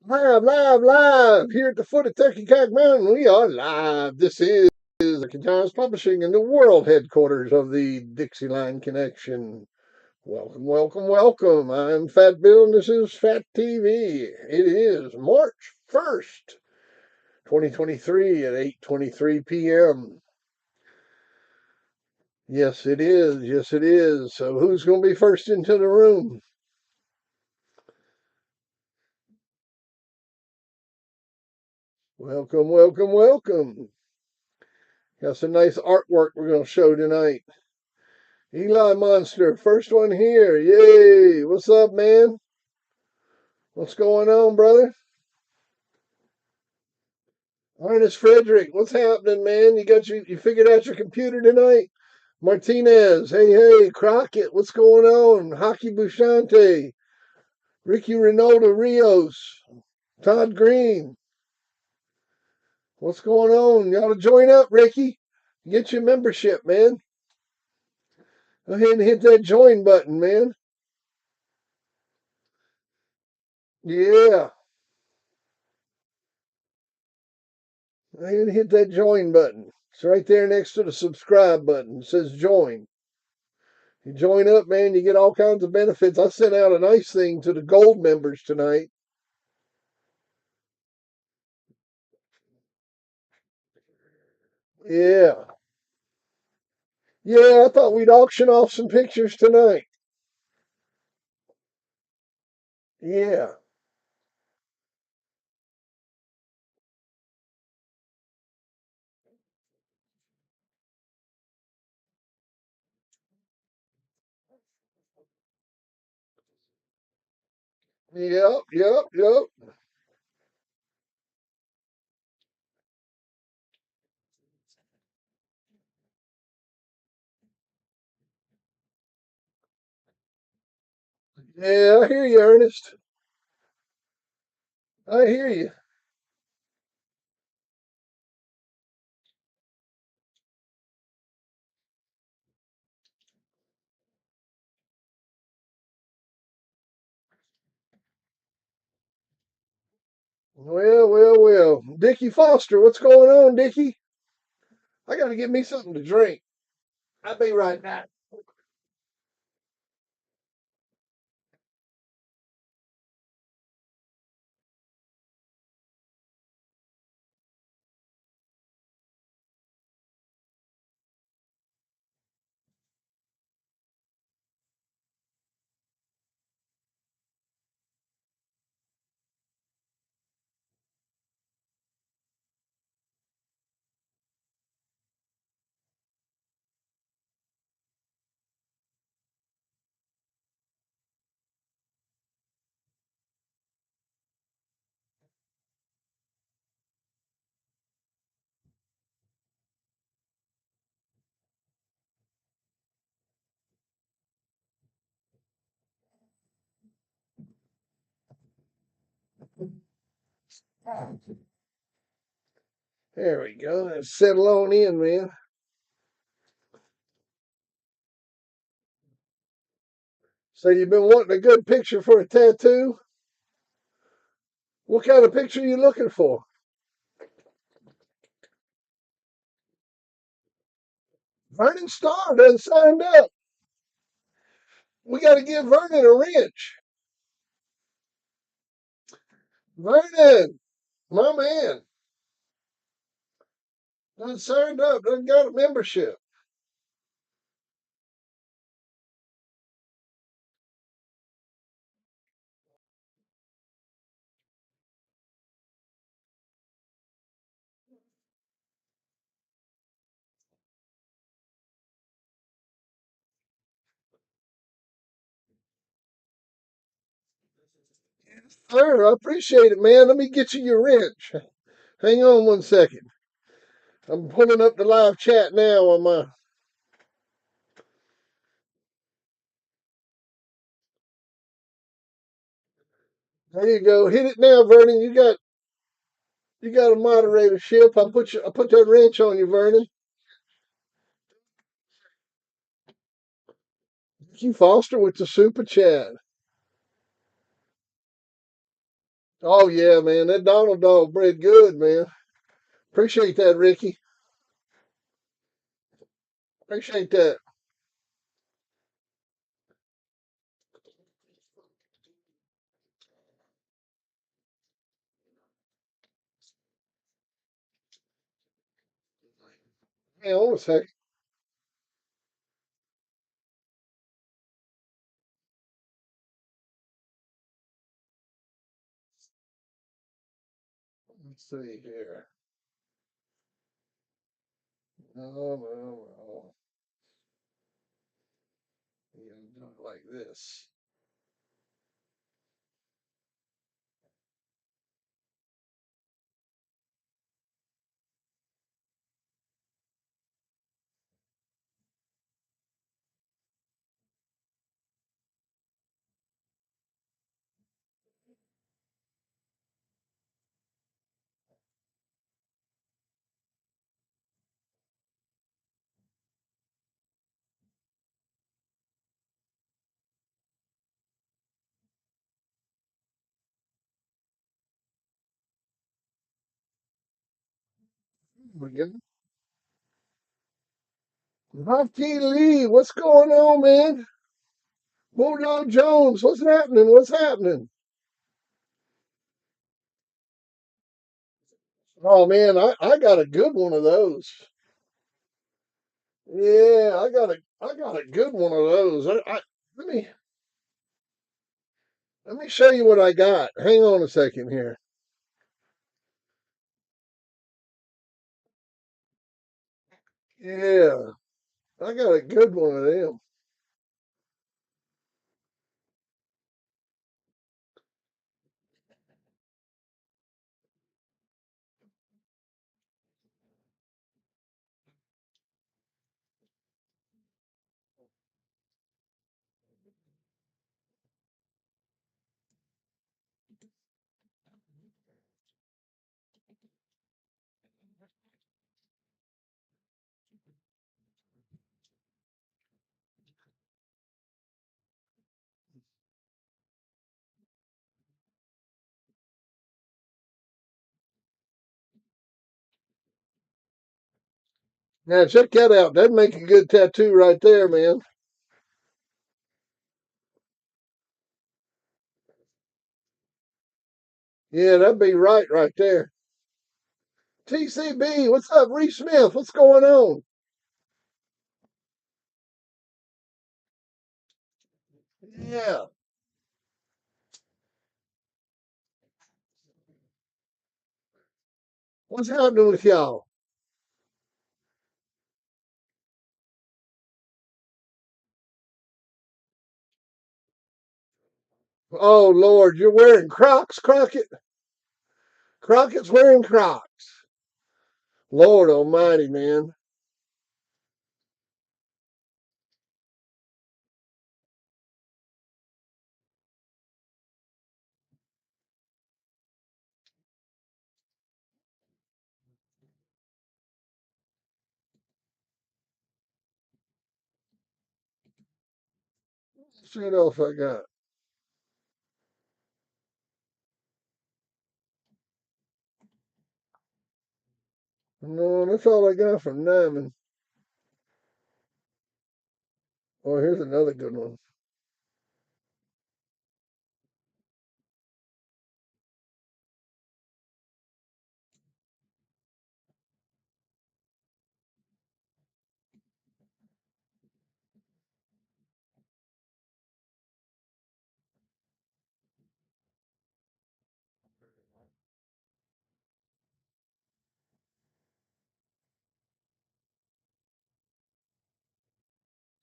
Live here at the foot of Turkey Cock Mountain. We are live. This is Turkey Times Publishing in the world headquarters of the Dixieline Connection. Welcome. I'm Fat Bill and this is Fat TV. It is March 1st, 2023 at 8:23 p.m. Yes, it is. Yes, it is. So who's going to be first into the room? Welcome. Got some nice artwork we're going to show tonight. Eli Monster, first one here. Yay. What's up, man? What's going on, brother? Ernest Frederick, what's happening, man? You figured out your computer tonight? Martinez, hey, Crockett, what's going on? Hockey Bushante, Ricky Ronaldo Rios, Todd Green, what's going on? You ought to join up, Ricky. Get your membership, man. Go ahead and hit that join button, man. Yeah. Go ahead and hit that join button. It's right there next to the subscribe button. It says join. You join up, man, you get all kinds of benefits. I sent out a nice thing to the gold members tonight. Yeah. Yeah, I thought we'd auction off some pictures tonight. Yeah. Yep. Yeah, I hear you, Ernest. I hear you. Well. Dickie Foster, what's going on, Dickie? I got to get me something to drink. I'll be right back. There we go. Let's settle on in, man. So you've been wanting a good picture for a tattoo? What kind of picture are you looking for? Vernon Starr done signed up. We got to give Vernon a wrench. Vernon, my man, done signed up, done got a membership. Sir, I appreciate it, man. Let me get you your wrench. Hang on one second. I'm pulling up the live chat now on my. There you go. Hit it now, Vernon. You got a moderatorship. I put that wrench on you, Vernon. Thank you, Foster, with the super chat. Oh yeah, man. That Donald dog bred good, man. Appreciate that, Ricky. Appreciate that. Hang on a second. Let's see here. No, no, no. You gotta do it like this. We go. Hofty Lee, what's going on, man? Bulldog Jones, what's happening? What's happening? Oh man, I got a good one of those. Yeah, I got a good one of those. Let me let me show you what I got. Hang on a second here. Yeah, I got a good one of them. Now check that out. That'd make a good tattoo right there, man. Yeah, that'd be right there. TCB, what's up, Reese Smith? What's going on? Yeah, what's happening with y'all? Oh Lord, you're wearing Crocs, Crockett. Crockett's wearing Crocs. Lord Almighty, man. Let's see what else I got. No, that's all I got from Diamond. Oh, here's another good one.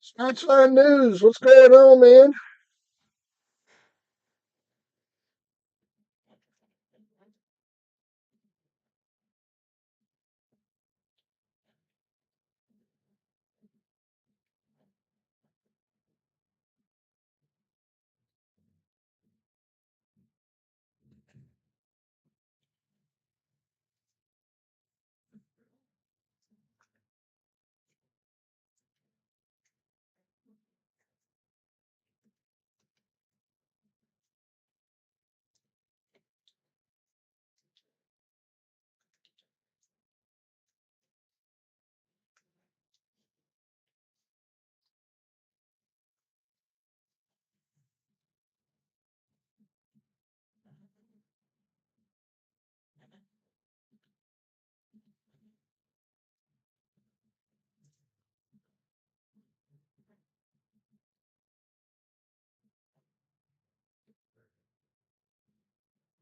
Scratchline News, what's going on, man?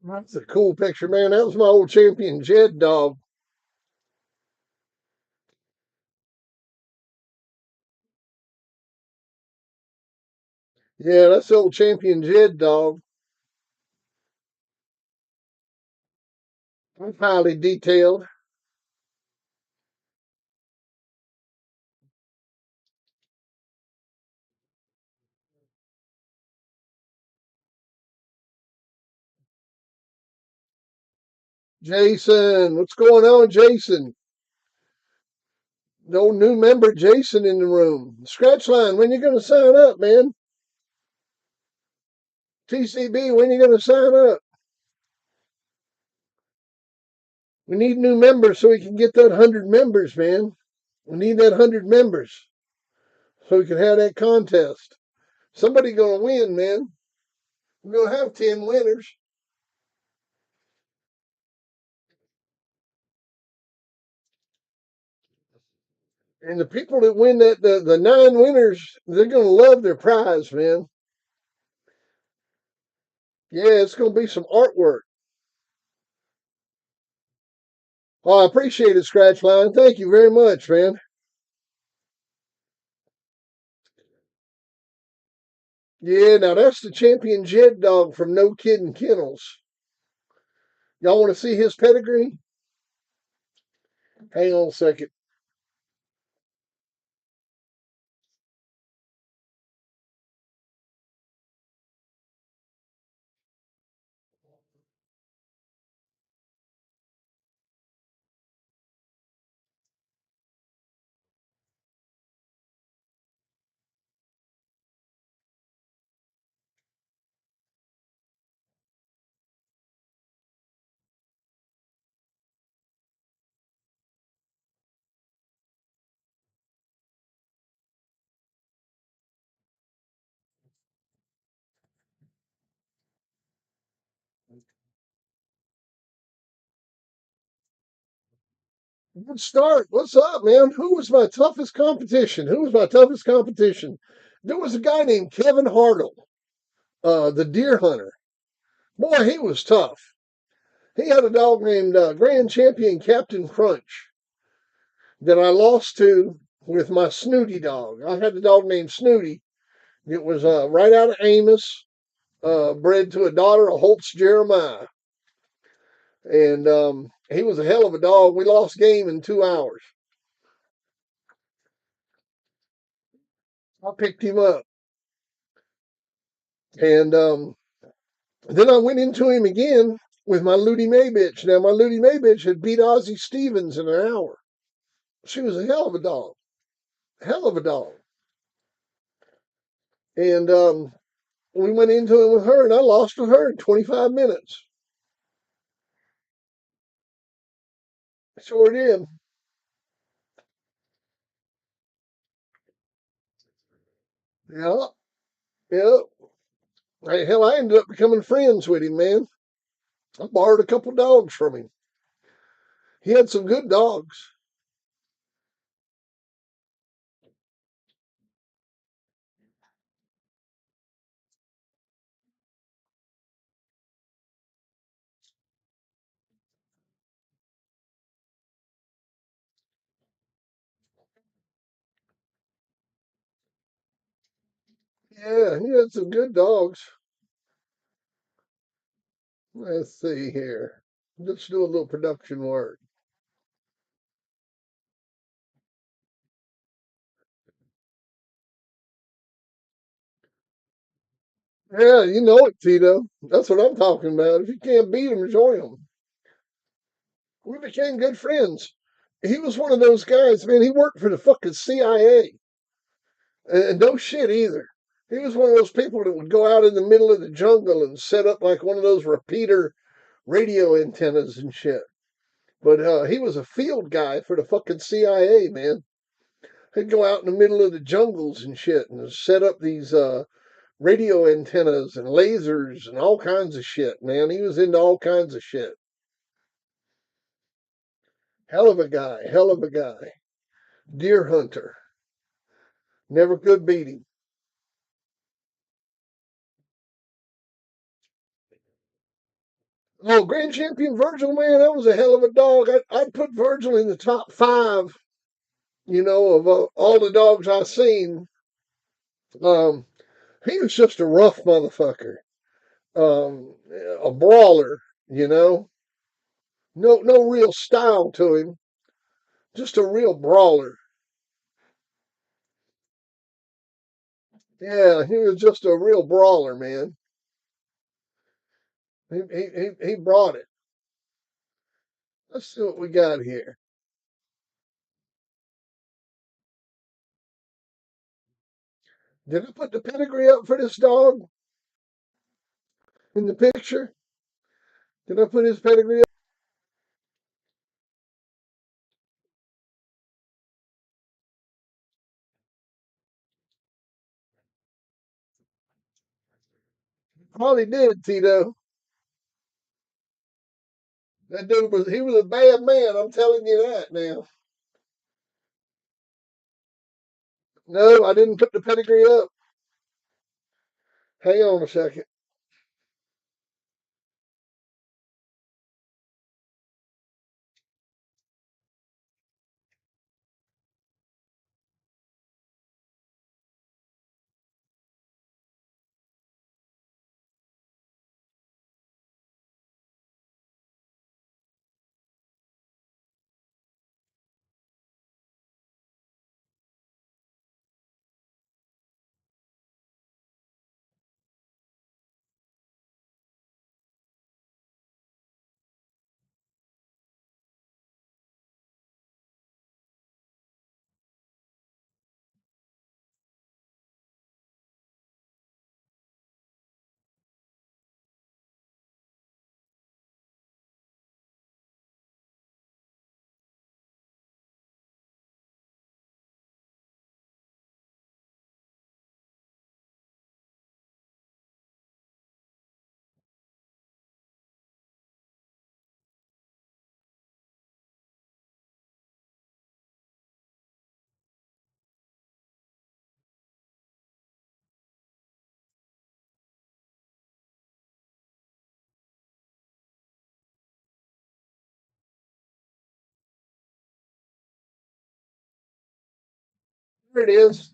That's a cool picture, man. That was my old champion Jed dog. Yeah, that's the old champion Jed dog. That's highly detailed. Jason, what's going on, Jason? No new member Jason in the room. Scratch line, when you gonna sign up, man? TCB, when you gonna sign up? We need new members so we can get that 100 members, man. We need that 100 members so we can have that contest. Somebody gonna win, man. We're gonna have 10 winners, and the people that win the 9 winners, they're gonna love their prize, man. Yeah, it's gonna be some artwork. Oh, I appreciate it, Scratch Line. Thank you very much, man. Yeah, now that's the champion Jed dog from No Kidding Kennels. Y'all want to see his pedigree? Hang on a second. Good start. What's up, man? Who was my toughest competition? Who was my toughest competition? There was a guy named Kevin Hartle, the deer hunter. Boy, he was tough. He had a dog named Grand Champion Captain Crunch that I lost to with my Snooty dog. I had a dog named Snooty. It was right out of Amos, bred to a daughter of Holtz Jeremiah. And he was a hell of a dog. We lost game in 2 hours. I picked him up. And then I went into him again with my Ludi May bitch. Now, my Ludi May bitch had beat Ozzie Stevens in an hour. She was a hell of a dog. Hell of a dog. And we went into it with her, and I lost with her in 25 minutes. Sure did. Yeah, yeah. Hell, I ended up becoming friends with him, man. I borrowed a couple dogs from him. He had some good dogs. Yeah, he had some good dogs. Let's see here. Let's do a little production work. Yeah, you know it, Tito. That's what I'm talking about. If you can't beat him, join him. We became good friends. He was one of those guys, man. He worked for the fucking CIA. And no shit either. He was one of those people that would go out in the middle of the jungle and set up like one of those repeater radio antennas and shit. But he was a field guy for the fucking CIA, man. He'd go out in the middle of the jungles and shit and set up these radio antennas and lasers and all kinds of shit, man. He was into all kinds of shit. Hell of a guy, hell of a guy. Deer hunter. Never could beat him. Oh, Grand Champion Virgil, man, that was a hell of a dog. I'd put Virgil in the top five, of all the dogs I've seen. Um, he was just a rough motherfucker, a brawler, you know. No real style to him, just a real brawler. Yeah, he was just a real brawler, man. He brought it. Let's see what we got here. Did I put the pedigree up for this dog in the picture? Did I put his pedigree up? Probably did, Tito. That dude he was a bad man. I'm telling you that now. No, I didn't put the pedigree up. Hang on a second. There it is.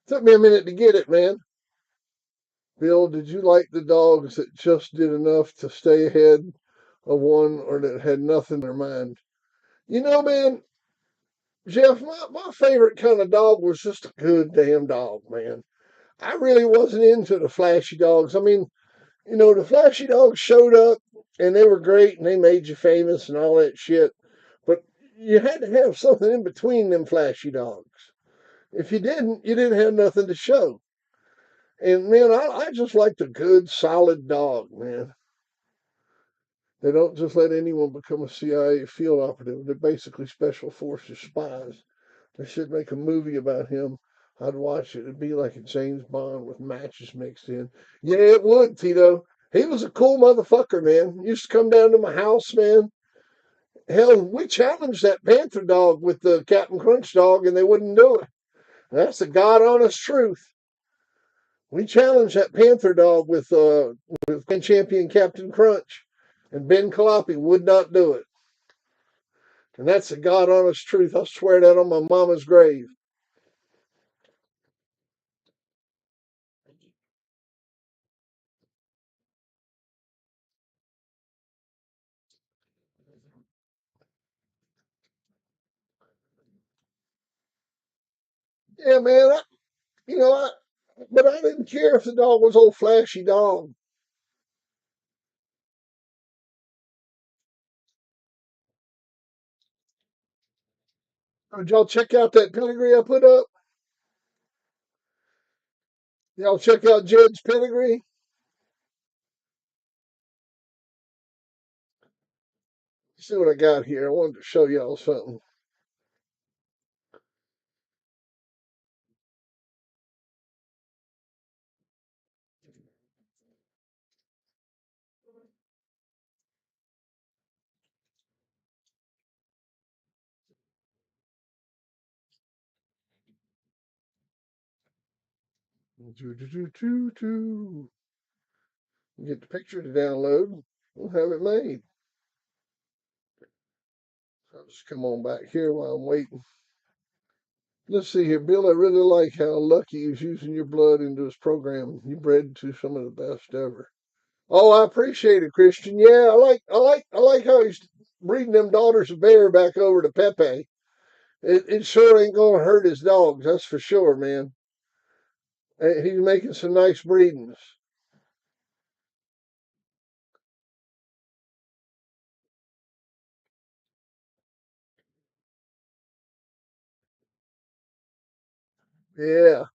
Took me a minute to get it, man. Bill, did you like the dogs that just did enough to stay ahead of one or that had nothing in their mind? Man, Jeff, my favorite kind of dog was just a good damn dog, man. I really wasn't into the flashy dogs. I mean, the flashy dogs showed up and they were great and they made you famous and all that shit. But you had to have something in between them flashy dogs. If you didn't, you didn't have nothing to show. And man, I just liked a good, solid dog, man. They don't just let anyone become a CIA field operative. They're basically special forces spies. They should make a movie about him. I'd watch it. It'd be like a James Bond with matches mixed in. Yeah, it would, Tito. He was a cool motherfucker, man. Used to come down to my house, man. Hell, we challenged that Panther dog with the Captain Crunch dog, and they wouldn't do it. That's the God honest truth. We challenged that Panther dog with Grand Champion Captain Crunch, and Ben Calliope would not do it. And that's the God honest truth. I swear that on my mama's grave. Yeah, man. But I didn't care if the dog was old flashy dog. Did y'all check out that pedigree I put up? Y'all check out Jed's pedigree? See what I got here. I wanted to show y'all something. Get the picture to download. We'll have it made. I'll just come on back here while I'm waiting. Let's see here, Bill. I really like how Lucky is using your blood into his program. You bred to some of the best ever. Oh, I appreciate it, Christian. Yeah, I like how he's breeding them daughters of bear back over to Pepe. It sure ain't gonna hurt his dogs, that's for sure, man. He's making some nice breedings. Yeah.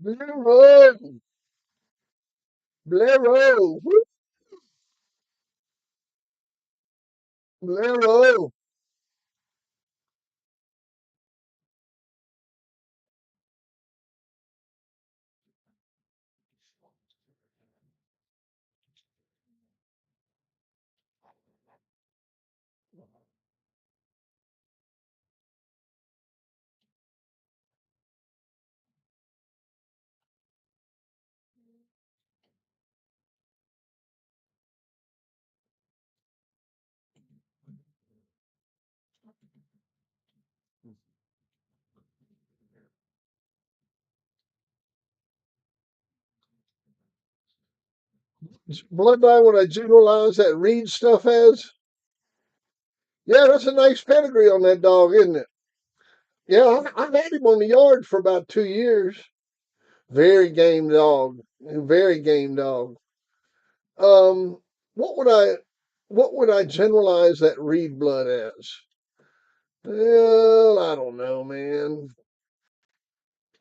Blero, Blero, whoop, Blero. Bloodline, when I generalize that Reed stuff as, yeah, that's a nice pedigree on that dog, isn't it? Yeah, I've had him on the yard for about 2 years. Very game dog. Very game dog. Um, what would I what would I generalize that Reed blood as? Well, I don't know, man.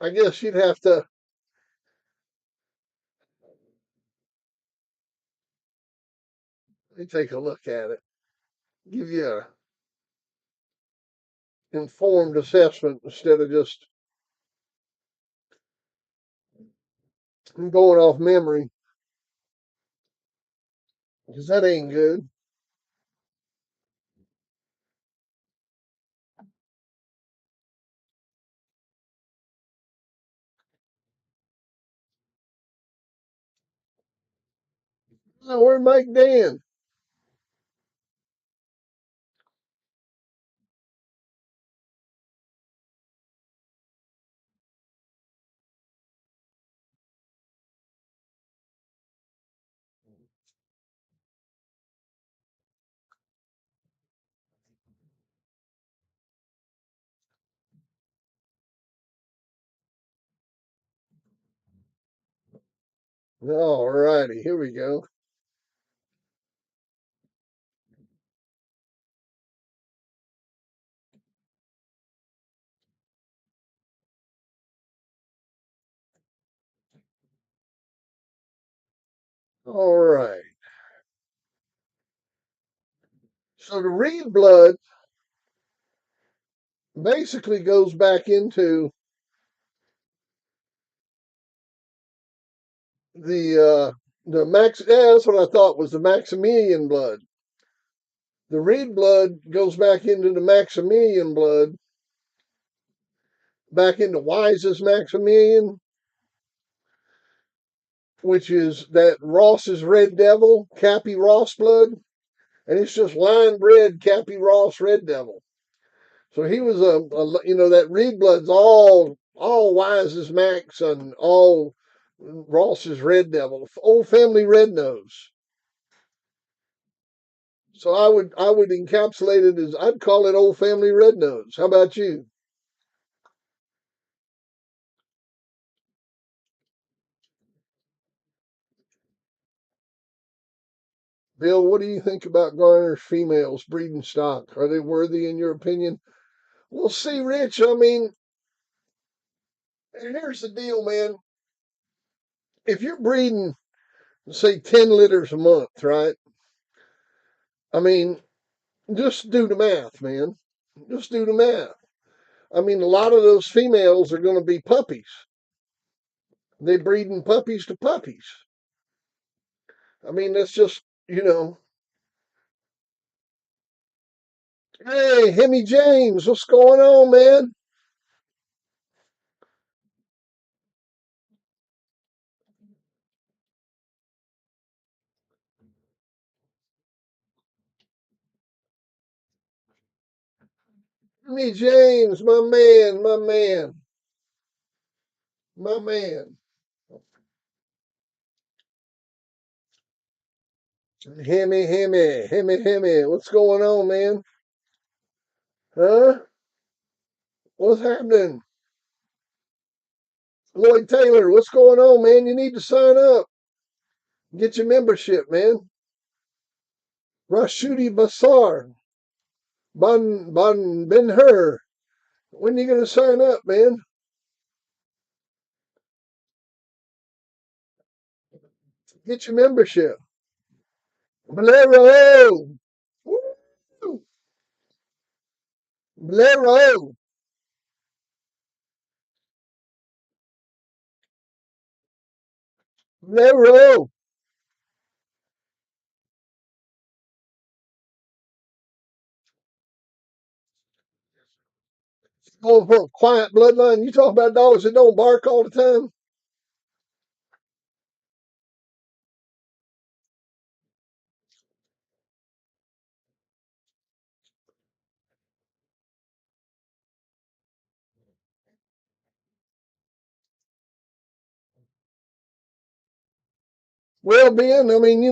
I guess you'd have to let me take a look at it. Give you a informed assessment instead of just going off memory, because that ain't good. Oh, where'd Mike Dan? All righty, here we go. All right. So the Reed blood basically goes back into the max. Yeah, that's what I thought was the Maximilian blood. The Reed blood goes back into the Maximilian blood, back into Wise's Maximilian, which is that Ross's Red Devil, Cappy Ross blood, and it's just line bred Cappy Ross Red Devil. So he was that Reed blood's all Wise's Max and all Ross's Red Devil, old family red nose. So I would encapsulate it as I'd call it old family red nose. How about you, Bill? What do you think about Garner's females breeding stock? Are they worthy in your opinion? Well, see, Rich. I mean, here's the deal, man. If you're breeding, say, 10 litters a month, right? I mean, just do the math, man. Just do the math. I mean, a lot of those females are going to be puppies. They breeding puppies to puppies. I mean, that's just, you know, Hey, Hemi James, what's going on, man? Hemi James, my man. Hemi. What's going on, man? Huh? What's happening? Lloyd Taylor, what's going on, man? You need to sign up. Get your membership, man. Rashudi Basar, Ben Hur. When you gonna sign up, man? Get your membership. Bolero. Woo! Bolero. Bolero. Going for a quiet bloodline. You talk about dogs that don't bark all the time. Well, Ben, I mean,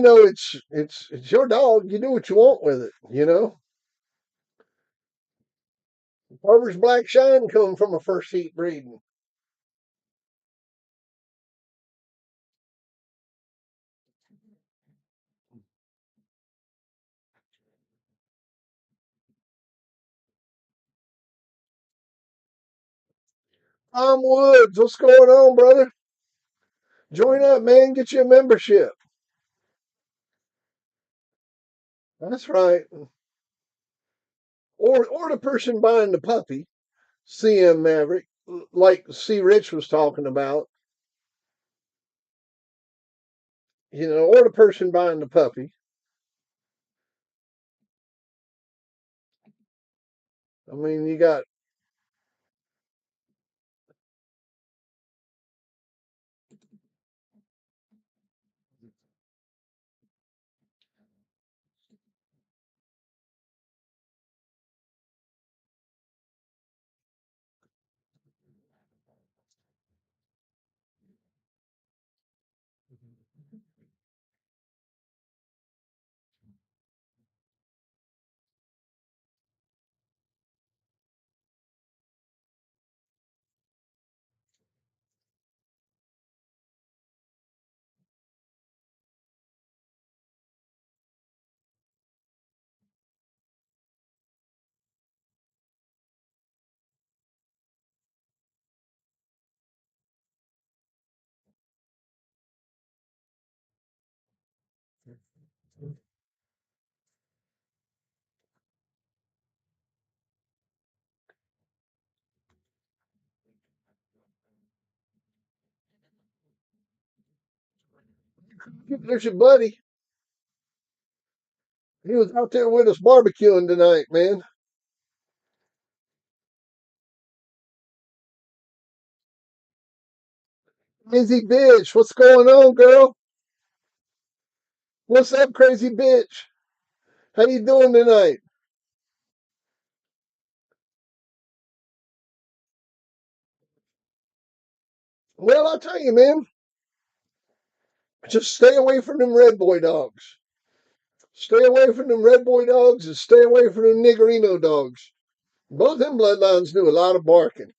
it's your dog. You do what you want with it. Harvard's Black Shine come from a first heat breeding. Tom Woods, what's going on, brother? Join up, man. Get you a membership. That's right. Or the person buying the puppy, CM Maverick, like C. Rich was talking about, or the person buying the puppy. I mean, you got, there's your buddy. He was out there with us barbecuing tonight, man. Crazy bitch, what's going on, girl? What's up, crazy bitch? How you doing tonight? Well, I'll tell you, man, just stay away from them red boy dogs. Stay away from them red boy dogs and stay away from them niggerino dogs. Both them bloodlines do a lot of barking.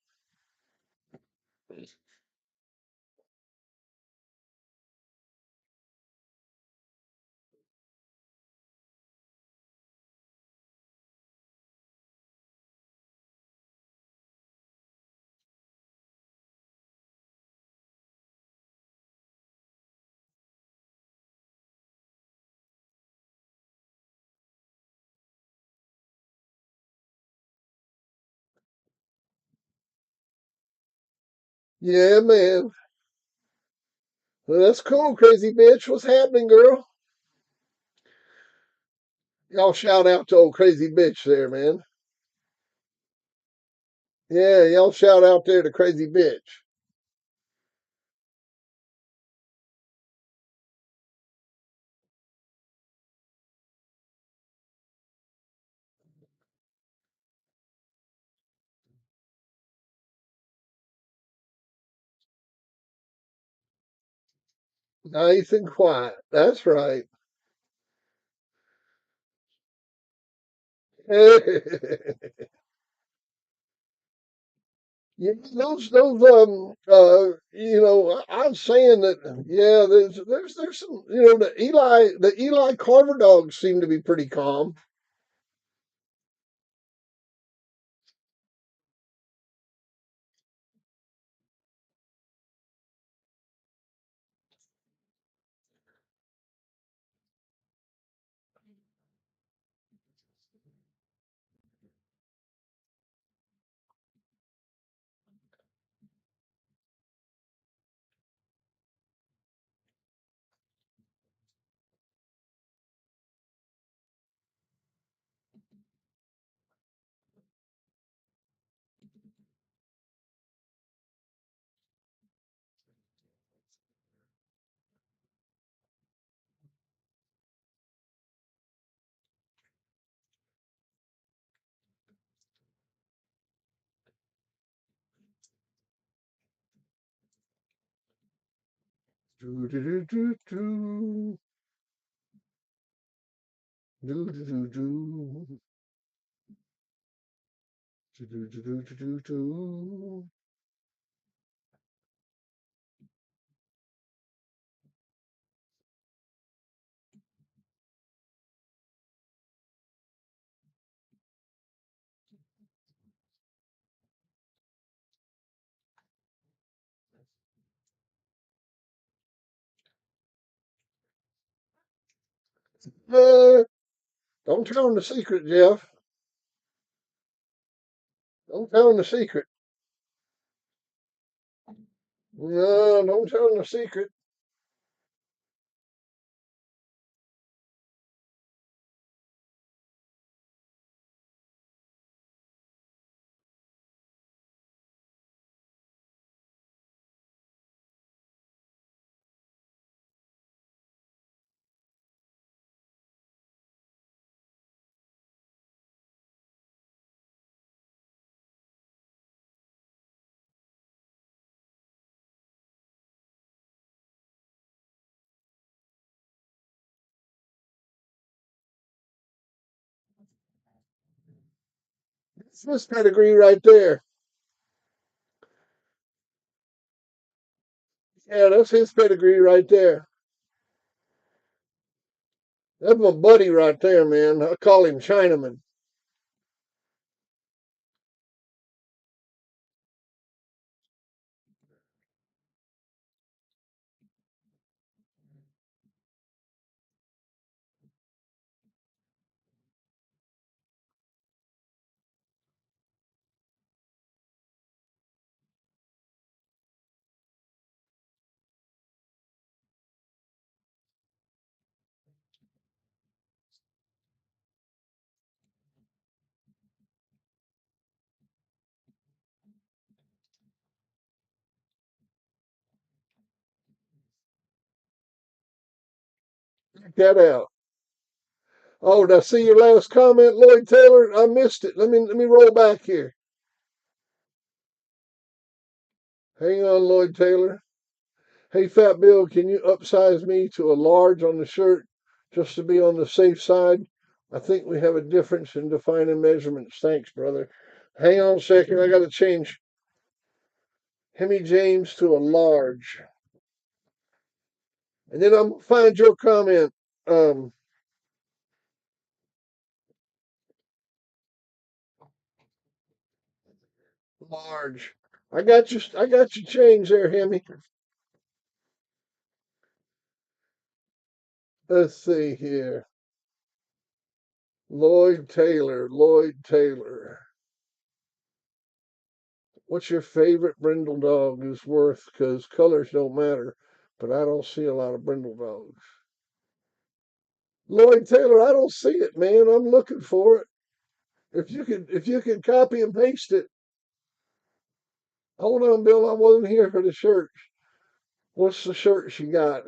Yeah, man. Well, that's cool, crazy bitch. What's happening, girl? Y'all shout out to old crazy bitch there, man. Yeah, y'all shout out there to crazy bitch. Nice and quiet. That's right. Yeah, those I'm saying that yeah, there's some the Eli Carver dogs seem to be pretty calm. Do do do do do do do do do do do do do do do do. Uh, don't tell them the secret, Jeff. Don't tell them the secret. No, don't tell them the secret. It's this pedigree right there. Yeah, that's his pedigree right there. That's my buddy right there, man. I call him Chinaman. Check that out. Oh, did I see your last comment, Lloyd Taylor? I missed it. Let me roll back here. Hang on, Lloyd Taylor. Hey, Fat Bill, can you upsize me to a large on the shirt just to be on the safe side? I think we have a difference in defining measurements. Thanks, brother. Hang on a second. I got to change Hemi James to a large. And then I'm going to find your comment. Um, Large. I got you change there, Hemi. Let's see here. Lloyd Taylor. Lloyd Taylor. What's your favorite brindle dog is worth? Because colors don't matter, but I don't see a lot of brindle dogs. Lloyd Taylor, I don't see it, man. I'm looking for it. If you could copy and paste it. Hold on, Bill. I wasn't here for the shirt. What's the shirt she got?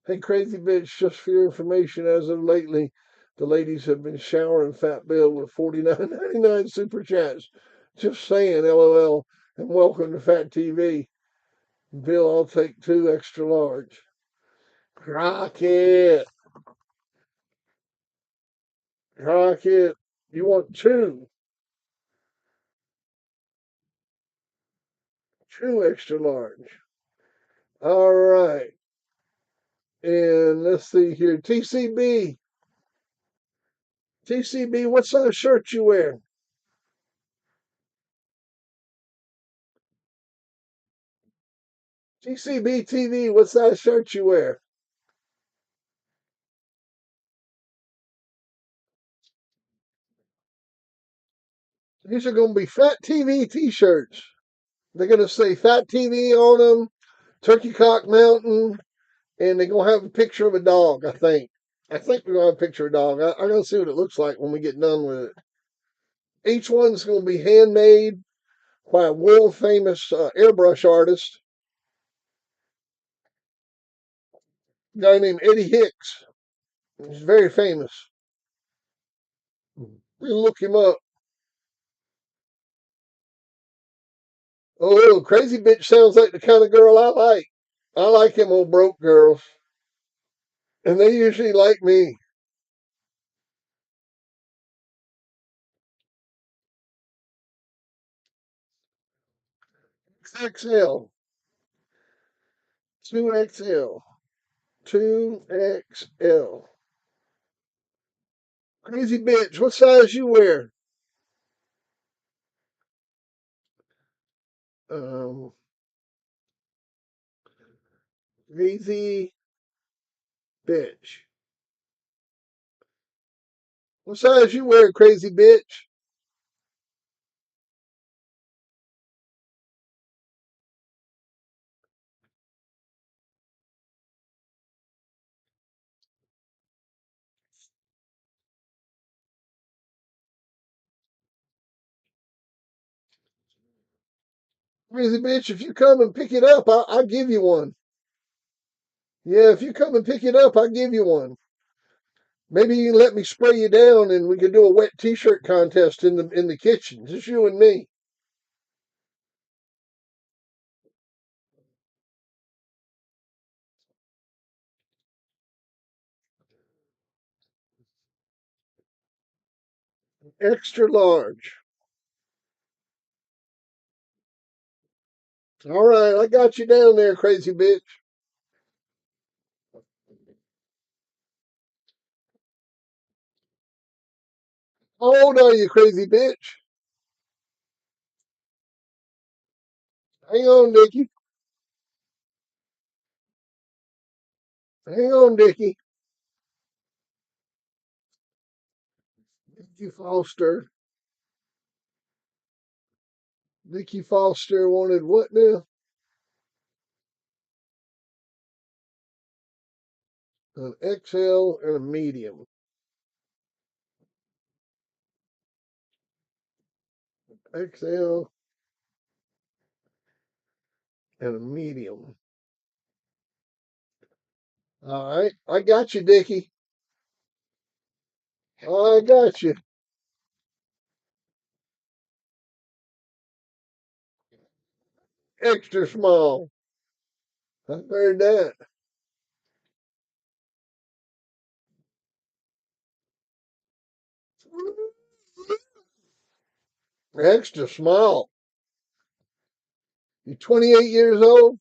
Hey, crazy bitch, just for your information, as of lately, the ladies have been showering Fat Bill with 49.99 super chats. Just saying, LOL, and welcome to Fat TV. Bill, I'll take two extra large. Crockett, Crockett, you want two extra large. All right, and let's see here, TCB, what size shirt you wear? TCB TV, what size shirt you wear? These are going to be Fat TV t-shirts. They're going to say Fat TV on them, Turkey Cock Mountain, and they're going to have a picture of a dog, I think. I think we're going to have a picture of a dog. I'm going to see what it looks like when we get done with it. Each one's going to be handmade by a world famous airbrush artist, a guy named Eddie Hicks. He's very famous. We look him up. Oh, crazy bitch sounds like the kind of girl I like. I like them old broke girls, and they usually like me. XL, 2XL, 2XL. Crazy bitch, what size you wear? Um, Crazy bitch. What size you wear, crazy bitch? Crazy bitch, if you come and pick it up, I'll give you one. Yeah, if you come and pick it up, I'll give you one. Maybe you can let me spray you down and we can do a wet t-shirt contest in the kitchen. Just you and me. Extra large. All right, I got you down there, crazy bitch. How old are you, crazy bitch? Hang on, Dickie. Hang on, Dickie. Dickie Foster. Dickie Foster wanted what now? An XL and a medium. XL and a medium. All right, I got you, Dickie. I got you. Extra small. I heard that. Extra small. You 28 years old?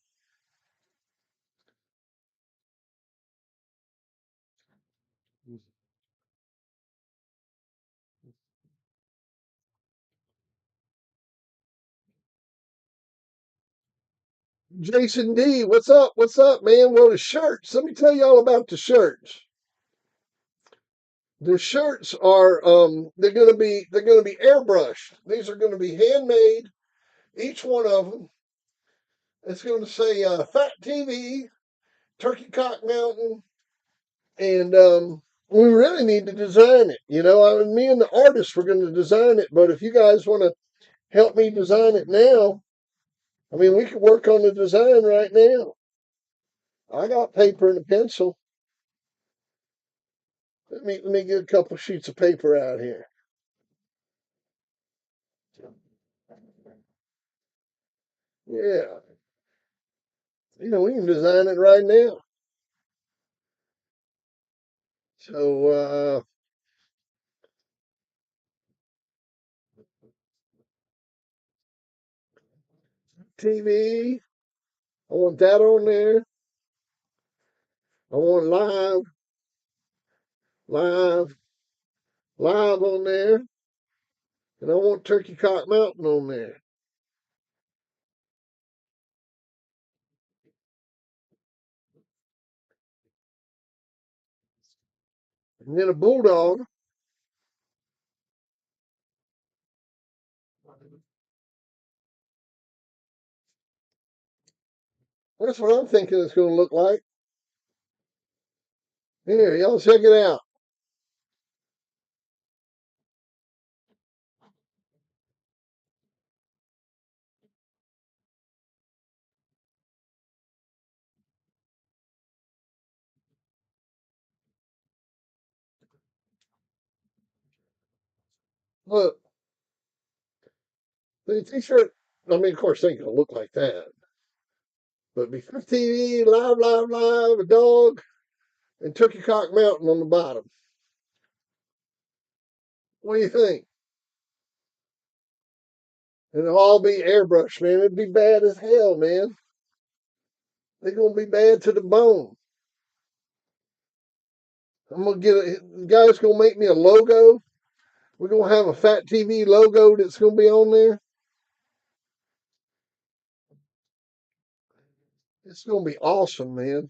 Jason D, what's up? What's up, man? Well, the shirts. Let me tell you all about the shirts. The shirts are they're gonna be airbrushed. These are gonna be handmade. Each one of them. It's gonna say Fat TV, Turkey Cock Mountain, And we really need to design it. Me and the artist were going to design it, but if you guys want to help me design it now, I mean, we could work on the design right now. I got paper and a pencil. Let me get a couple sheets of paper out here. Yeah, we can design it right now. So, TV, I want that on there. I want live, live on there, and I want Turkey Cock Mountain on there, and then a bulldog. That's what I'm thinking it's going to look like. Here, y'all check it out. Look, the t-shirt. I mean, of course, they ain't going to look like that, but be TV, live, live, live, a dog, and Turkey Cock Mountain on the bottom. What do you think? And it'll all be airbrushed, man. It'd be bad as hell, man. They're gonna be bad to the bone. I'm gonna get the guy's gonna make me a logo. We're gonna have a Fat TV logo that's gonna be on there. It's gonna be awesome, man.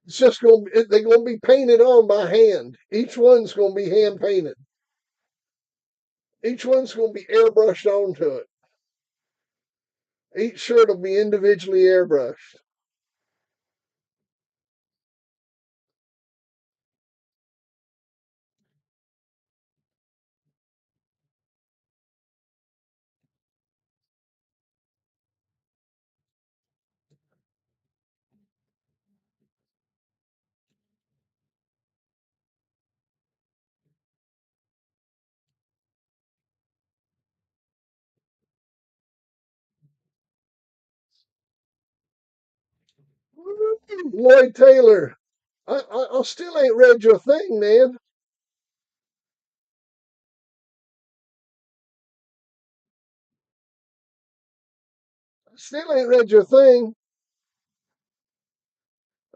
It's just they're gonna be painted on by hand. Each one's gonna be hand painted. Each one's gonna be airbrushed onto it. Each shirt will be individually airbrushed. Lloyd Taylor, I still ain't read your thing, man. I still ain't read your thing.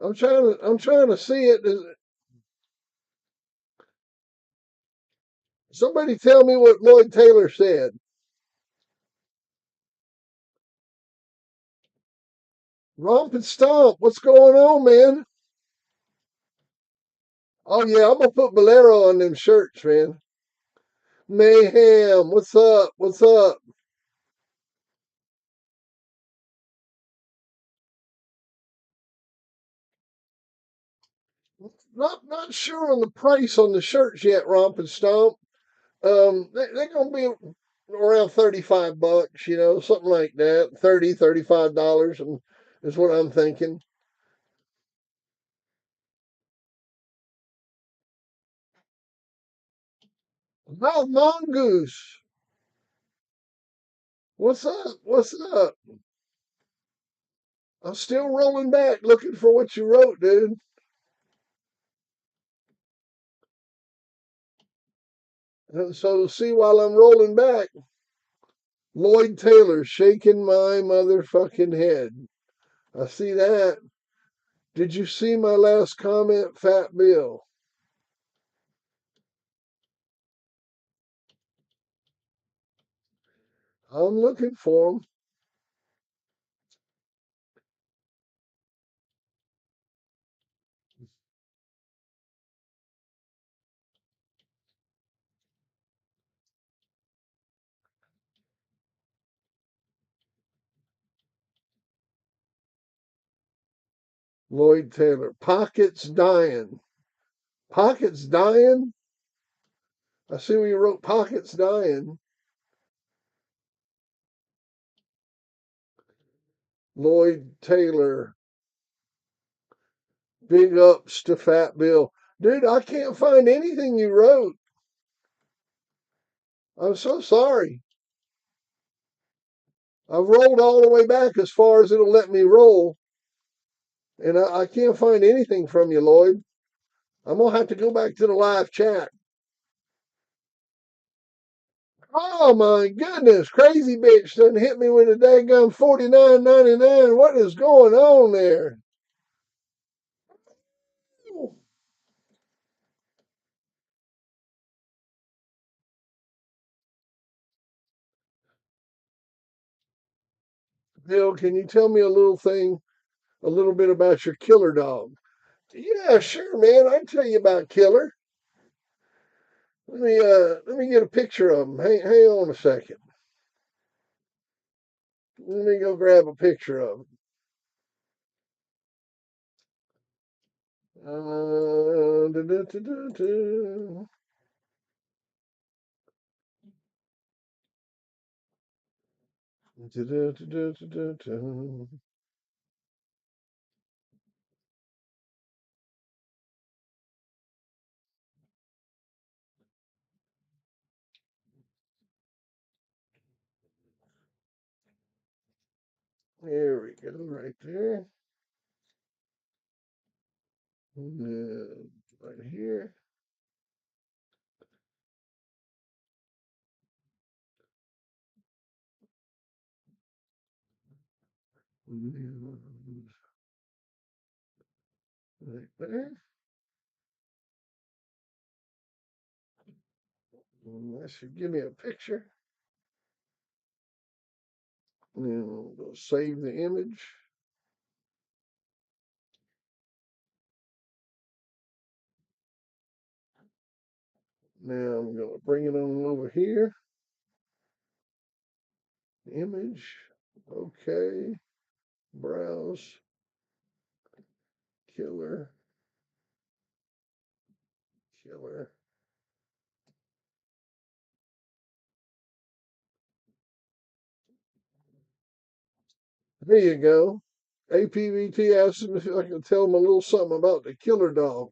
I'm trying to see it. Somebody tell me what Lloyd Taylor said. Romp and Stomp, what's going on, man? Oh yeah, I'm gonna put Bolero on them shirts, man. Mayhem, what's up? What's up? Not sure on the price on the shirts yet, Romp and Stomp. They're gonna be around $35, something like that. $35 is what I'm thinking. Now Mongoose, what's up? What's up? I'm still rolling back looking for what you wrote, dude. So see, while I'm rolling back, Lloyd Taylor shaking my motherfucking head. I see that. Did you see my last comment, Fat Bill? I'm looking for him. Lloyd Taylor. Pockets dying. Pockets dying? I see where you wrote Pockets dying. Lloyd Taylor. Big ups to Fat Bill. Dude, I can't find anything you wrote. I'm so sorry. I've rolled all the way back as far as it'll let me roll, and I can't find anything from you, Lloyd. I'm gonna have to go back to the live chat. Oh my goodness, crazy bitch done hit me with a daggum 49.99. What is going on there? Bill, can you tell me a little bit about your killer dog? Yeah, sure, man. I can tell you about Killer. Let me get a picture of him. Hang on a second. Let me go grab a picture of him. Da-da-da-da-da. Da-da-da-da-da-da. There we go, right there. And then right here. And then right there. And that should give me a picture. And then we'll save the image. Now I'm going to bring it on over here. Image. Okay. Browse. Killer. Killer. There you go. APVT asked him if I could tell him a little something about the killer dog.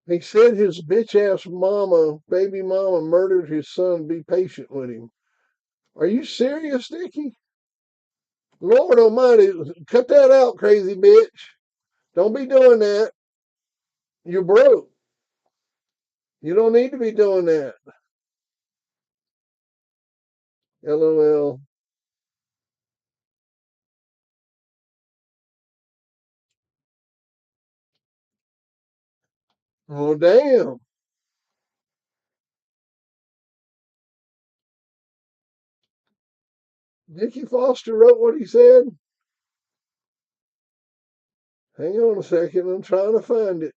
He said his bitch ass mama, baby mama, murdered his son. Be patient with him. Are you serious, Dickie? Lord Almighty, cut that out, crazy bitch. Don't be doing that. You're broke. You don't need to be doing that. LOL. Oh, damn. Dickie Foster wrote what he said. Hang on a second. I'm trying to find it.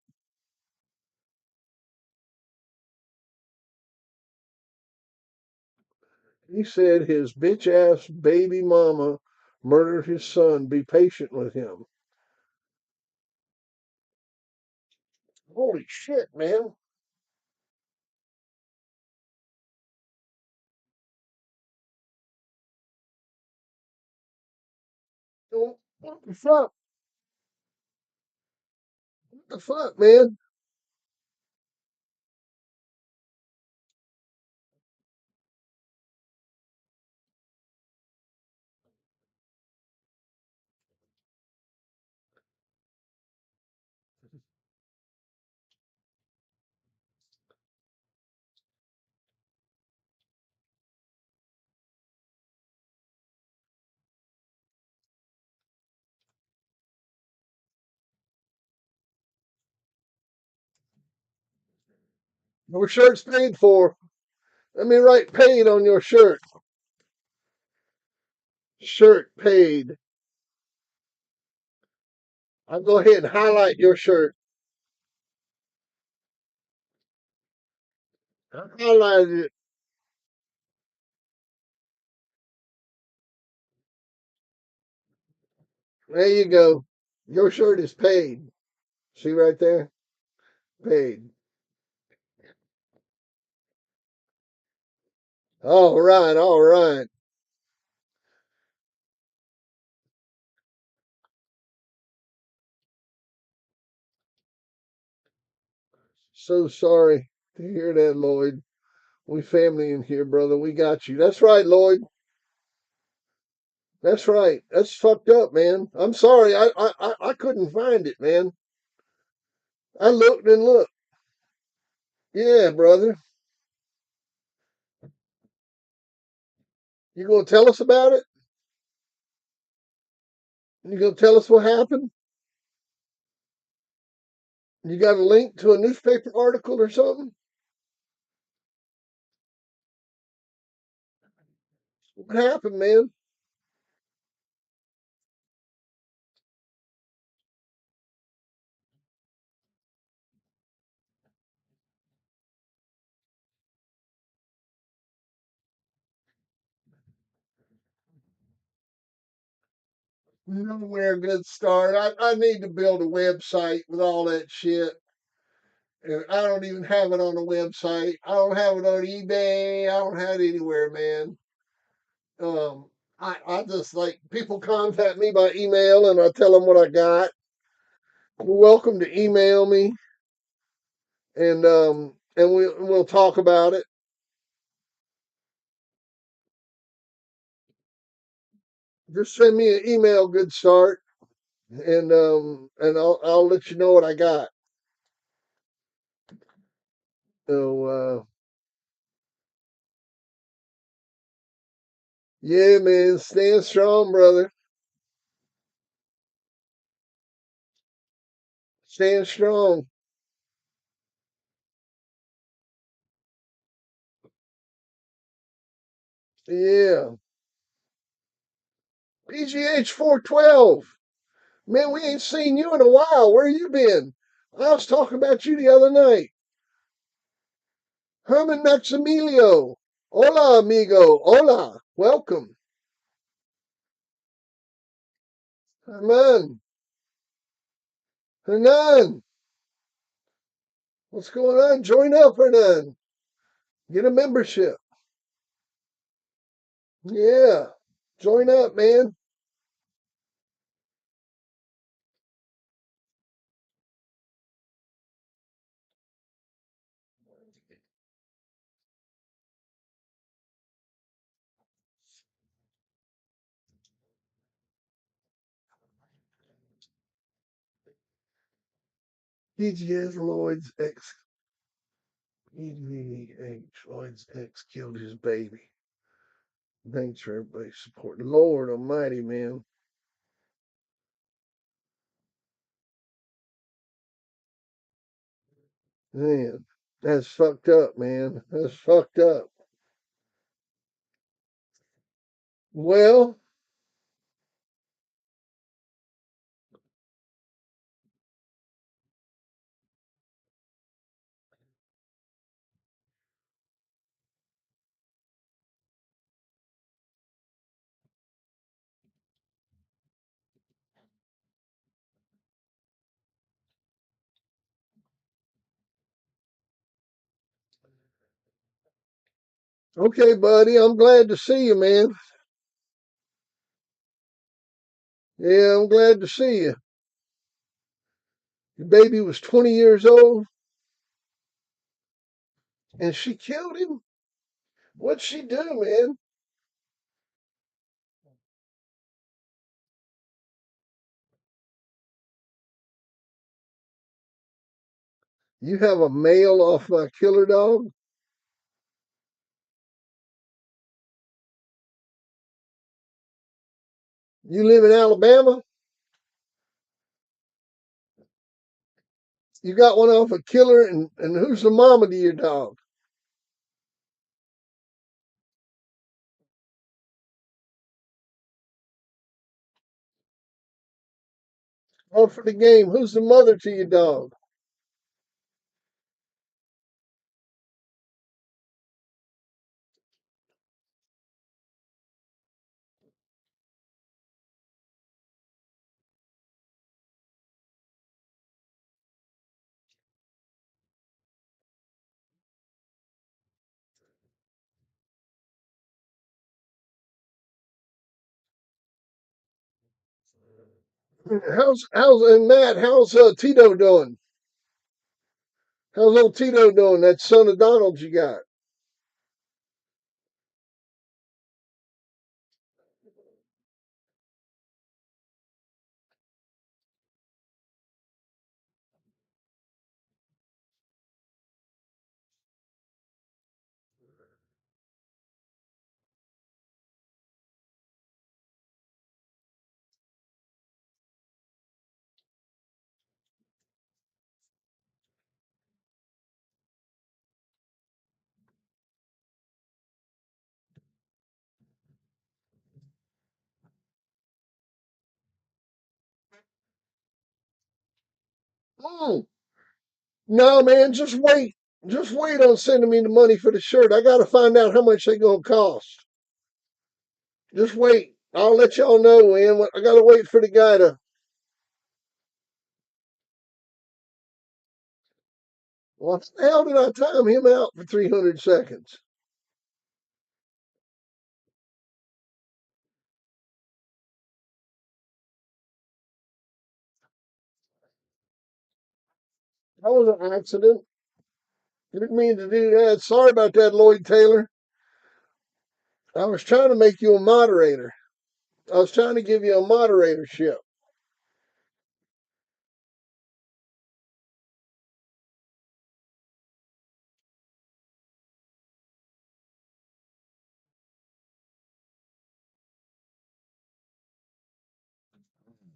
He said his bitch ass baby mama murdered his son. Be patient with him. Holy shit, man. What the fuck? What the fuck, man? Your shirt's paid for. Let me write paid on your shirt. Shirt paid. I'll go ahead and highlight your shirt. I highlighted it. There you go. Your shirt is paid. See right there? Paid. All right, all right. So sorry to hear that, Lloyd. We family in here, brother. We got you. That's right, Lloyd. That's right. That's fucked up, man. I'm sorry. I couldn't find it, man. I looked and looked. Yeah, brother. You gonna tell us about it? You gonna tell us what happened? You got a link to a newspaper article or something? What happened, man? Nowhere good start. I need to build a website with all that shit. And I don't even have it on a website. I don't have it on eBay. I don't have it anywhere, man. Um, I just like people contact me by email and I tell them what I got. You're welcome to email me and we'll talk about it. Just send me an email, good start, and I'll let you know what I got. So yeah, man, stand strong, brother. Stand strong. Yeah. PGH 412. Man, we ain't seen you in a while. Where you been? I was talking about you the other night. Herman Maximilio. Hola, amigo. Hola. Welcome. Herman. Hernan. What's going on? Join up, Hernan. Get a membership. Yeah. Join up, man. PGS Lloyd's ex. PGH Lloyd's ex killed his baby. Thanks for everybody's support. Lord Almighty, man. Man, that's fucked up, man. That's fucked up. Well, okay, buddy. I'm glad to see you, man. Yeah, I'm glad to see you. Your baby was 20 years old and she killed him. What'd she do, man? You have a mail off my killer dog? You live in Alabama? You got one off a killer, and who's the mama to your dog? Oh, for the game. Who's the mother to your dog? And Matt, how's Tito doing? How's old Tito doing? That son of Donald you got? Mm, no, man, just wait. Just wait on sending me the money for the shirt. I got to find out how much they gonna cost. Just wait. I'll let y'all know, man. I got to wait for the guy to. What the hell did I time him out for 300 seconds? That was an accident. Didn't mean to do that. Sorry about that, Lloyd Taylor. I was trying to make you a moderator. I was trying to give you a moderatorship.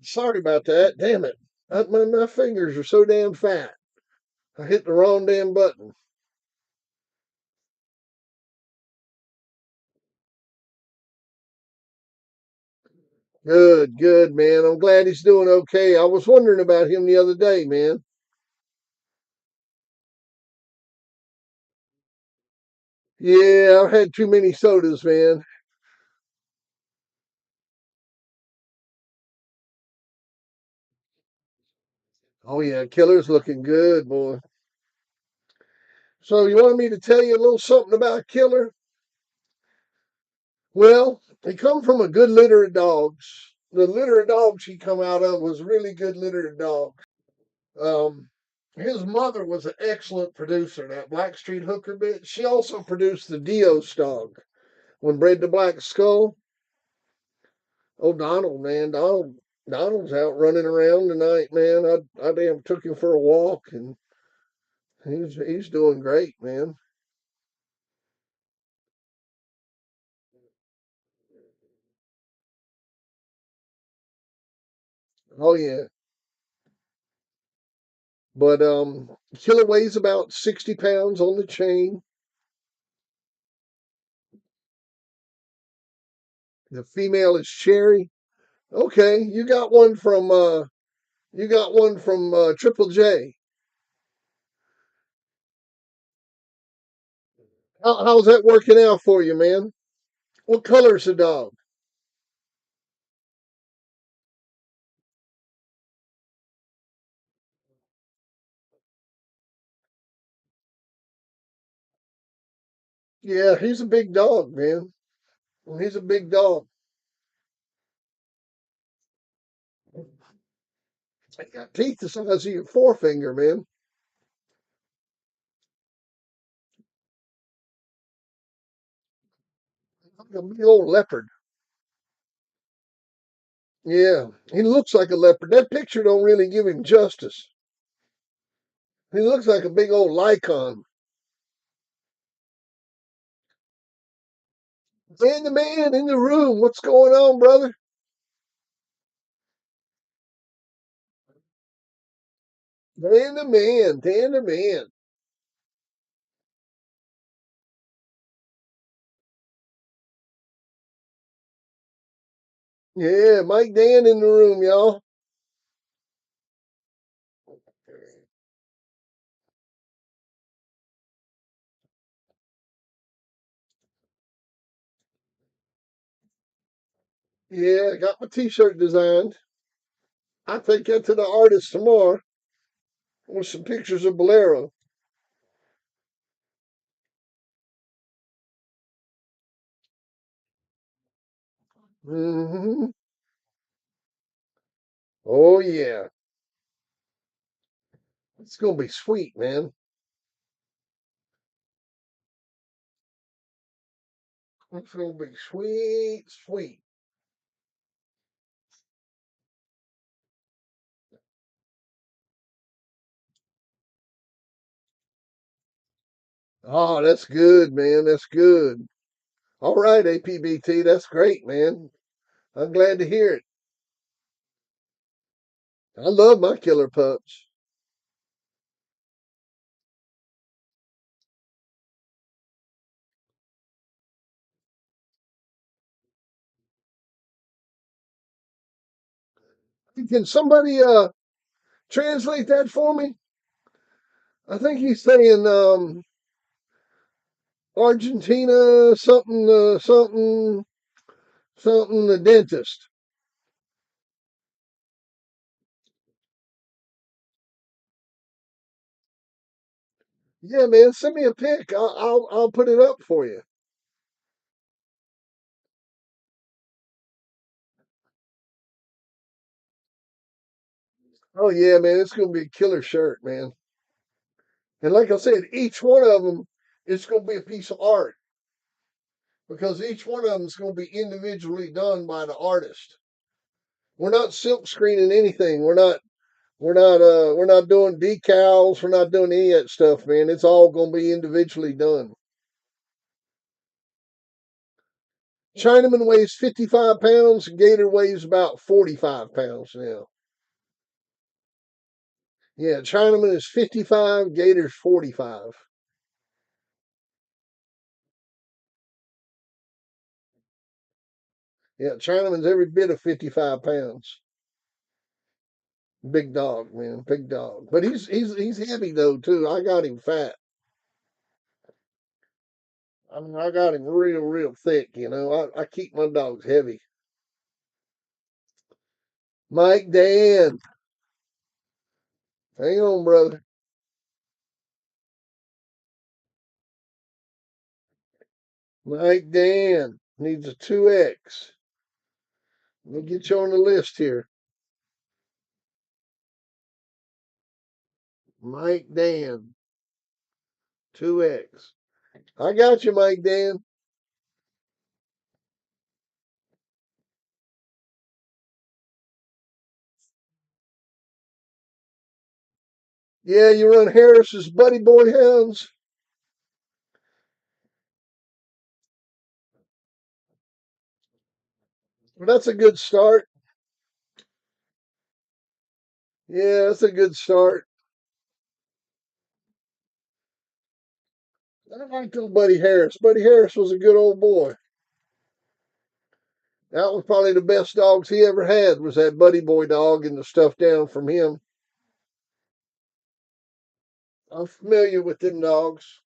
Sorry about that. Damn it. My fingers are so damn fat. I hit the wrong damn button. Good, good, man. I'm glad he's doing okay. I was wondering about him the other day, man. Yeah, I've had too many sodas, man. Oh, yeah, Killer's looking good, boy. So, you wanted me to tell you a little something about Killer? Well, he come from a good litter of dogs. The litter of dogs he come out of was really good litter of dogs. Um, his mother was an excellent producer, that Blackstreet Hooker bitch. She also produced the Dios dog when bred to Black Skull. Oh, Donald, man, Donald's out running around tonight, man. I damn took him for a walk, and he's doing great, man. Oh yeah, but Killer weighs about 60 pounds on the chain. The female is Cherry. Okay, you got one from Triple J. How's that working out for you, man? What color's the dog? Yeah, he's a big dog, man. He's a big dog. He got teeth the size of your forefinger, man. Like a big old leopard. Yeah, he looks like a leopard. That picture don't really give him justice. He looks like a big old Lycon. Man, the man in the room. What's going on, brother? Dan the man. Dan the man. Yeah, Mike Dan in the room, y'all. Yeah, I got my t-shirt designed. I take that to the artist tomorrow with some pictures of Bolero. Hmm. Oh yeah. It's gonna be sweet, man. It's gonna be sweet, sweet. Oh, that's good, man. That's good. All right, APBT, that's great, man. I'm glad to hear it. I love my killer pups. Can somebody translate that for me? I think he's saying Argentina something something the dentist. Yeah, man, send me a pic. I'll put it up for you. Oh yeah, man, it's gonna be a killer shirt, man. And like I said, each one of them is gonna be a piece of art because each one of them is gonna be individually done by the artist. We're not silk screening anything. We're not doing decals. We're not doing any of that stuff, man. It's all gonna be individually done. Chinaman weighs 55 pounds. Gator weighs about 45 pounds now. Yeah, Chinaman is 55. Gator's 45. Yeah, Chinaman's every bit of 55 pounds. Big dog, man. Big dog. But he's heavy though too. I got him fat. I mean, I got him real thick. I keep my dogs heavy. Mike Dan, hang on, brother. Mike Dan needs a 2X. Let me get you on the list here. Mike Dan, 2X. I got you, Mike Dan. Yeah, you run Harris's Buddy Boy Hounds. Well, that's a good start. Yeah, that's a good start. I like old Buddy Harris. Buddy Harris was a good old boy. That was probably the best dogs he ever had was that Buddy Boy dog and the stuff down from him. I'm familiar with them dogs.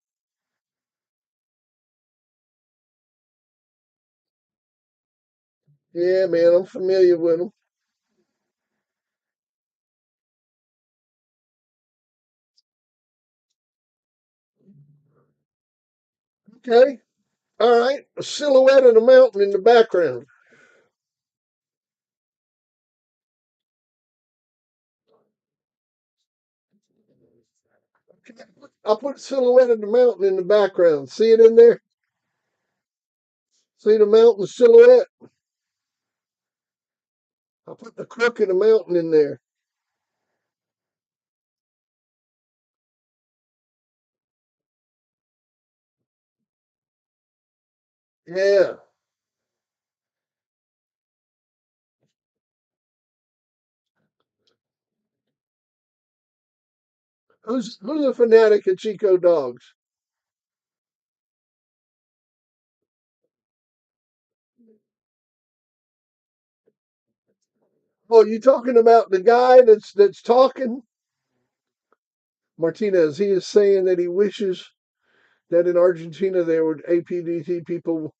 Yeah, man, I'm familiar with them. Okay. All right. A silhouette of the mountain in the background. Okay. I'll put silhouette of the mountain in the background. See it in there? See the mountain silhouette? I'll put the crook of the mountain in there. Yeah. Who's a fanatic of Chico dogs? Oh, you talking about the guy that's talking? Martinez, he is saying that he wishes that in Argentina there were APDT people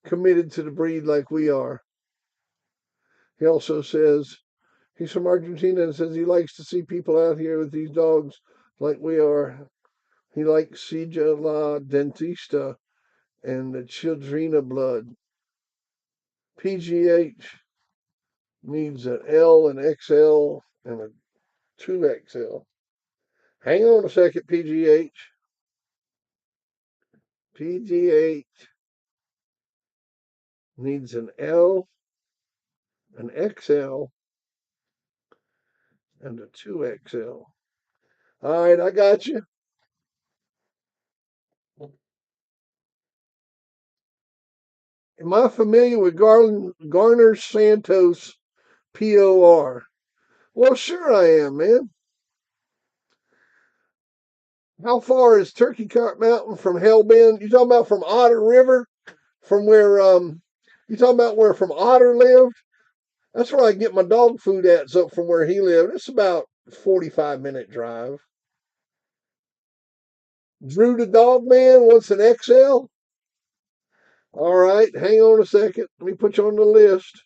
committed to the breed like we are. He also says he's from Argentina and says he likes to see people out here with these dogs like we are. He likes Sija La Dentista and the Childrina blood. PGH. Needs an L, an XL, and a 2XL. Hang on a second, PGH. PGH needs an L, an XL, and a 2XL. All right, I got you. Am I familiar with Garner Santos POR? Well, sure I am, man. How far is Turkey Carp Mountain from Hellbend? You talking about from Otter River? From where you talking about where from Otter lived? That's where I get my dog food at, so from where he lived. It's about 45-minute drive. Drew the Dog Man wants an XL. All right, hang on a second. Let me put you on the list.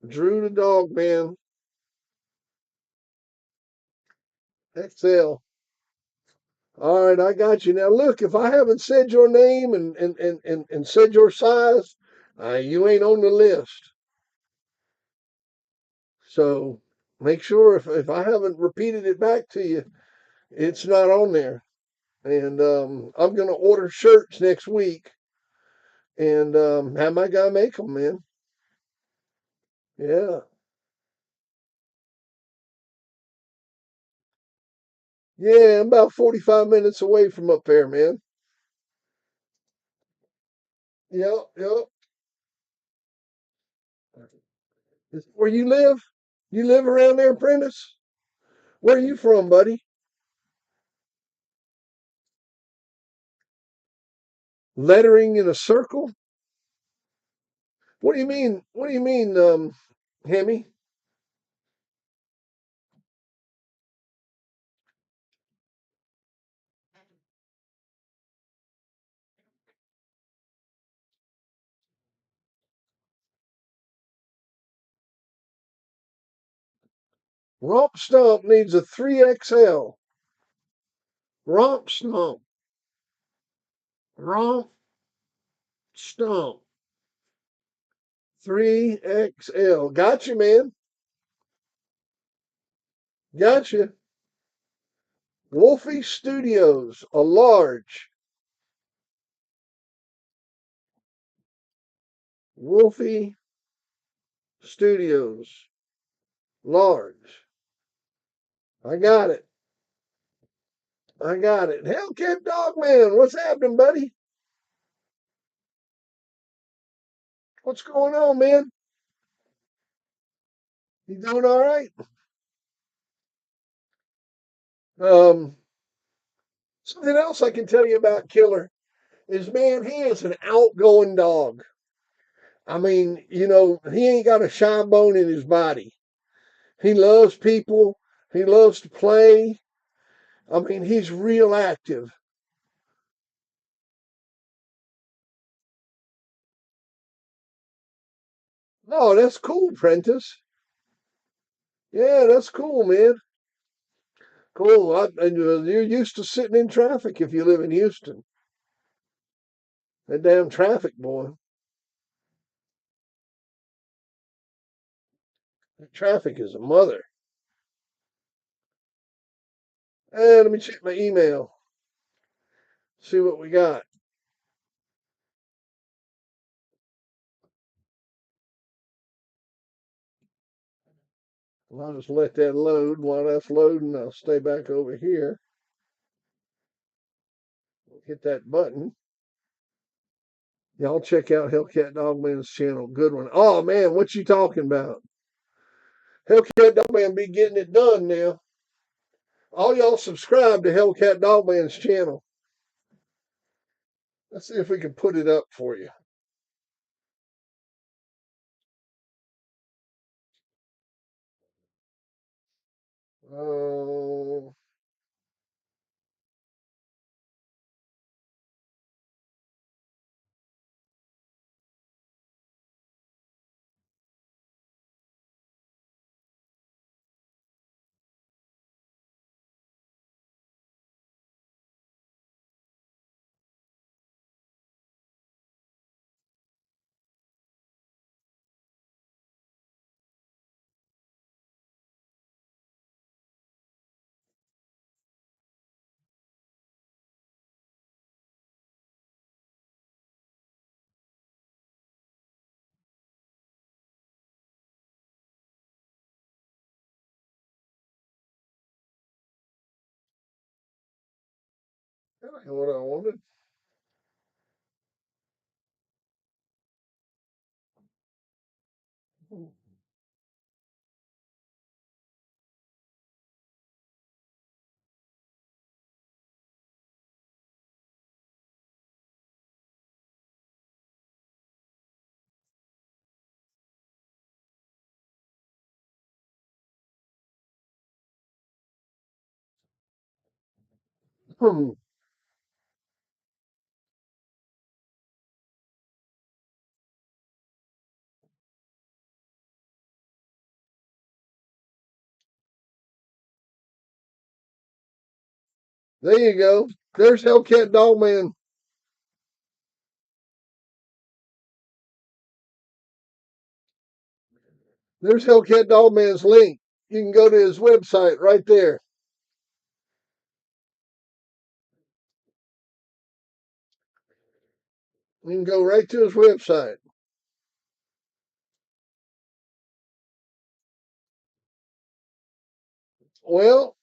Drew the Dog Man, XL. All right, I got you. Now look, if I haven't said your name and said your size, you ain't on the list. So make sure if I haven't repeated it back to you, it's not on there. And I'm gonna order shirts next week and have my guy make them, man. Yeah, yeah. I'm about 45 minutes away from up there, man. Yep, yep. Where you live? You live around there, Prentice? Where are you from, buddy? Lettering in a circle? What do you mean? What do you mean, Hemi? Romp Stomp needs a 3XL. Romp Stomp. Romp Stomp. 3XL. Gotcha, man. Gotcha. Wolfie Studios, a large. Wolfie Studios, large. I got it. I got it. Hellcat Dog Man, what's happening, buddy? What's going on, man? You doing all right? Um, Something else I can tell you about Killer is, man, he is an outgoing dog. I mean, he ain't got a shy bone in his body. He loves people. He loves to play. I mean, he's real active. No, that's cool, Prentice. Yeah, that's cool, man. Cool. And you're used to sitting in traffic if you live in Houston. That damn traffic, boy. That traffic is a mother. Let me check my email. See what we got. I'll just let that load. While that's loading, I'll stay back over here. Hit that button. Y'all check out Hellcat Dogman's channel. Good one. Oh man, what you talking about? Hellcat Dogman be getting it done now. All y'all subscribe to Hellcat Dogman's channel. Let's see if we can put it up for you. Oh, That ain't what I wanted. Hmm. There you go. There's Hellcat Dogman. There's Hellcat Dogman's link. You can go to his website right there. You can go right to his website. Well,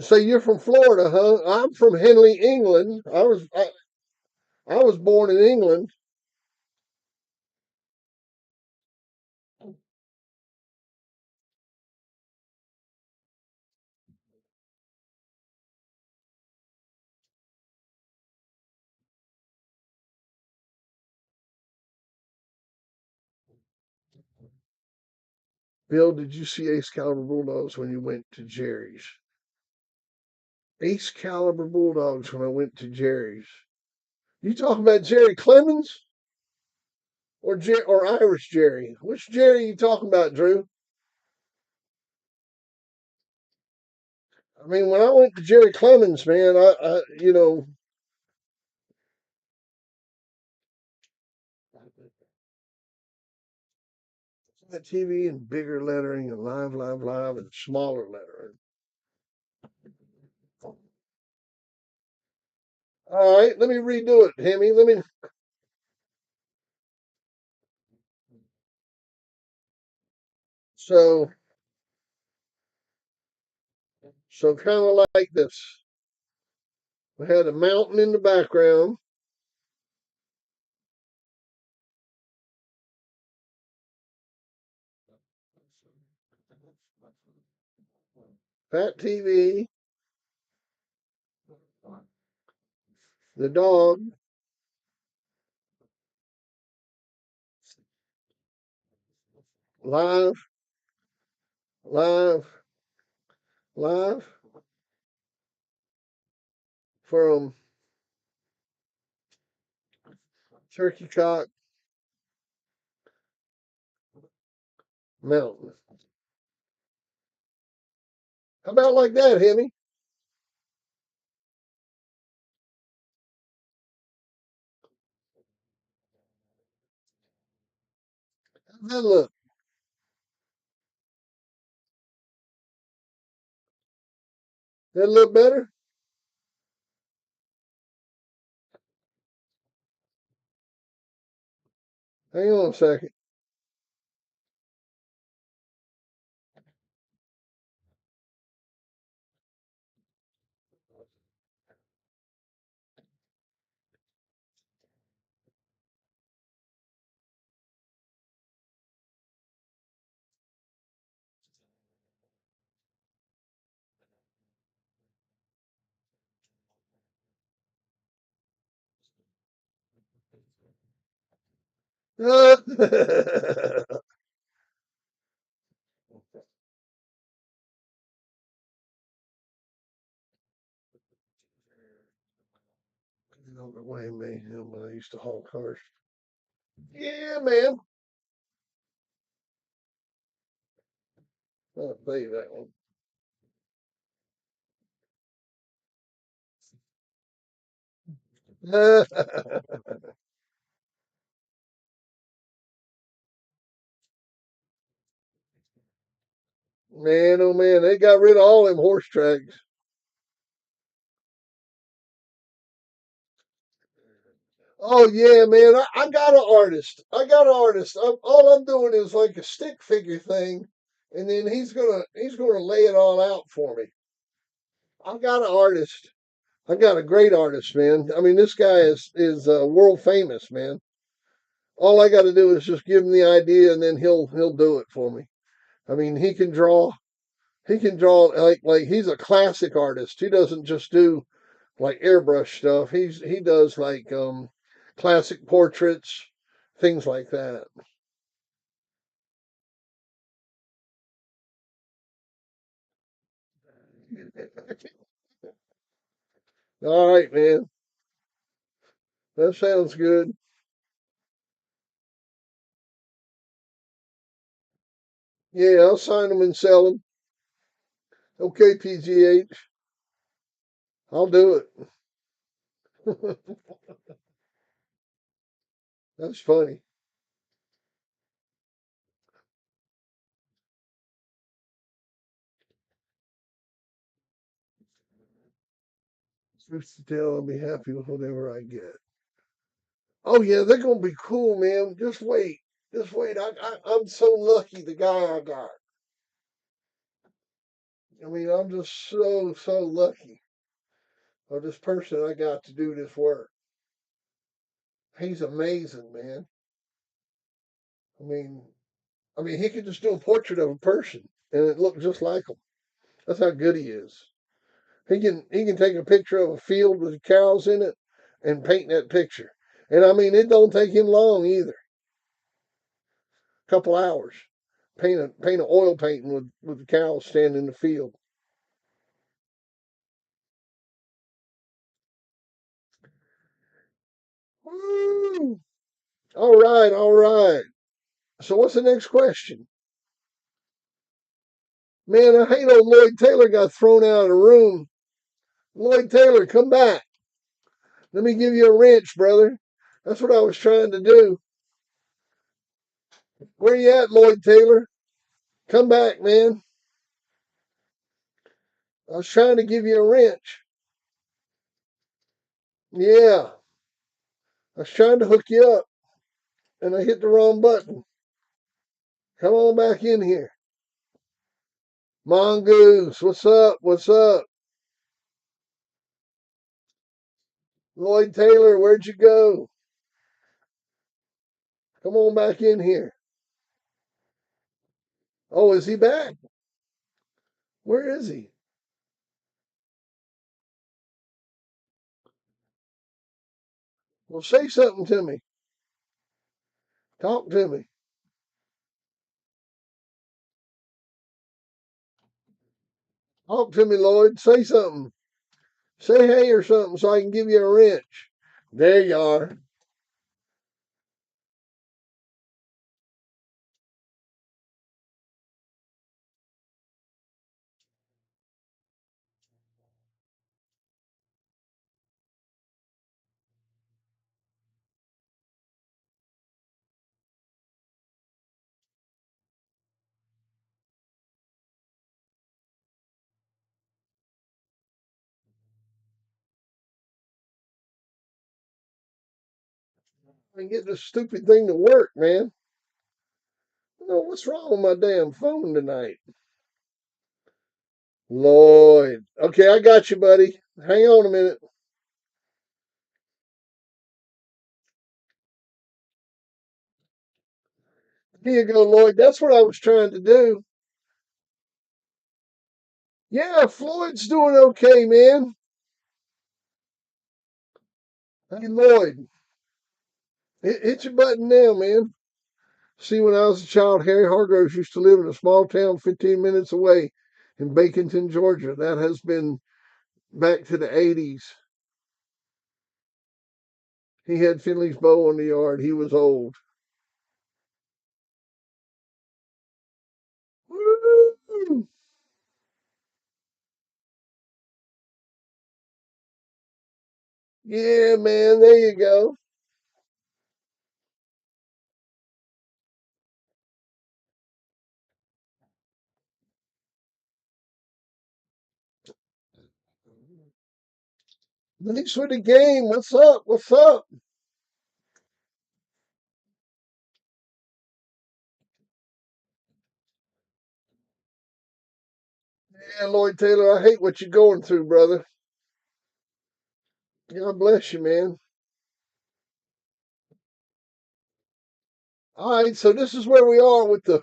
so you're from Florida, huh? I'm from Henley, England. I was born in England. Bill, did you see Ace Caliber Bulldogs when you went to Jerry's? Ace Caliber Bulldogs when I went to Jerry's. You talking about Jerry Clemens or Irish Jerry? Which Jerry you talking about, Drew? I mean, when I went to Jerry Clemens, man, that TV and bigger lettering and live, live, live and smaller lettering. All right, let me redo it, Hemi. So so kind of like this. We had a mountain in the background. Fat TV, the dog, live, live, live from Turkey Cock Mountain. How about like that, Hemi? How's that look? That look better? Hang on a second. Wait a minute, when I used to haul cars. Yeah, man. I'll tell you that one. Man, oh man, they got rid of all them horse tracks. Oh yeah, man, I got an artist. I got an artist. All I'm doing is like a stick figure thing, and then he's gonna lay it all out for me. I got an artist. I got a great artist, man. I mean, this guy is world famous, man. All I got to do is just give him the idea, and then he'll do it for me. I mean, he can draw. He can draw like he's a classic artist. He doesn't just do like airbrush stuff. He does like classic portraits, things like that. All right, man. That sounds good. Yeah, I'll sign them and sell them. Okay, PGH. I'll do it. That's funny. Truth to tell, I'll be happy with whatever I get. Oh yeah, they're gonna be cool, man. Just wait. Just wait. I'm so lucky the guy I got. I mean, I'm just so lucky of this person I got to do this work. He's amazing, man. I mean, he could just do a portrait of a person and it looked just like him. That's how good he is. He can take a picture of a field with cows in it and paint that picture. And I mean, it don't take him long either. A couple hours. Paint a oil painting with the cows standing in the field. Woo! All right, all right. So what's the next question? Man, I hate old Lloyd Taylor got thrown out of the room. Lloyd Taylor, come back. Let me give you a wrench, brother. That's what I was trying to do. Where you at, Lloyd Taylor? Come back, man. I was trying to give you a wrench. Yeah, I was trying to hook you up, and I hit the wrong button. Come on back in here. Mongoose, what's up? What's up? Lloyd Taylor, where'd you go? Come on back in here. Oh, is he back? Where is he? Well, say something to me. Talk to me. Talk to me, Lloyd. Say something. Say hey or something so I can give you a wrench. There you are. I can get this stupid thing to work, man. No, what's wrong with my damn phone tonight? Lloyd. Okay, I got you, buddy. Hang on a minute. Here you go, Lloyd. That's what I was trying to do. Yeah, Floyd's doing okay, man. Hey, Lloyd, hit your button now, man. See, when I was a child, Harry Hargroves used to live in a small town 15 minutes away in Baconton, Georgia. That has been back to the 80s. He had Finley's bow on the yard. He was old. Woo! Yeah, man, there you go. Thanks for the game. What's up? What's up? Yeah, Lloyd Taylor, I hate what you're going through, brother. God bless you, man. All right, so this is where we are with the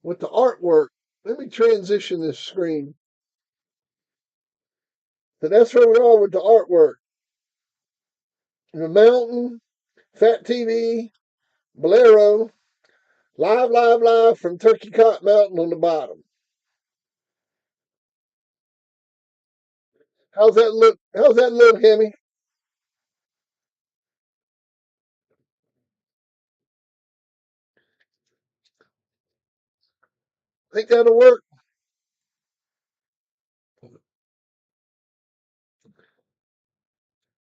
artwork. Let me transition this screen. So that's where we are with the artwork. The mountain, Fat TV, Bolero, live from Turkey Cot Mountain on the bottom. How's that look? How's that look, Hemi? Think that'll work?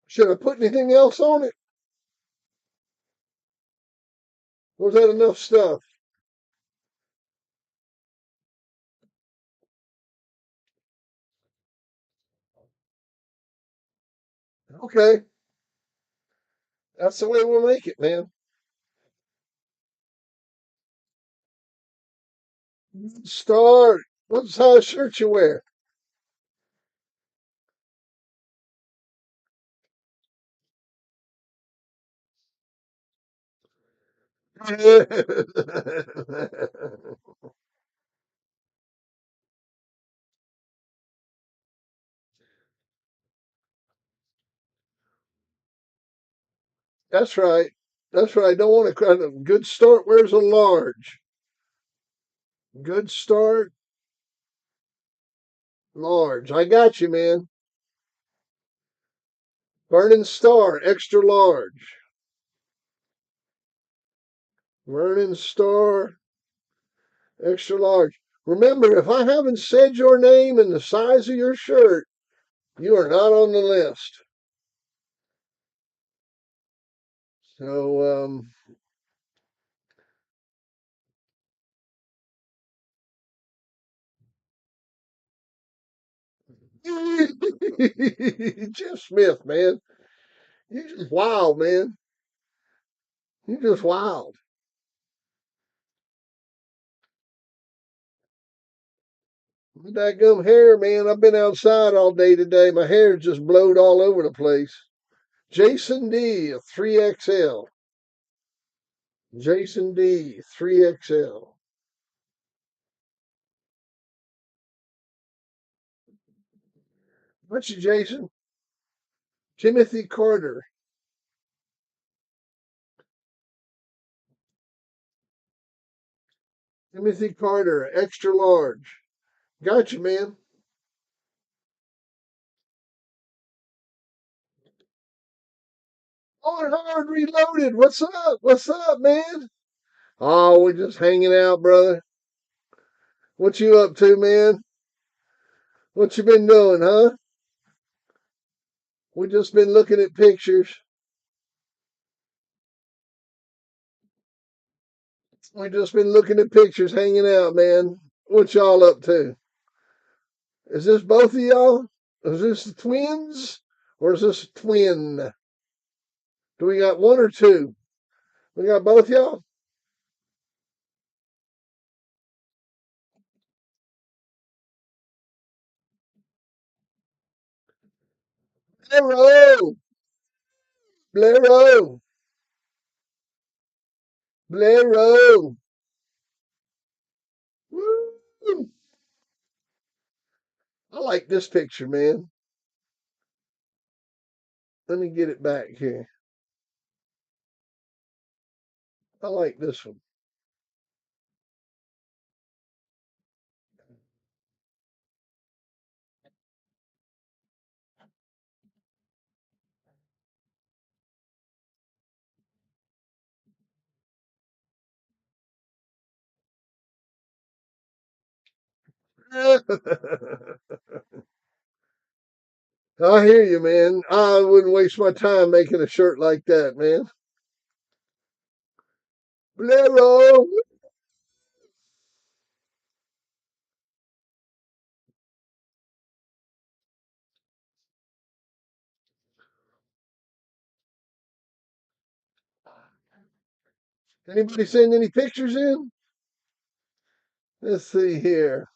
Should I put anything else on it? Or is that enough stuff? Okay, that's the way we'll make it, man. Start. What size shirt you wear? That's right. That's right. I don't want to kind of good start. Where's a large? Good start, large. I got you, man. Burning Star, extra large. Burning Star, extra large. Remember, if I haven't said your name and the size of your shirt, you are not on the list. So, Jeff Smith, man, you just wild, man. You just wild. That gum hair, man. I've been outside all day today. My hair's just blowed all over the place. Jason D, 3XL. Jason D, 3XL. What's you, Jason? Timothy Carter. Timothy Carter, extra large. Gotcha, man. On hard reloaded. What's up? What's up, man? Oh, we're just hanging out, brother. What you up to, man? What you been doing, huh? We just been looking at pictures. We just been looking at pictures, hanging out, man. What y'all up to? Is this both of y'all? Is this the twins? Or is this a twin? Do we got one or two? We got both y'all? Blero! Blero! Blero! Woo! I like this picture, man. Let me get it back here. I like this one. I hear you, man. I wouldn't waste my time making a shirt like that, man. Blero! Anybody send any pictures in? Let's see here.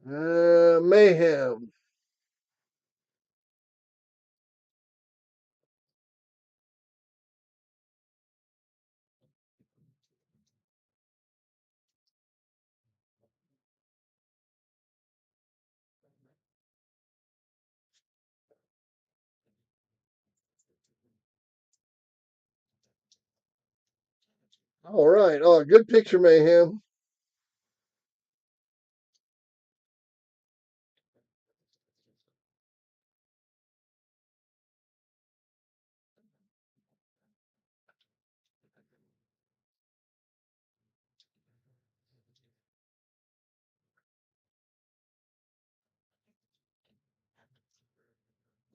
Mayhem. All right. Oh, good picture, Mayhem.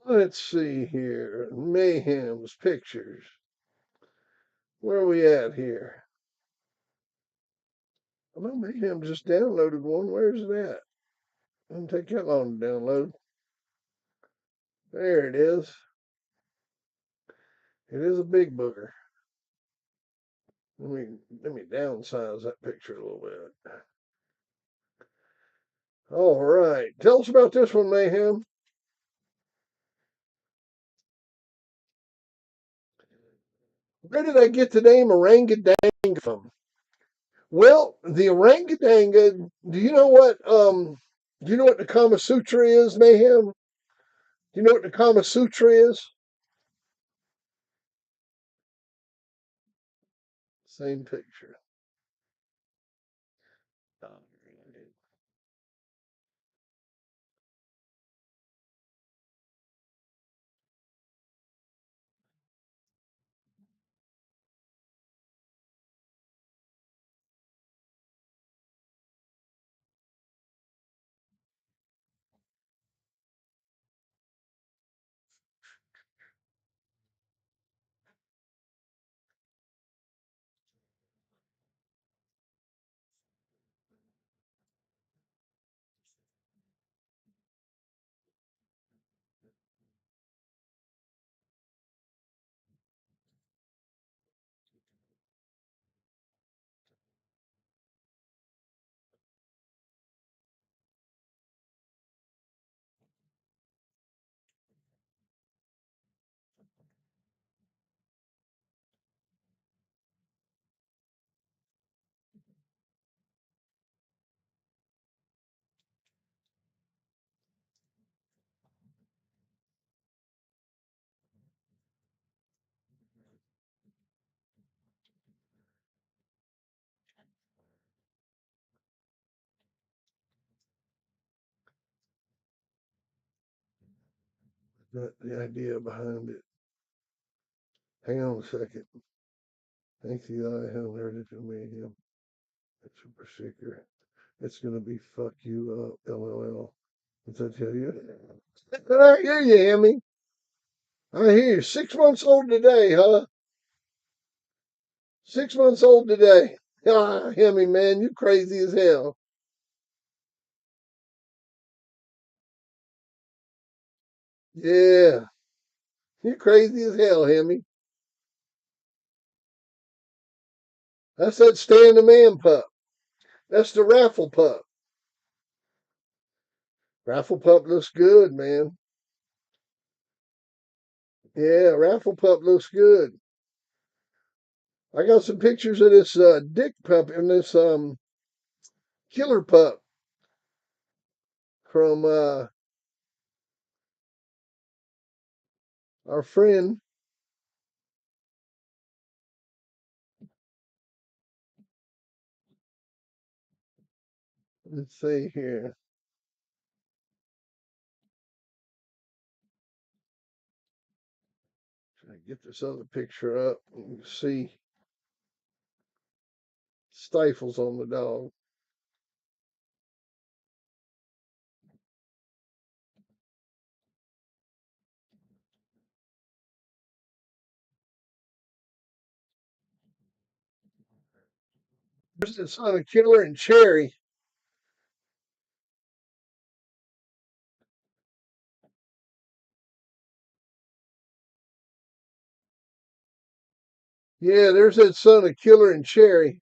Let's see here. Mayhem's pictures. Where are we at here? Well, Mayhem just downloaded one. Where's it at? Doesn't take that long to download. There it is. It is a big booger. Let me downsize that picture a little bit. All right. Tell us about this one, Mayhem. Where did I get the name orangutan from? Well, the orangutan. Do you know what? Do you know what the Kama Sutra is, Mayhem? Do you know what the Kama Sutra is? Same picture. The idea behind it. Hang on a second. Thanks, Eli. I haven't heard it from Mayhem. It's super secret. It's gonna be fuck you up, LOL. What's that tell you? I hear you, Emmy. I hear you. 6 months old today, huh? 6 months old today. Ah, Emmy, man, you crazy as hell. Yeah, you crazy as hell, Emmy. That's that Stan the Man pup. That's the raffle pup. Raffle pup looks good, man. Yeah, raffle pup looks good. I got some pictures of this dick pup and this killer pup from our friend. Let's see here. Try to get this other picture up. You can see stifles on the dog. There's the son of Killer and Cherry. Yeah, there's that son of Killer and Cherry.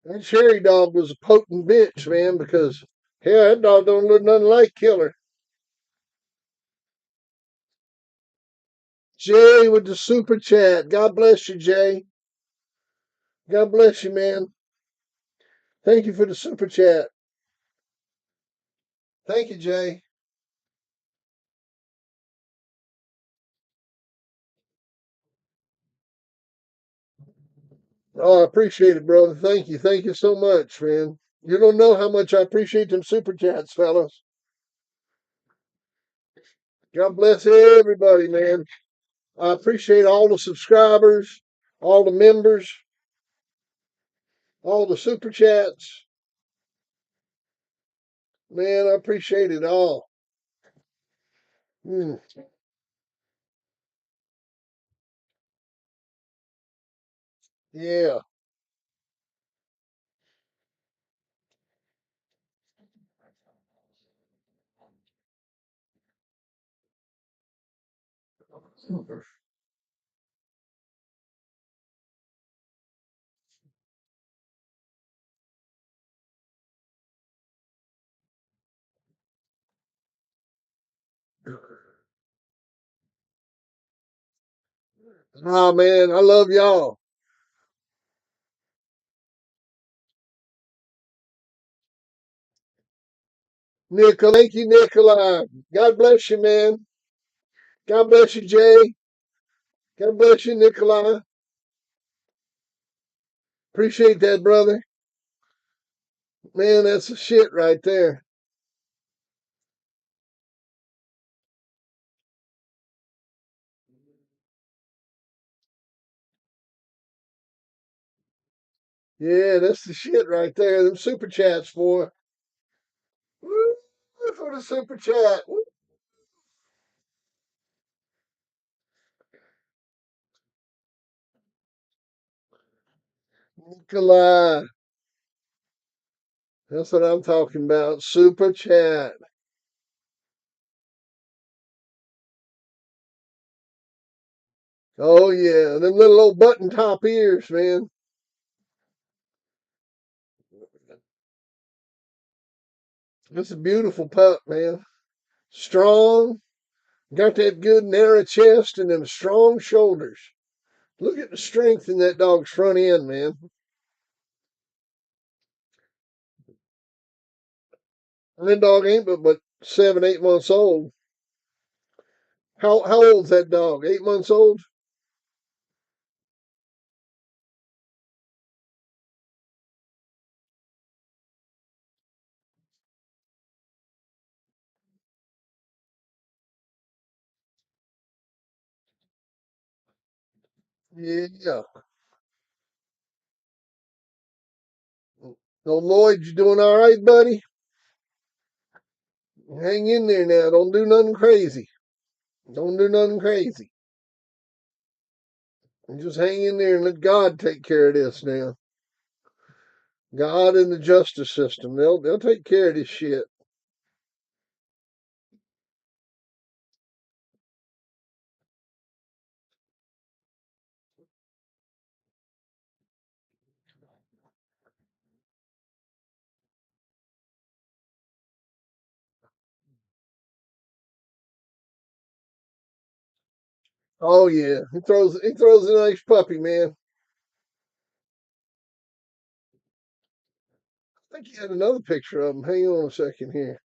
That Sherry dog was a potent bitch, man, because hell, that dog don't look nothing like Killer. Jay with the super chat. God bless you, Jay. God bless you, man. Thank you for the super chat. Thank you, Jay. Oh, I appreciate it, brother. Thank you. Thank you so much, man. You don't know how much I appreciate them super chats, fellas. God bless everybody, man. I appreciate all the subscribers, all the members, all the super chats. Man, I appreciate it all. Mm, yeah. Oh, man, I love y'all. Nicola, thank you, Nikolai. God bless you, man. God bless you, Jay. God bless you, Nikolai. Appreciate that, brother. Man, that's the shit right there. Yeah, that's the shit right there. Them super chats for. Woo, for the super chat. Woo. Nikolai. That's what I'm talking about. Super chat. Oh yeah, them little old button top ears, man. That's a beautiful pup, man. Strong, got that good narrow chest and them strong shoulders. Look at the strength in that dog's front end, man. And that dog ain't but 7, 8 months old. How old's that dog? 8 months old? Yeah. So Lloyd, you doing all right, buddy? Hang in there now. Don't do nothing crazy. Don't do nothing crazy. And just hang in there and let God take care of this now. God and the justice system. They'll take care of this shit. Oh yeah. He throws a nice puppy, man. I think he had another picture of him. Hang on a second here.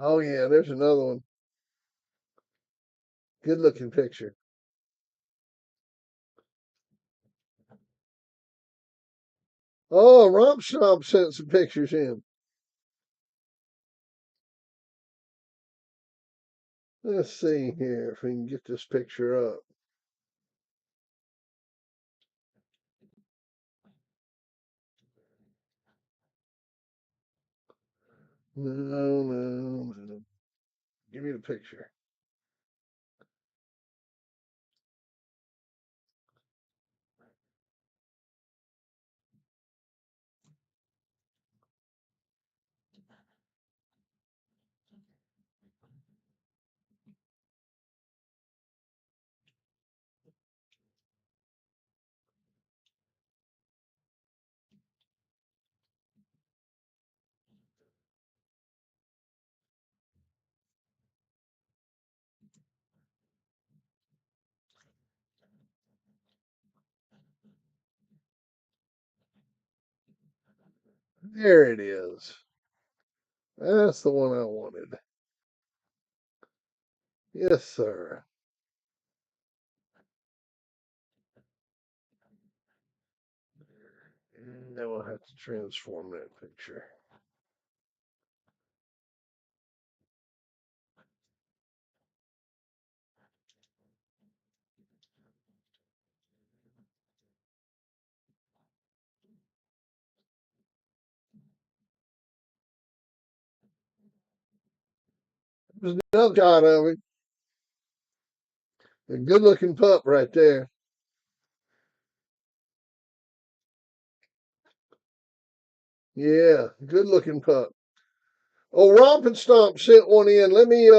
Oh yeah, there's another one. Good looking picture. Oh, Romp Stomp sent some pictures in. Let's see here if we can get this picture up. No, no, no. Give me the picture. There it is. That's the one I wanted. Yes, sir. And now we'll have to transform that picture. There's another shot of it. A good looking pup right there. Yeah, good looking pup. Oh, Romp and Stomp sent one in. Let me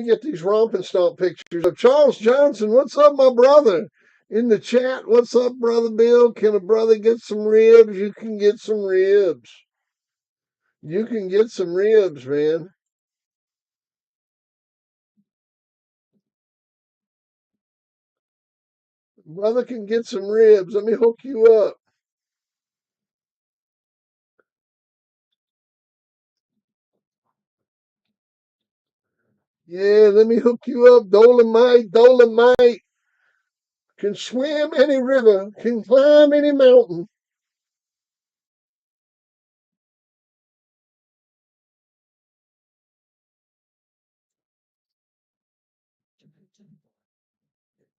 get these Romp and Stomp pictures of Charles Johnson. What's up, my brother? In the chat, what's up, brother Bill? Can a brother get some ribs? You can get some ribs. You can get some ribs, man. Brother can get some ribs. Let me hook you up. Yeah, let me hook you up. Dolomite, Dolomite can swim any river, can climb any mountain.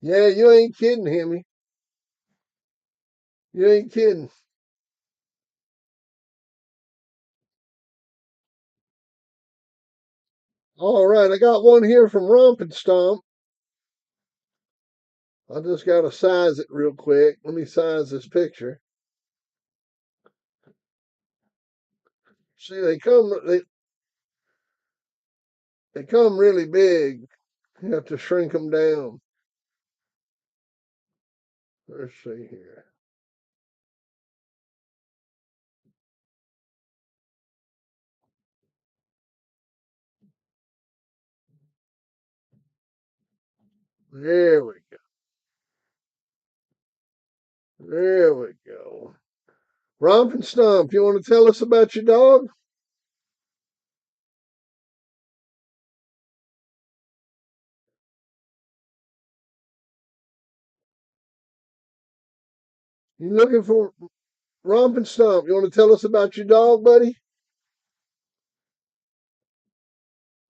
Yeah, you ain't kidding, Hemi. You ain't kidding. All right, I got one here from Romp and Stomp. I just got to size it real quick. Let me size this picture. See, they come really big. You have to shrink them down. Let's see here. There we go. There we go. Romp and Stomp, you want to tell us about your dog? You looking for Romp and Stomp? You want to tell us about your dog, buddy?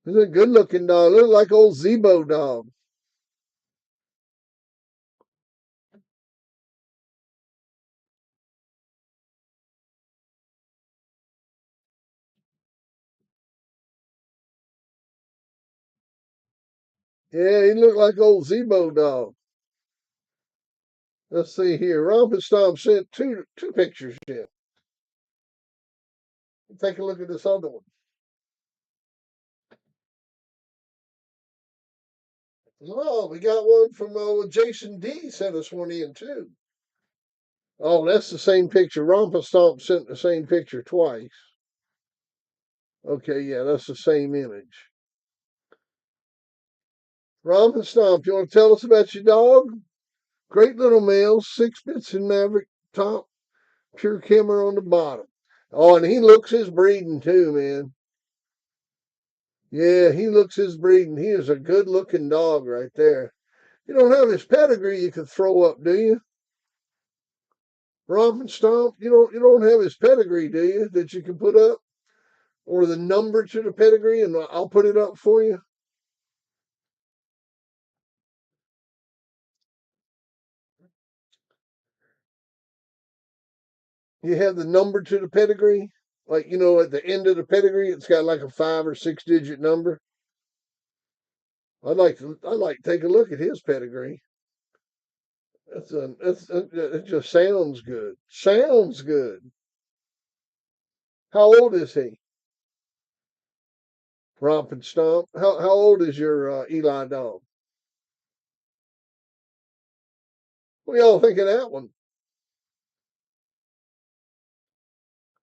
He's a good looking dog. Look like old Zebo dog. Yeah, he looked like old Zebo dog. Let's see here. Romp and Stomp sent two pictures in. Take a look at this other one. Oh, we got one from Jason D sent us one in too. Oh, that's the same picture. Romp and Stomp sent the same picture twice. Okay, yeah, that's the same image. Romp and Stomp, you want to tell us about your dog? Great little male, 6 bits in Maverick top, pure camera on the bottom. Oh, and he looks his breeding too, man. Yeah, he looks his breeding. He is a good looking dog right there. You don't have his pedigree you could throw up, do you? Romp and Stomp, you don't have his pedigree, do you? That you can put up? Or the number to the pedigree and I'll put it up for you. You have the number to the pedigree? Like, at the end of the pedigree, it's got like a 5 or 6 digit number. I'd like to take a look at his pedigree. It just sounds good. Sounds good. How old is he? Romp and Stomp. How old is your Eli dog? What y'all think of that one?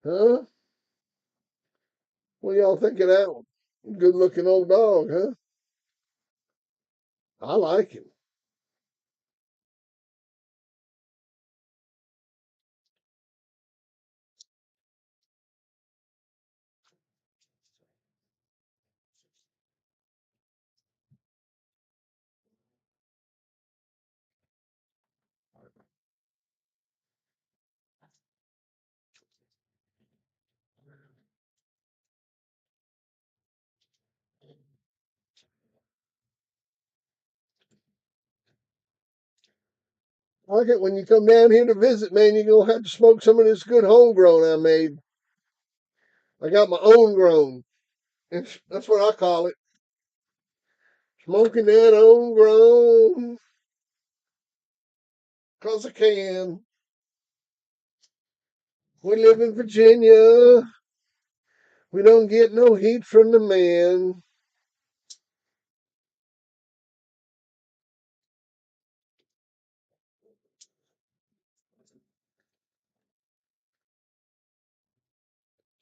Huh? What y'all think of that one? Good looking old dog, huh? I like him. I like it when you come down here to visit, man. You're gonna have to smoke some of this good homegrown I made. I got my own grown. That's what I call it. Smoking that own grown 'cause I can. We live in Virginia. We don't get no heat from the man.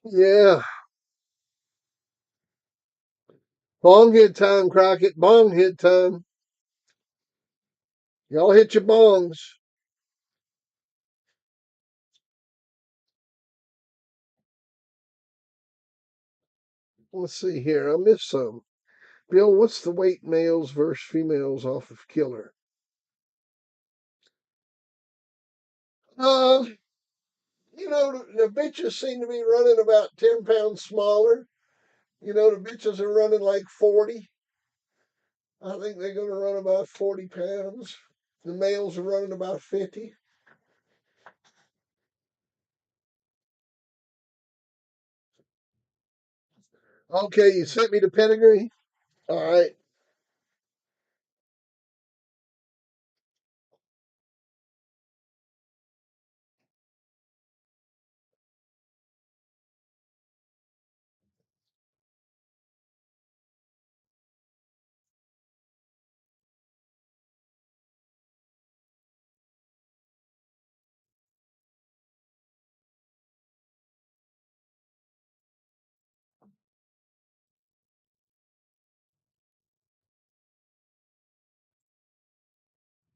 Yeah. Bong hit time, Crockett. Bong hit time. Y'all hit your bongs. Let's see here. I missed some. Bill, what's the weight males versus females off of Killer? Uh, the bitches seem to be running about 10 pounds smaller. The bitches are running like 40. I think they're going to run about 40 pounds. The males are running about 50. Okay, you sent me the pedigree? All right.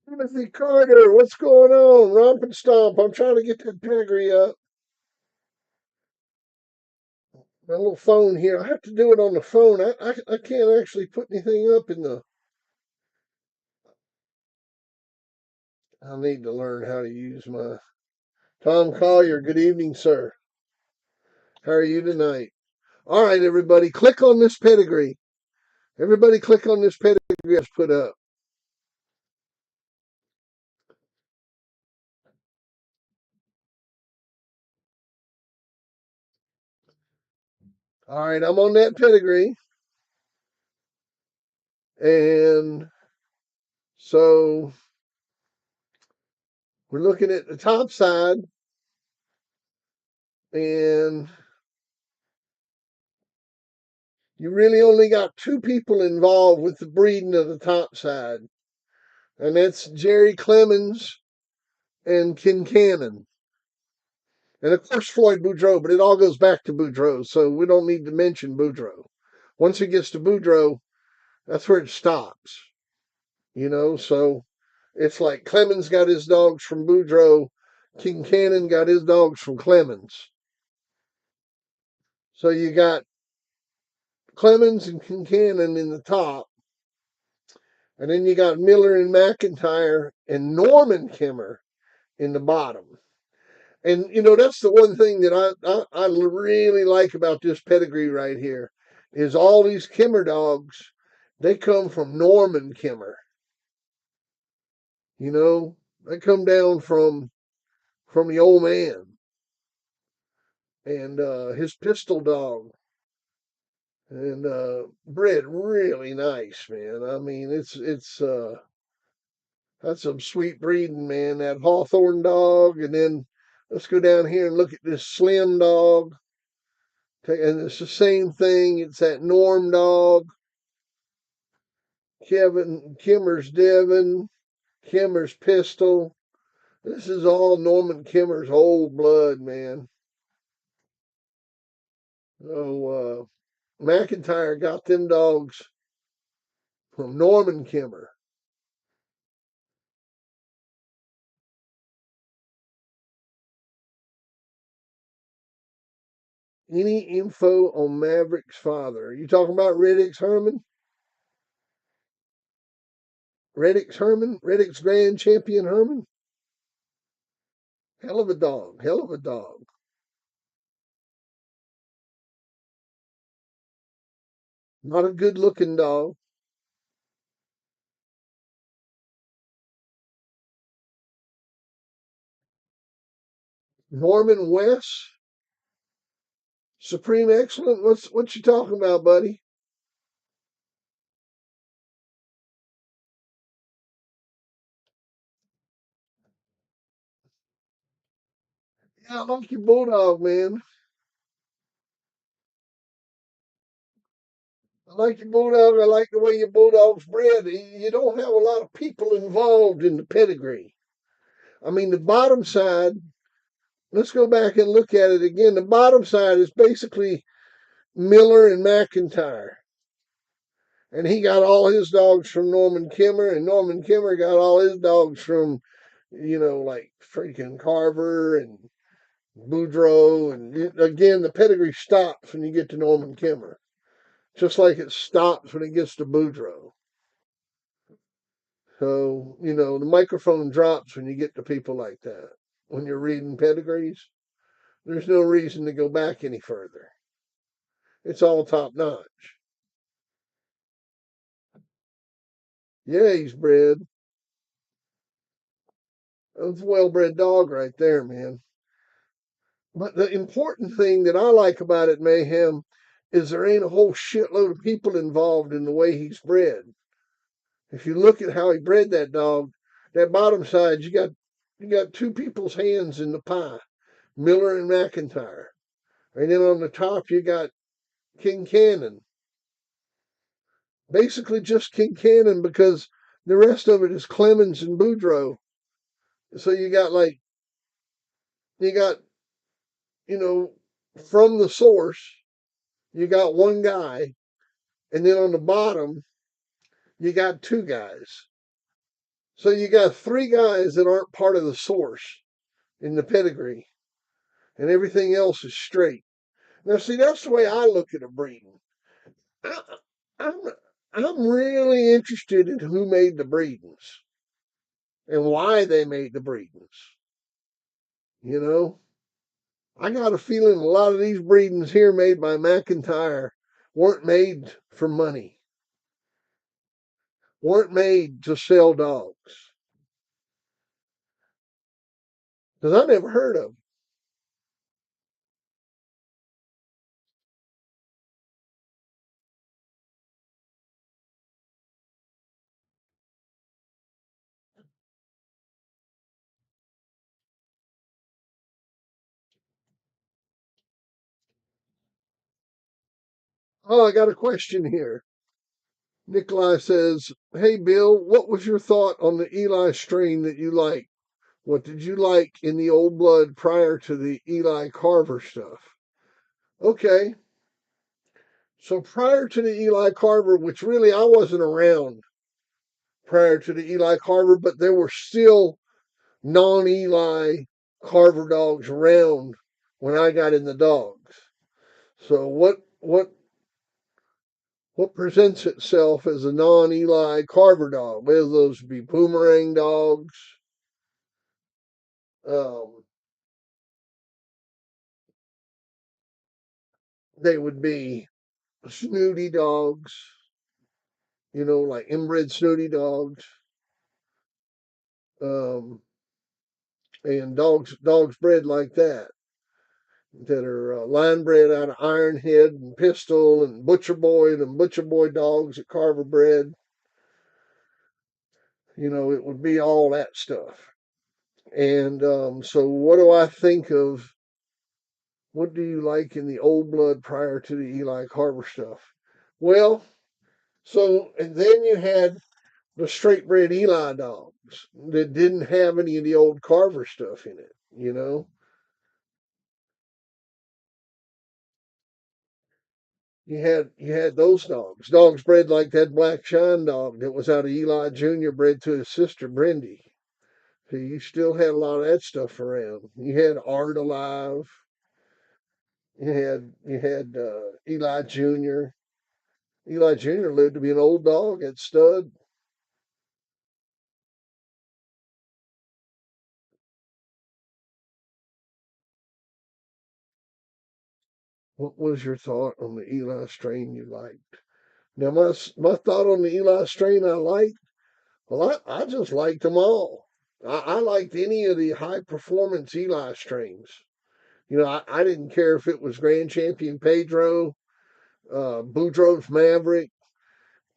Timothy Carter, what's going on? Romp and Stomp. I'm trying to get that pedigree up. My little phone here. I have to do it on the phone. I can't actually put anything up in the. I need to learn how to use my. Tom Collier, good evening, sir. How are you tonight? All right, everybody, click on this pedigree. Everybody, click on this pedigree I've put up. All right, I'm on that pedigree. And so we're looking at the top side, and you really only got two people involved with the breeding of the top side, and that's Jerry Clemens and Kincannon. And of course, Floyd Boudreau, but it all goes back to Boudreau, so we don't need to mention Boudreau. Once it gets to Boudreau, that's where it stops. So it's like Clemens got his dogs from Boudreaux, Kincannon got his dogs from Clemens. So you got Clemens and Kincannon in the top, and then you got Miller and McIntyre and Norman Kimmer in the bottom. And that's the one thing that I really like about this pedigree right here is all these Kimmer dogs. They come from Norman Kimmer. They come down from the old man and his pistol dog, and bred really nice, man. I mean, it's that's some sweet breeding, man. That Hawthorne dog, and then let's go down here and look at this Slim dog. And it's the same thing. It's that Norm dog, Kevin Kimmer's Devon, Kimmer's Pistol. This is all Norman Kimmer's old blood, man. Oh, McIntyre got them dogs from Norman Kimmer. Any info on Maverick's father? Are you talking about Reddick's Herman? Reddick's Herman? Reddick's Grand Champion Herman? Hell of a dog. Hell of a dog. Not a good looking dog. Norman West, Supreme Excellent. What you talking about, buddy? Yeah, I like your bulldog, man. I like your bulldog. I like the way your bulldog's bred. You don't have a lot of people involved in the pedigree. I mean, the bottom side. Let's go back and look at it again. The bottom side is basically Miller and McIntyre. And he got all his dogs from Norman Kimmer, and Norman Kimmer got all his dogs from, like freaking Carver and Boudreaux. And again, the pedigree stops when you get to Norman Kimmer, just like it stops when it gets to Boudreaux. So, the microphone drops when you get to people like that. When you're reading pedigrees, there's no reason to go back any further. It's all top notch. Yeah, he's bred. That's a well bred dog right there, man. But the important thing that I like about it, Mayhem, is there ain't a whole shitload of people involved in the way he's bred. If you look at how he bred that dog, that bottom side, you got two people's hands in the pie, Miller and McIntyre. And then on the top you got King Cannon. Basically just King Cannon because the rest of it is Clemens and Boudreaux. So you got, you know, from the source, you got one guy, and then on the bottom, you got two guys. So you got three guys that aren't part of the source in the pedigree, and everything else is straight. Now, see, that's the way I look at a breeding. I, I'm I'm really interested in who made the breedings and why they made the breedings. You know, I got a feeling a lot of these breedings here made by McIntyre weren't made for money, weren't made to sell dogs. Because I never heard of them. Oh, I got a question here. Nikolai says, "Hey Bill, what was your thought on the Eli strain that you like? What did you like in the old blood prior to the Eli Carver stuff?" Okay, so prior to the Eli Carver, which really I wasn't around prior to the Eli Carver, but there were still non-Eli Carver dogs around when I got in the dogs. So what presents itself as a non-Eli Carver dog? Whether those be boomerang dogs, um, they would be snooty dogs, like inbred snooty dogs, um, and dogs bred like that are line bred out of Ironhead and Pistol and Butcher Boy dogs that Carver bred. It would be all that stuff. And so, what do I think of? What do you like in the old blood prior to the Eli Carver stuff? Well, and then you had the straight bred Eli dogs that didn't have any of the old Carver stuff in it, you know? You had those dogs bred like that black shine dog that was out of Eli Jr. bred to his sister Brindy. So you still had a lot of that stuff around. You had Art alive. You had Eli Jr. Eli Jr. lived to be an old dog at stud. What was your thought on the Eli strain you liked? Now, my thought on the Eli strain I liked, well, I just liked them all. I liked any of the high performance Eli strains. I didn't care if it was Grand Champion Pedro, Boudreaux's Maverick,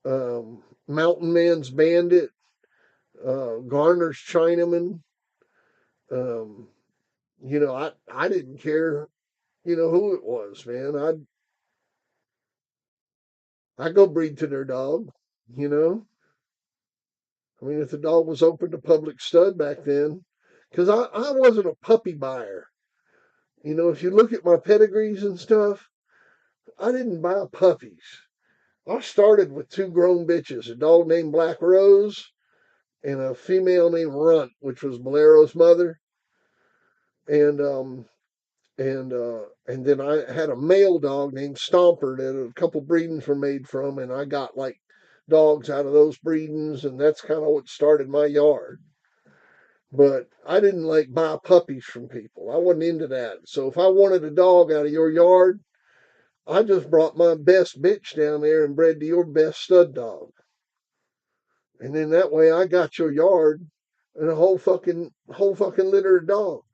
Mountain Man's Bandit, Garner's Chinaman. Um, I didn't care, who it was, man. I'd go breed to their dog, you know. I mean, if the dog was open to public stud back then, because I wasn't a puppy buyer. If you look at my pedigrees and stuff, I didn't buy puppies. I started with two grown bitches, a dog named Black Rose and a female named Runt, which was Bolero's mother. And and then I had a male dog named Stomper that a couple breedings were made from, and I got like dogs out of those breedings, and that's kind of what started my yard. But I didn't like buy puppies from people. I wasn't into that. So if I wanted a dog out of your yard, I just brought my best bitch down there and bred to your best stud dog. And then that way I got your yard and a whole fucking litter of dogs.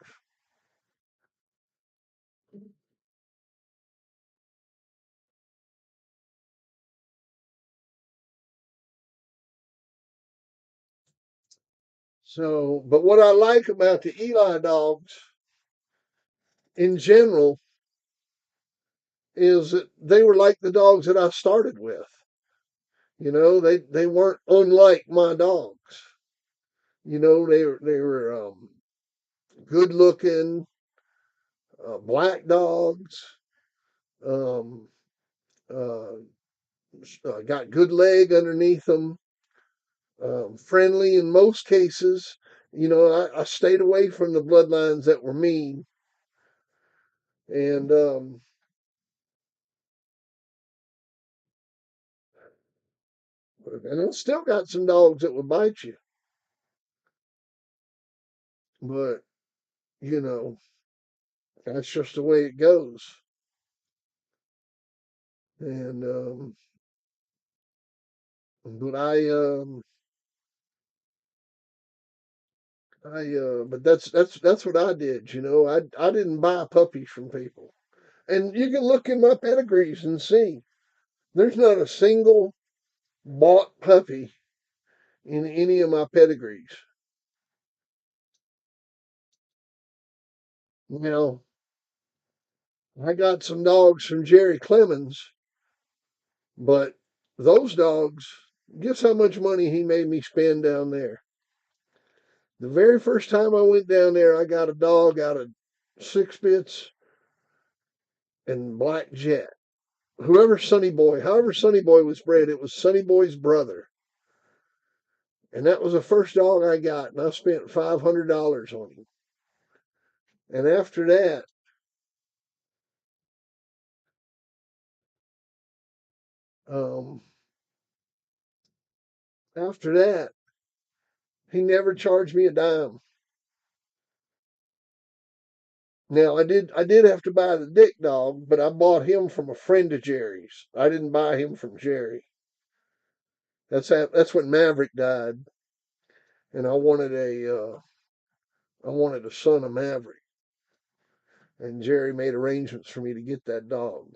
So, but what I like about the Eli dogs in general is that they were like the dogs that I started with. They weren't unlike my dogs. They were good looking, black dogs. Um, uh, got good leg underneath them. Friendly in most cases. I stayed away from the bloodlines that were mean, and I still got some dogs that would bite you, but you know that's just the way it goes. And but but that's what I did. I didn't buy puppies from people, and you can look in my pedigrees and see there's not a single bought puppy in any of my pedigrees. Now, I got some dogs from Jerry Clemens, but those dogs, guess how much money he made me spend down there? The very first time I went down there, I got a dog out of Six Bits and Black Jet. However Sonny Boy was bred, it was Sonny Boy's brother. And that was the first dog I got, and I spent $500 on him. And um, after that, he never charged me a dime. Now I did have to buy the Dick dog, but I bought him from a friend of Jerry's. I didn't buy him from Jerry. That's when Maverick died, and I wanted a son of Maverick, and Jerry made arrangements for me to get that dog.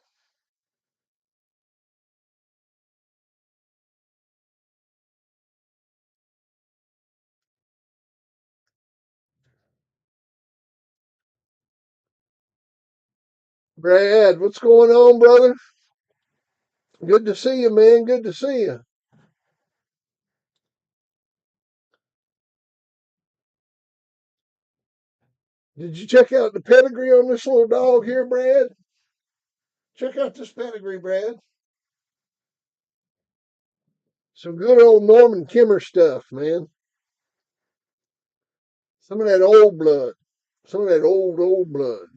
Brad, what's going on, brother? Good to see you, man. Good to see you. Did you check out the pedigree on this little dog here, Brad? Check out this pedigree, Brad. Some good old Norman Kimmer stuff, man. Some of that old blood. Some of that old blood.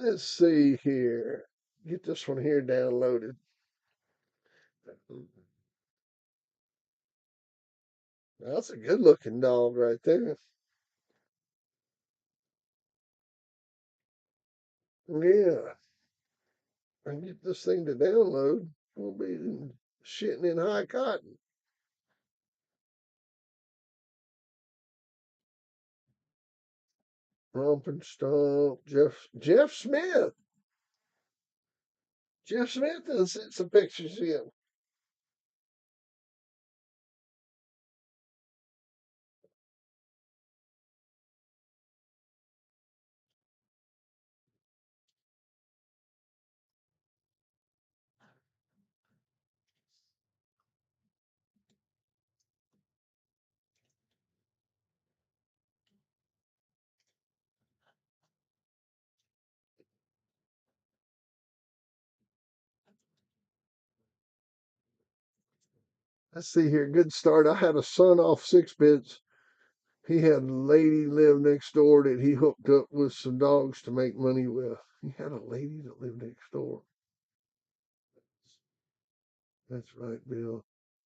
Let's see here. Get this one here downloaded. That's a good looking dog right there. Yeah. I can get this thing to download. We'll be shitting in high cotton. Romp and Stomp. Jeff Smith. Jeff Smith has sent some pictures in. Let's see here. Good start. I had a son off 6 bits. He had a lady live next door that he hooked up with some dogs to make money with. He had a lady that lived next door. That's right, Bill.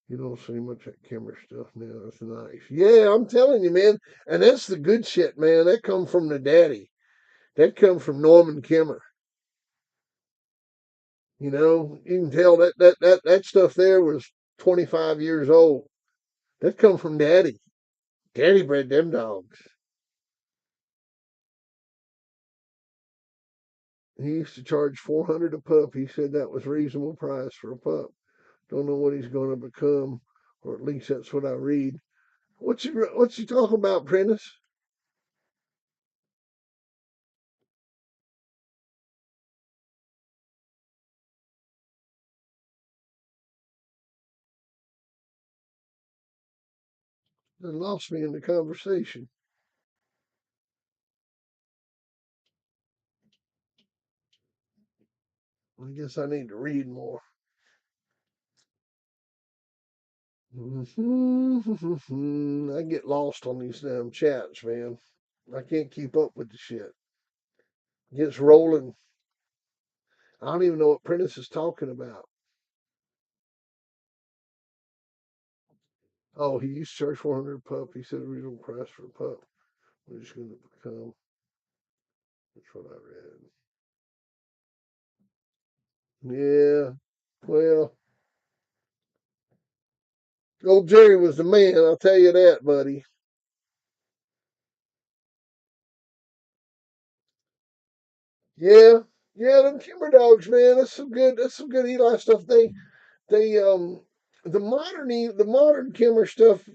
You don't see much of that camera stuff now. That's nice. Yeah, I'm telling you, man. And that's the good shit, man. That come from the daddy. That come from Norman Kimmer. You can tell that stuff there was 25 years old. That come from daddy. Daddy bred them dogs. He used to charge 400 a pup. He said that was reasonable price for a pup. Don't know what he's going to become, or at least that's what I read. What's you talking about, Prentice? They lost me in the conversation. I guess I need to read more. I get lost on these damn chats, man. I can't keep up with the shit. Gets rolling. I don't even know what Prentice is talking about. Oh, he used to charge 400 a pup. He said original price for a pup. We're just going to become. That's what I read. Yeah. Well, old Jerry was the man. I'll tell you that, buddy. Yeah. Yeah, them Kimber dogs, man. That's some good. That's some good Eli stuff. They the modern Kimmer stuff.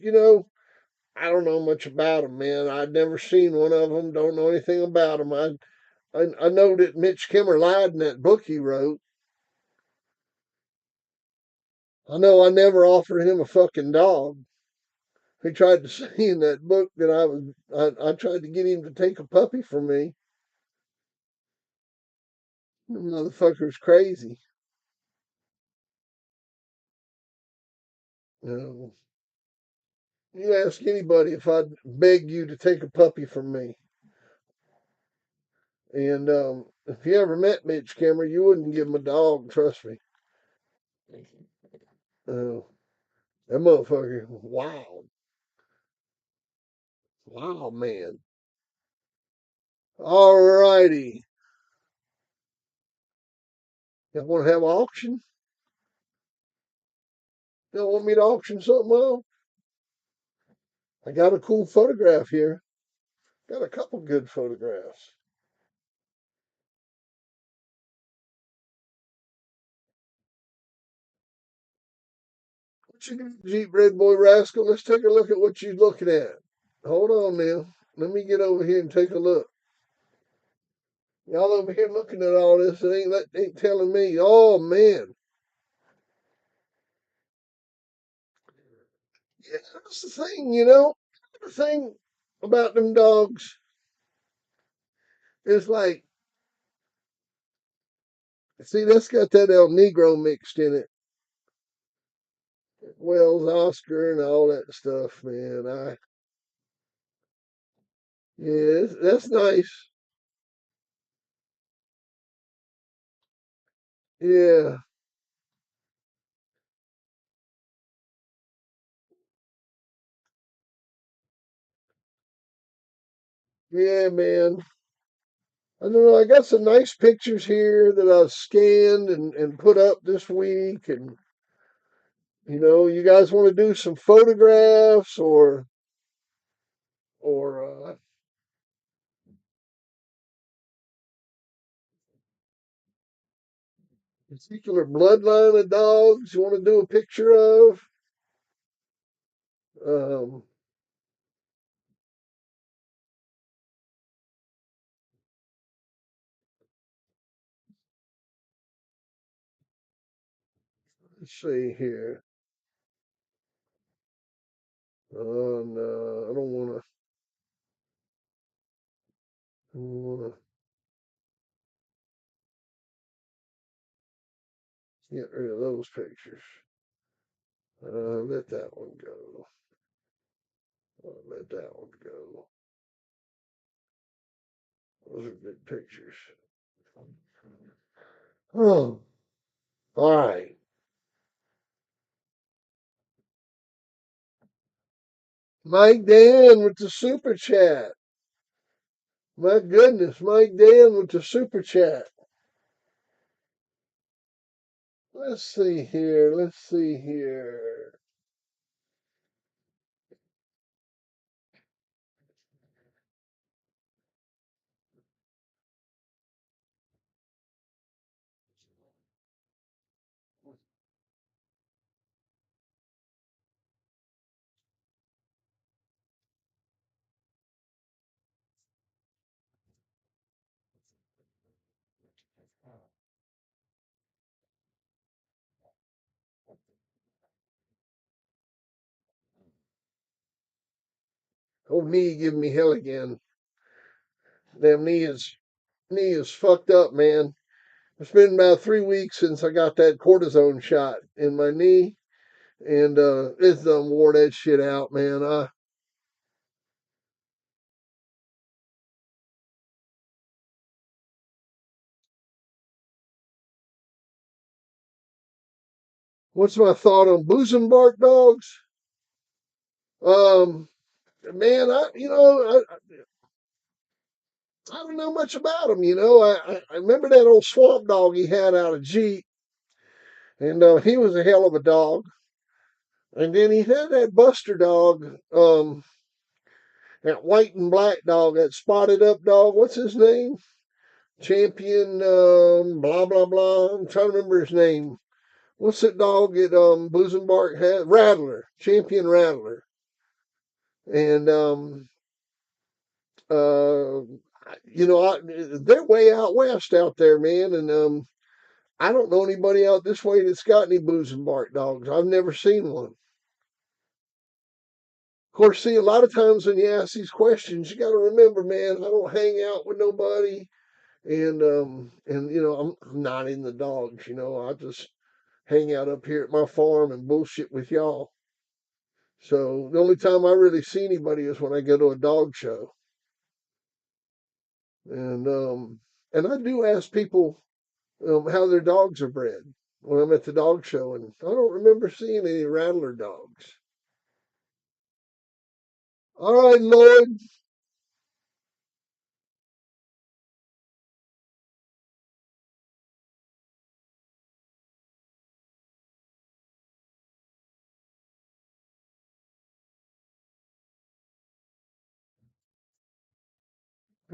I don't know much about them, man. I'd never seen one of them. Don't know anything about them. I know that Mitch Kimmer lied in that book he wrote. I know I never offered him a fucking dog. He tried to say in that book that I tried to get him to take a puppy from me. The motherfucker's crazy. You know, you ask anybody if I'd beg you to take a puppy from me. And if you ever met Mitch Kimmer, you wouldn't give him a dog, trust me. Uh, that motherfucker, wow. Wow, man. All righty. You want to have an auction? You want me to auction something off? I got a cool photograph here. Got a couple good photographs. What you got, Jeep Red Boy Rascal? Let's take a look at what you're looking at. Hold on now. Let me get over here and take a look. Y'all over here looking at all this and ain't telling me. Oh man. Yeah, that's the thing. The thing about them dogs is like, see, that's got that El Negro mixed in it. Wells Oscar and all that stuff, man. Yeah, that's nice. Yeah, yeah, man. I don't know. I got some nice pictures here that I've scanned and put up this week. And, you guys want to do some photographs or particular bloodline of dogs you want to do a picture of? Um, let's see here. No, I don't want to get rid of those pictures. Let that one go. Let that one go. Those are good pictures. Oh, all right. Mike Dan with the super chat. My goodness, Mike Dan with the super chat. Let's see here. Let's see here. Oh, knee giving me hell again. Damn knee is fucked up, man. It's been about 3 weeks since I got that cortisone shot in my knee, and it's done wore that shit out, man. What's my thought on boozing bark dogs? Um, man, I don't know much about them. I remember that old swamp dog he had out of Jeep, and he was a hell of a dog. And then he had that Buster dog, that white and black dog, that spotted up dog. What's his name? Champion, blah blah blah. I'm trying to remember his name. What's that dog that Boozenbark had? Rattler, Champion Rattler, and uh, they're way out west out there, man, and I don't know anybody out this way that's got any Boozenbark dogs. I've never seen one. Of course, see, a lot of times when you ask these questions, you got to remember, man, I don't hang out with nobody, and I'm not in the dogs. I just hang out up here at my farm and bullshit with y'all. So the only time I really see anybody is when I go to a dog show, and I do ask people how their dogs are bred when I'm at the dog show, and I don't remember seeing any Rattler dogs. All right, Lloyd.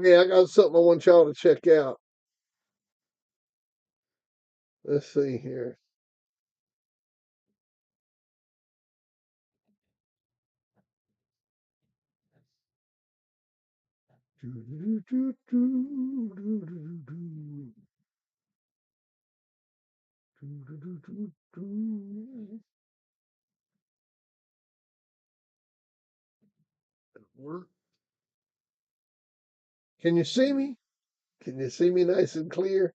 Yeah, I got something I want y'all to check out. Let's see here. Can you see me? Can you see me nice and clear?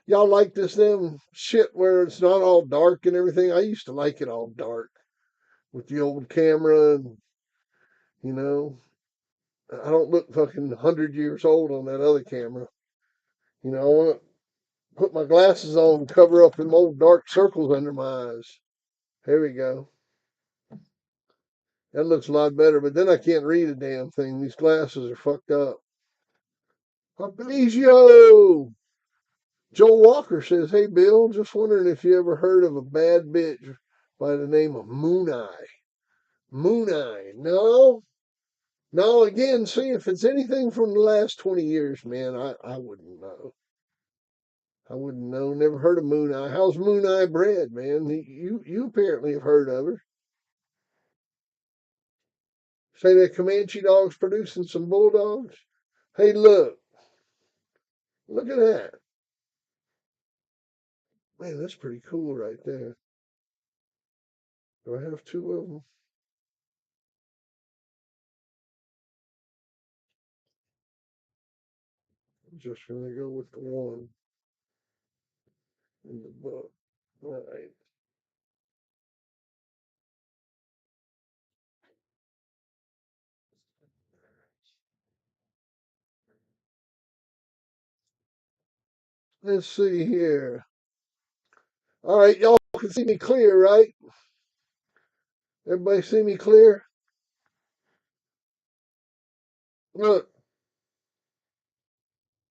Y'all like this damn shit where it's not all dark and everything? I used to like it all dark with the old camera, and you know, I don't look fucking 100 years old on that other camera. I want to put my glasses on and cover up them old dark circles under my eyes. There we go. That looks a lot better, but then I can't read a damn thing. These glasses are fucked up. Fabrizio! Joe Walker says, "Hey, Bill, just wondering if you ever heard of a bad bitch by the name of Moon Eye." Moon Eye. No? No, again, see, if it's anything from the last 20 years, man, I wouldn't know. I wouldn't know. Never heard of Moon Eye. How's Moon Eye bred, man? You apparently have heard of her. Say that Comanche dog's producing some bulldogs. Hey, look at that. Man, that's pretty cool right there. Do I have two of them? I'm just gonna go with the one in the book. All right. Let's see here. All right, y'all can see me clear, right? Everybody see me clear? Look,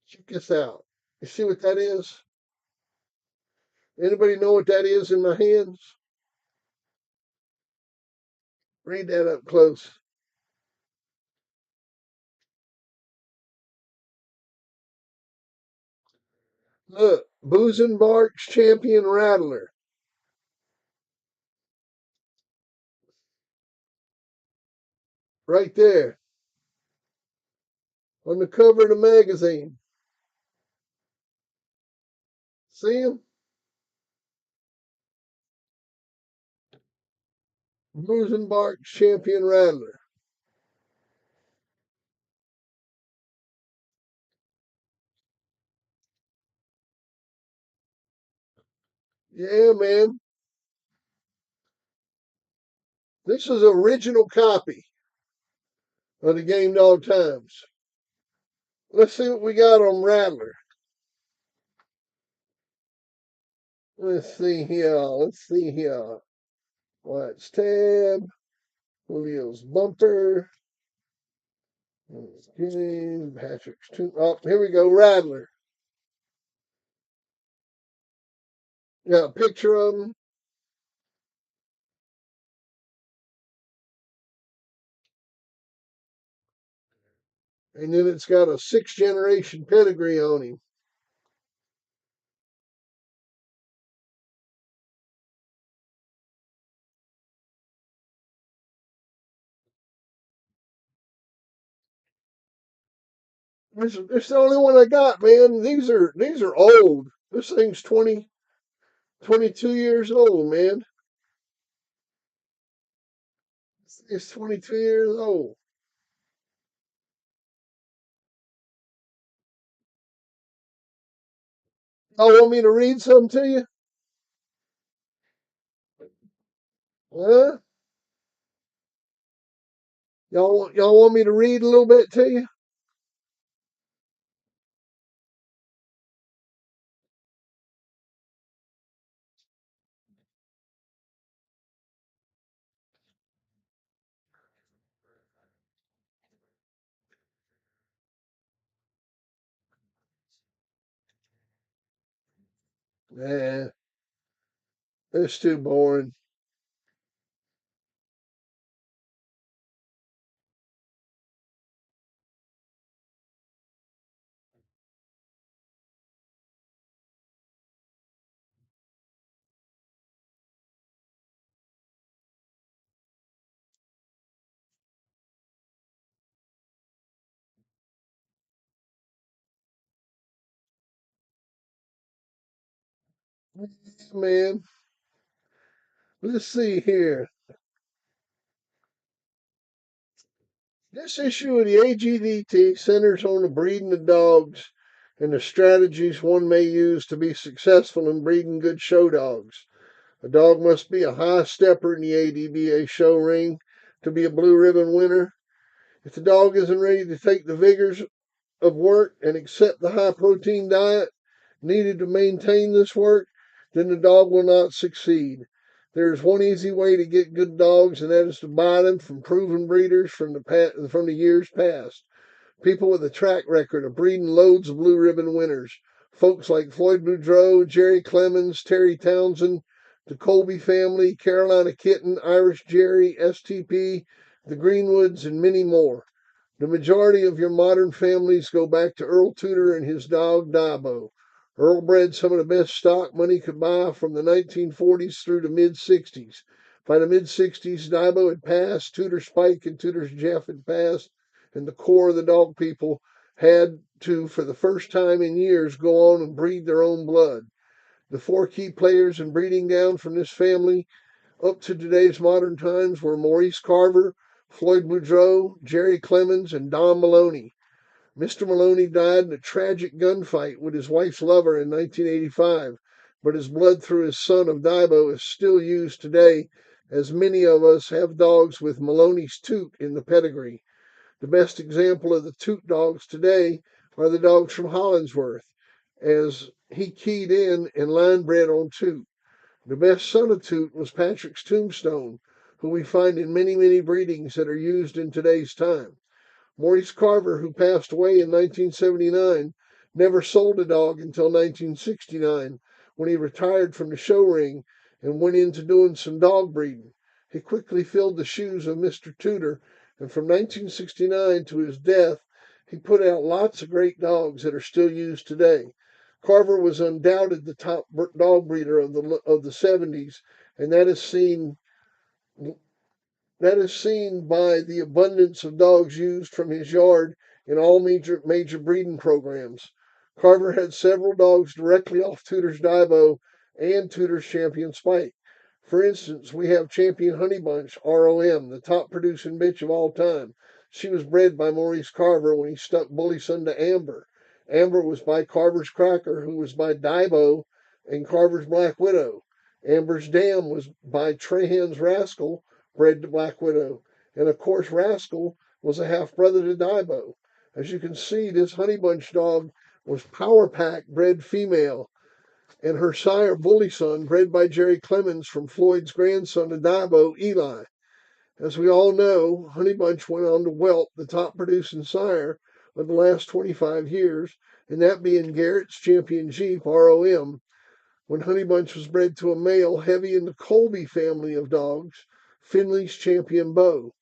check this out. You see what that is? Anybody know what that is in my hands? Read that up close. Look, Busenbark's Champion Rattler, right there on the cover of the magazine. See him? Busenbark's Champion Rattler. Yeah, man. This is original copy of the Game Dog Times. Let's see what we got on Rattler. Let's see here. Let's see here. Watch tab. Julio's bumper. Okay, Patrick's two. Oh, here we go. Rattler. Got a picture of him. And then it's got a sixth generation pedigree on him. It's the only one I got, man. These are old. This thing's 22 years old, man. It's 22 years old. Y'all want me to read some to you? Huh? Y'all want me to read a little bit to you? Nah, it's too boring. Man, let's see here. This issue of the AGDT centers on the breeding of dogs and the strategies one may use to be successful in breeding good show dogs. A dog must be a high stepper in the ADBA show ring to be a blue ribbon winner. If the dog isn't ready to take the vigors of work and accept the high protein diet needed to maintain this work, then the dog will not succeed. There is one easy way to get good dogs, and that is to buy them from proven breeders from the years past. People with a track record of breeding loads of blue ribbon winners. Folks like Floyd Boudreau, Jerry Clemens, Terry Townsend, the Colby family, Carolina Kitten, Irish Jerry, STP, the Greenwoods, and many more. The majority of your modern families go back to Earl Tudor and his dog Dibo. Earl bred some of the best stock money could buy from the 1940s through the mid 60s. By the mid 60s, Dibo had passed, Tudor Spike and Tudor's Jeff had passed, and the core of the dog people had to, for the first time in years, go on and breed their own blood. The four key players in breeding down from this family up to today's modern times were Maurice Carver, Floyd Boudreau, Jerry Clemens, and Don Maloney. Mr. Maloney died in a tragic gunfight with his wife's lover in 1985, but his blood through his son of Dibo is still used today, as many of us have dogs with Maloney's toot in the pedigree. The best example of the toot dogs today are the dogs from Hollingsworth, as he keyed in and line bred on toot. The best son of Toot was Patrick's Tombstone, who we find in many, many breedings that are used in today's time. Maurice Carver, who passed away in 1979, never sold a dog until 1969 when he retired from the show ring and went into doing some dog breeding. He quickly filled the shoes of Mr. Tudor, and from 1969 to his death, he put out lots of great dogs that are still used today. Carver was undoubted the top dog breeder of the 70s, and that is seen by the abundance of dogs used from his yard in all major breeding programs. Carver had several dogs directly off Tudor's Dibo and Tudor's Champion Spike. For instance, we have Champion Honey Bunch, ROM, the top producing bitch of all time. She was bred by Maurice Carver when he stuck Bully Son to Amber. Amber was by Carver's Cracker, who was by Dibo and Carver's Black Widow. Amber's Dam was by Trahan's Rascal, bred to Black Widow. And of course, Rascal was a half brother to Dibo. As you can see, this Honey Bunch dog was Power Pack bred female, and her sire, Bully Son, bred by Jerry Clemens from Floyd's grandson to Dibo, Eli. As we all know, Honey Bunch went on to whelp the top producing sire of the last 25 years, and that being Garrett's Champion Jeep, ROM, when Honey Bunch was bred to a male heavy in the Colby family of dogs, Finley's Champion Beau.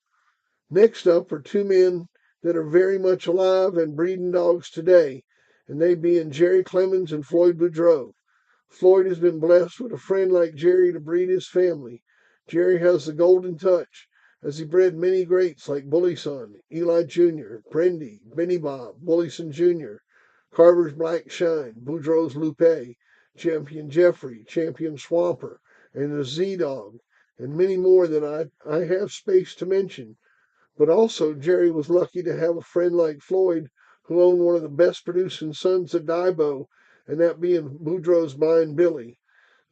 Next up are two men that are very much alive and breeding dogs today, and they being Jerry Clemens and Floyd Boudreau. Floyd has been blessed with a friend like Jerry to breed his family. Jerry has the golden touch, as he bred many greats like Bully Son, Eli Jr., Brendy, Benny Bob, Bully Son Jr., Carver's Black Shine, Boudreau's Lupe, Champion Jeffrey, Champion Swamper, and the Z Dog, and many more that I have space to mention. But also, Jerry was lucky to have a friend like Floyd, who owned one of the best producing sons of Dibo, and that being Boudreaux's Blind Billy.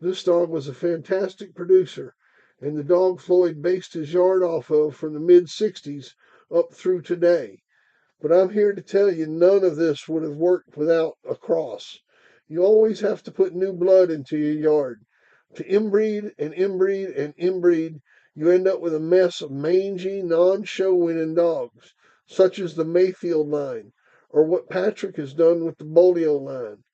This dog was a fantastic producer, and the dog Floyd based his yard off of from the mid 60s up through today. But I'm here to tell you none of this would have worked without a cross. You always have to put new blood into your yard. To inbreed and inbreed and inbreed, you end up with a mess of mangy, non-show winning dogs, such as the Mayfield line, or what Patrick has done with the Bolio line.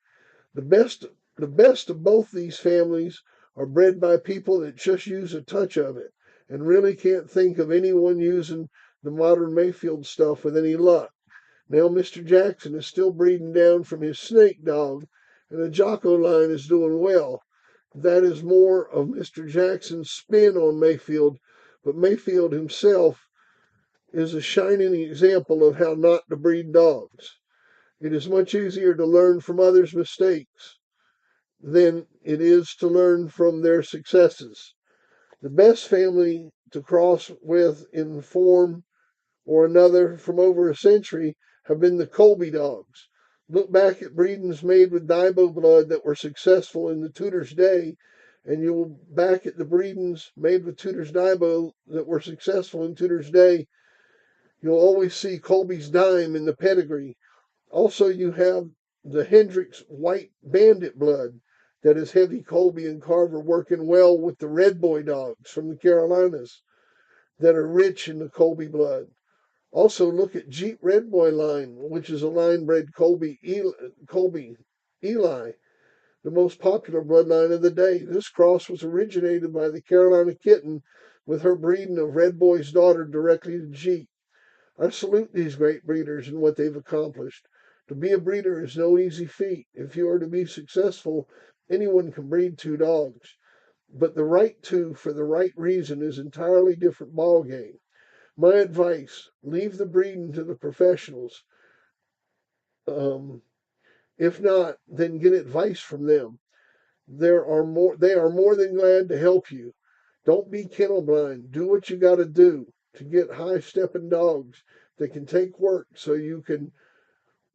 The best, the best of both these families are bred by people that just use a touch of it and really can't think of anyone using the modern Mayfield stuff with any luck. Now, Mr. Jackson is still breeding down from his snake dog, and the Jocko line is doing well. That is more of Mr. Jackson's spin on Mayfield, but Mayfield himself is a shining example of how not to breed dogs. It is much easier to learn from others' mistakes than it is to learn from their successes. The best family to cross with in form or another from over a century have been the Colby dogs. Look back at breedings made with Dibo blood that were successful in the Tudor's day, and you'll back at the breedings made with Tudor's Dibo that were successful in Tudor's day. You'll always see Colby's dime in the pedigree. Also, you have the Hendricks White Bandit blood that is heavy Colby and Carver working well with the Red Boy dogs from the Carolinas that are rich in the Colby blood. Also, look at Jeep Red Boy line, which is a line bred Colby Eli, the most popular bloodline of the day. This cross was originated by the Carolina Kitten with her breeding of Red Boy's daughter directly to Jeep. I salute these great breeders and what they've accomplished. To be a breeder is no easy feat. If you are to be successful, anyone can breed two dogs. But the right two for the right reason is entirely different ball game. My advice, leave the breeding to the professionals. Um, if not, then get advice from them. They are more than glad to help you. Don't be kennel blind. Do what you got to do to get high stepping dogs that can take work so you can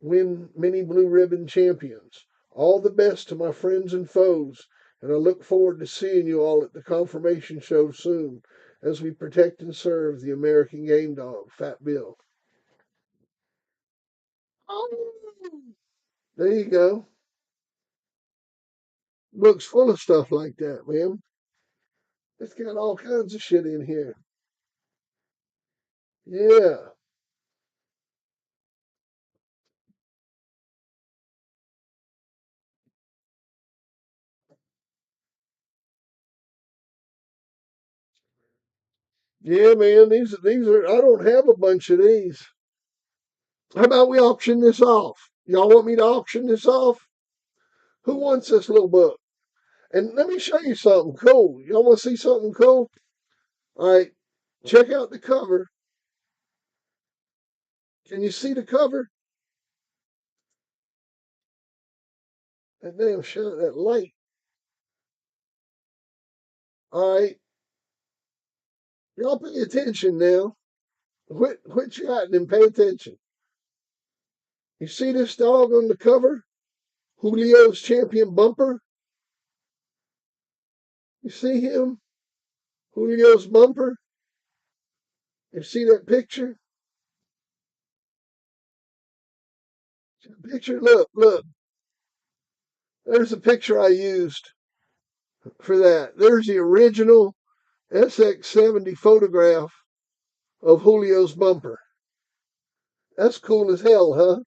win many blue ribbon champions. All the best to my friends and foes, and I look forward to seeing you all at the confirmation show soon as we protect and serve the American game dog, Fat Bill. There you go. Book's full of stuff like that, man. It's got all kinds of shit in here. Yeah. Yeah, man. These are I don't have a bunch of these. How about we auction this off? Y'all want me to auction this off? Who wants this little book? And let me show you something cool. Y'all want to see something cool? All right, check out the cover. Can you see the cover? That damn shine, that light. All right, y'all pay attention now. Quit chatting and pay attention. You see this dog on the cover? Julio's champion bumper. You see him? Julio's bumper. You see that picture? Picture. Look, look. There's a picture I used for that. There's the original SX70 photograph of Julio's bumper. That's cool as hell, huh?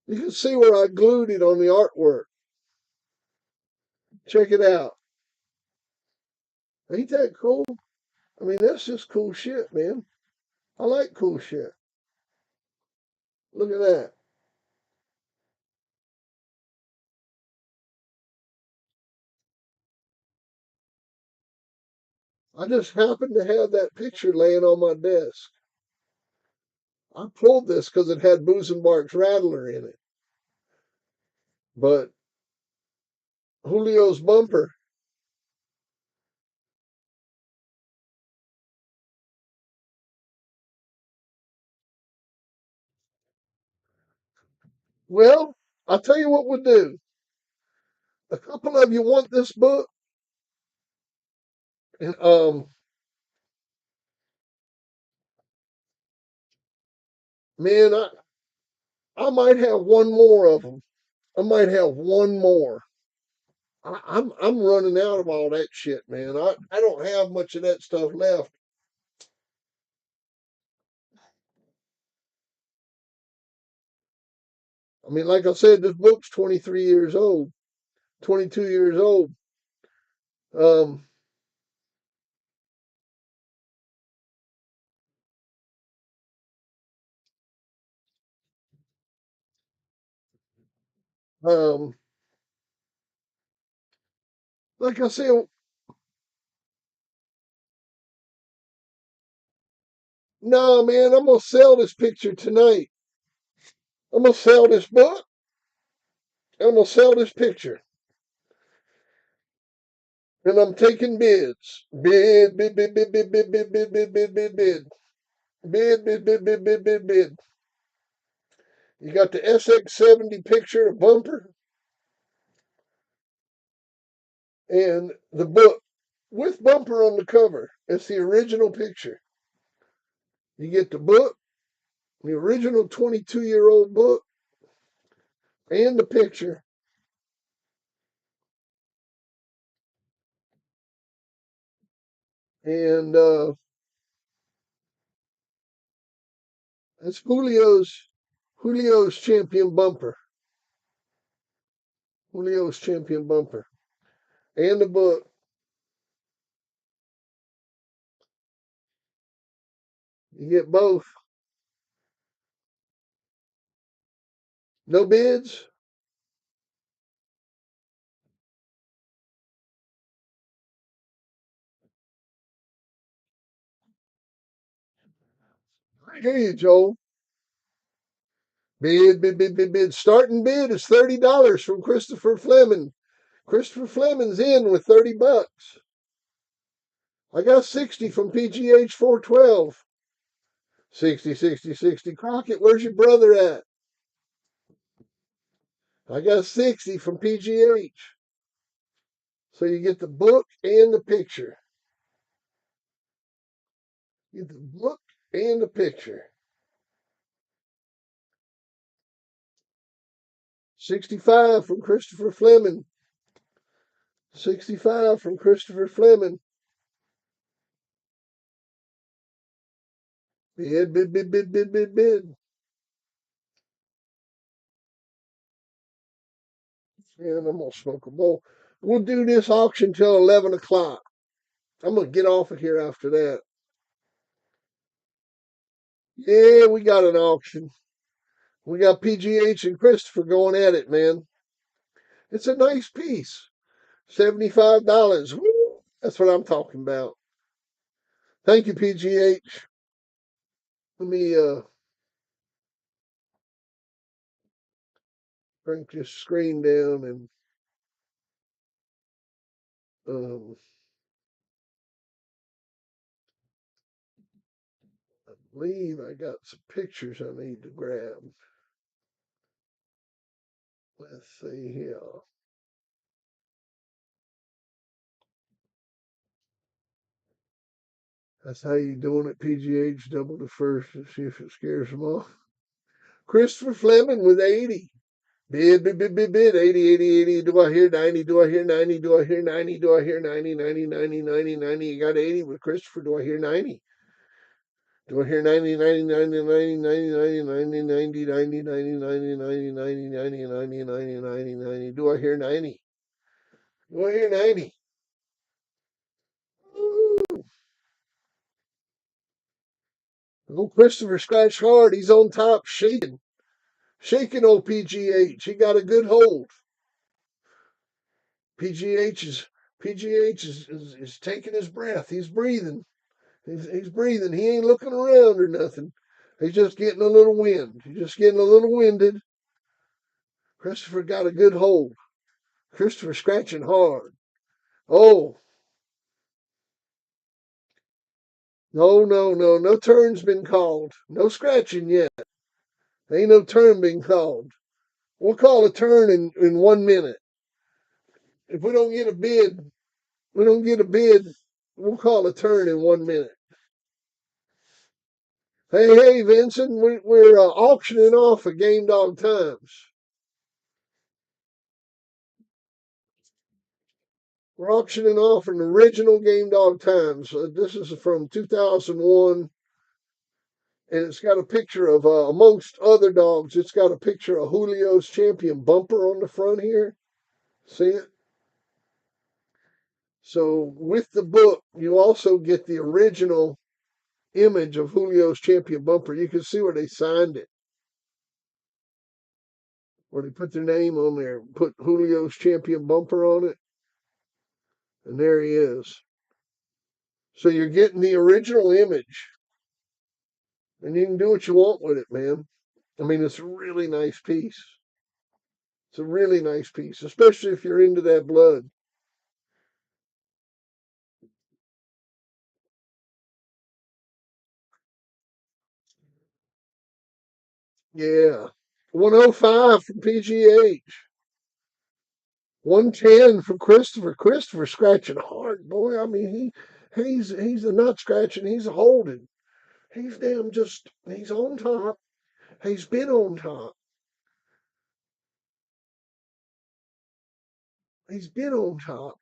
You can see where I glued it on the artwork. Check it out. Ain't that cool? I mean, that's just cool shit, man. I like cool shit. Look at that. I just happened to have that picture laying on my desk. I pulled this because it had Boozenbark's Rattler in it. But Julio's bumper, well, I'll tell you what we'll do. A couple of you want this book, and man, I might have one more of them. I might have one more. I'm running out of all that shit, man. I don't have much of that stuff left. I mean, like I said, this book's 23 years old, 22 years old. Um, um, like I said, no, man, I'm gonna sell this picture tonight. I'm gonna sell this book. I'm gonna sell this picture, and I'm taking bids. Bid. You got the SX70 picture, bumper, and the book with bumper on the cover. It's the original picture. You get the book, the original 22-year-old book, and the picture. And That's Julio's champion bumper. Julio's champion bumper. And the book. You get both. No bids? I hear you, Joel. Bid. Starting bid is $30 from Christopher Fleming. Christopher Fleming's in with $30. I got 60 from PGH 412. 60, 60, 60. Crockett, where's your brother at? I got 60 from PGH. So you get the book and the picture. You get the book and the picture. 65 from Christopher Fleming. 65 from Christopher Fleming. Bid. And I'm going to smoke a bowl. We'll do this auction till 11 o'clock. I'm going to get off of here after that. Yeah, we got an auction. We got PGH and Christopher going at it, man. It's a nice piece. $75. Woo! That's what I'm talking about. Thank you, PGH. Let me crank this screen down and um, I believe I got some pictures I need to grab. Let's see here. That's how you doing it, PGH. Double the first and see if it scares them off. Christopher Fleming with 80. Bid. 80, 80, 80. Do I hear 90? Do I hear 90? Do I hear 90? Do I hear 90? 90, 90, 90, 90. You got 80 with Christopher. Do I hear 90? Do I hear 90, 90, 90, 90, 90, 90, 90, 90, 90, 90, 90, 90, 90, 90, 90, 90, 90, 90? Do I hear 90? Do I hear 90? Oh, Christopher scratched hard. He's on top, shaking. Shaking old PGH. He got a good hold. PGH is taking his breath. He's breathing. He's breathing. He ain't looking around or nothing. He's just getting a little wind. He's just getting a little winded. Christopher got a good hold. Christopher scratching hard. Oh, no. No turn's been called. No scratching yet. Ain't no turn been called. We'll call a turn in 1 minute. If we don't get a bid, we'll call a turn in 1 minute. Hey, Vincent, we're auctioning off a Game Dog Times. We're auctioning off an original Game Dog Times. This is from 2001, and it's got a picture of, amongst other dogs, it's got a picture of Julio's champion bumper on the front here. See it? So with the book, you also get the original image of Julio's champion bumper. You can see where they signed it, where they put their name on there, put Julio's champion bumper on it, and there he is. So you're getting the original image, and you can do what you want with it, man. I mean, it's a really nice piece. It's a really nice piece, especially if you're into that blood. Yeah. 105 from PGH. 110 from Christopher. Christopher scratching hard, boy. I mean, he's a not scratching, he's a holding. He's on top. He's been on top. He's been on top.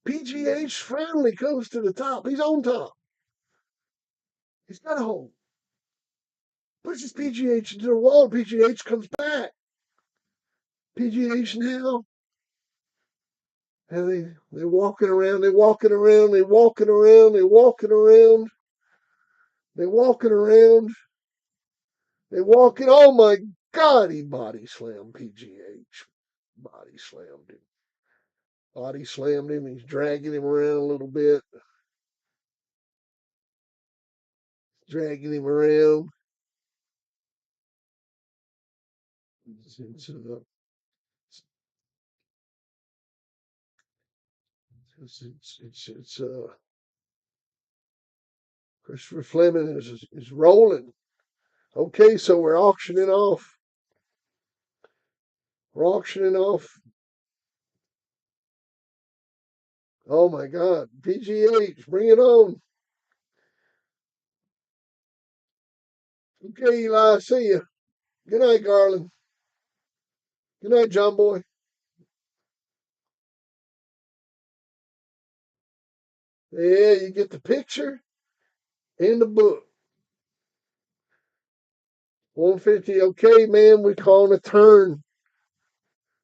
PGH finally comes to the top. He's on top. He's got a hold. Pushes PGH into the wall. PGH comes back. PGH now. And they're walking around, they're walking around, they're walking around, they're walking around, they're walking around, they're walking. Oh my God, he body slammed PGH. Body slammed him. Body slammed him. He's dragging him around a little bit. Dragging him around. It's, it's, uh, it's Christopher Fleming is rolling. Okay, so we're auctioning off. We're auctioning off. Oh my God, PGH, bring it on. Okay, Eli, see you. Good night, Garland. Good night, John Boy. Yeah, you get the picture and the book. 150. Okay, man, we're calling a turn.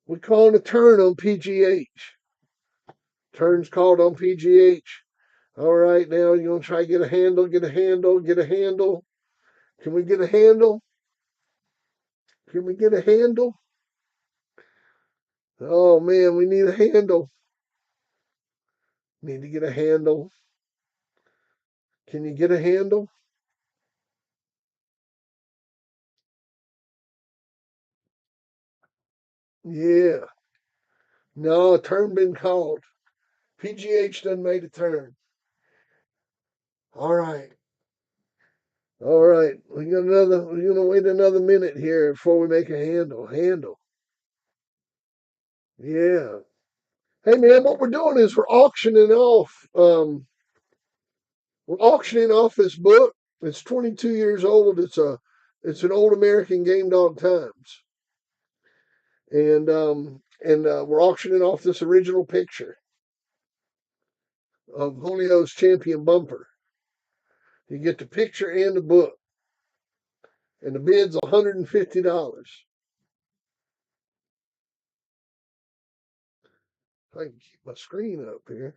We're calling a turn on PGH. Turn's called on PGH. All right, now you're going to try to get a handle, get a handle, get a handle. Can we get a handle? Can we get a handle? Oh, man, we need a handle. Need to get a handle. Can you get a handle? Yeah. No, a turn been called. PGH done made a turn. All right. All right. We're gonna wait another minute here before we make a handle. Handle. Yeah. Hey man, what we're doing is we're auctioning off this book. It's 22 years old. It's an old American Game Dog Times. And we're auctioning off this original picture of Julio's champion bumper. You get the picture and the book. And the bid's $150. I can keep my screen up here.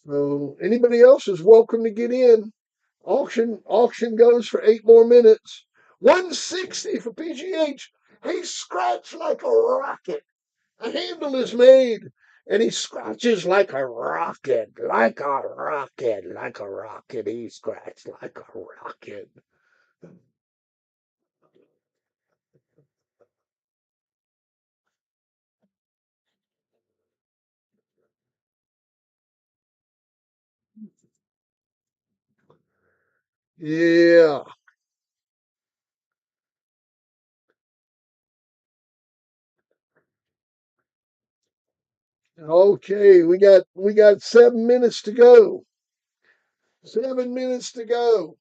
So anybody else is welcome to get in. Auction goes for 8 more minutes. 160 for PGH. He scratched like a rocket. A handle is made, and he scratches like a rocket, like a rocket, like a rocket. He scratched like a rocket. Yeah. Okay, we got 7 minutes to go. 7 minutes to go.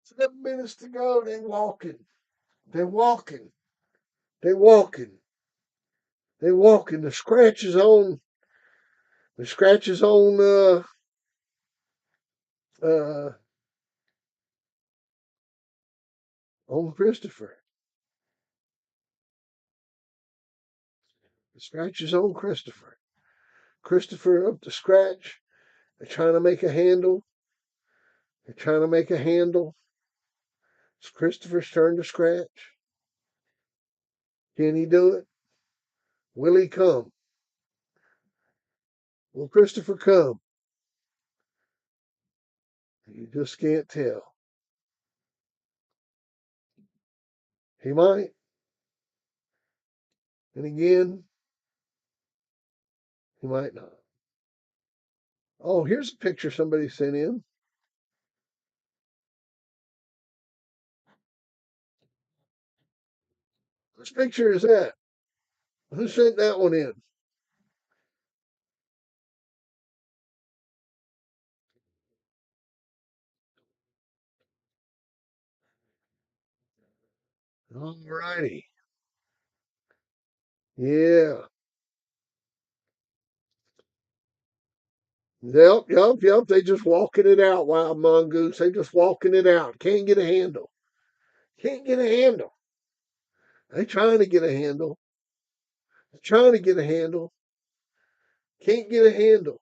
7 minutes to go. They walking. They walking. They walking. They walking. The scratches uh on Christopher. The scratches on Christopher. Christopher up the scratch. They're trying to make a handle. They're trying to make a handle. It's Christopher's turn to scratch. Can he do it? Will he come? Will Christopher come? You just can't tell. He might. And again, he might not. Oh, here's a picture somebody sent in. Which picture is that? Who sent that one in? All righty. Yeah. Yep. They just walking it out, wild mongoose. They just walking it out. Can't get a handle. Can't get a handle. They trying to get a handle. Trying to get a handle. Can't get a handle.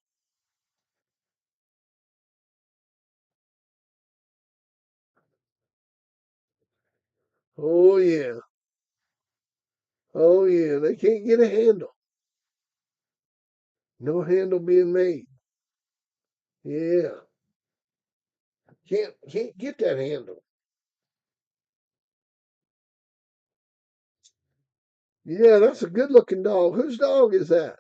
Oh yeah. Oh yeah. They can't get a handle. No handle being made. Yeah. Can't get that handle. Yeah, that's a good looking dog. Whose dog is that?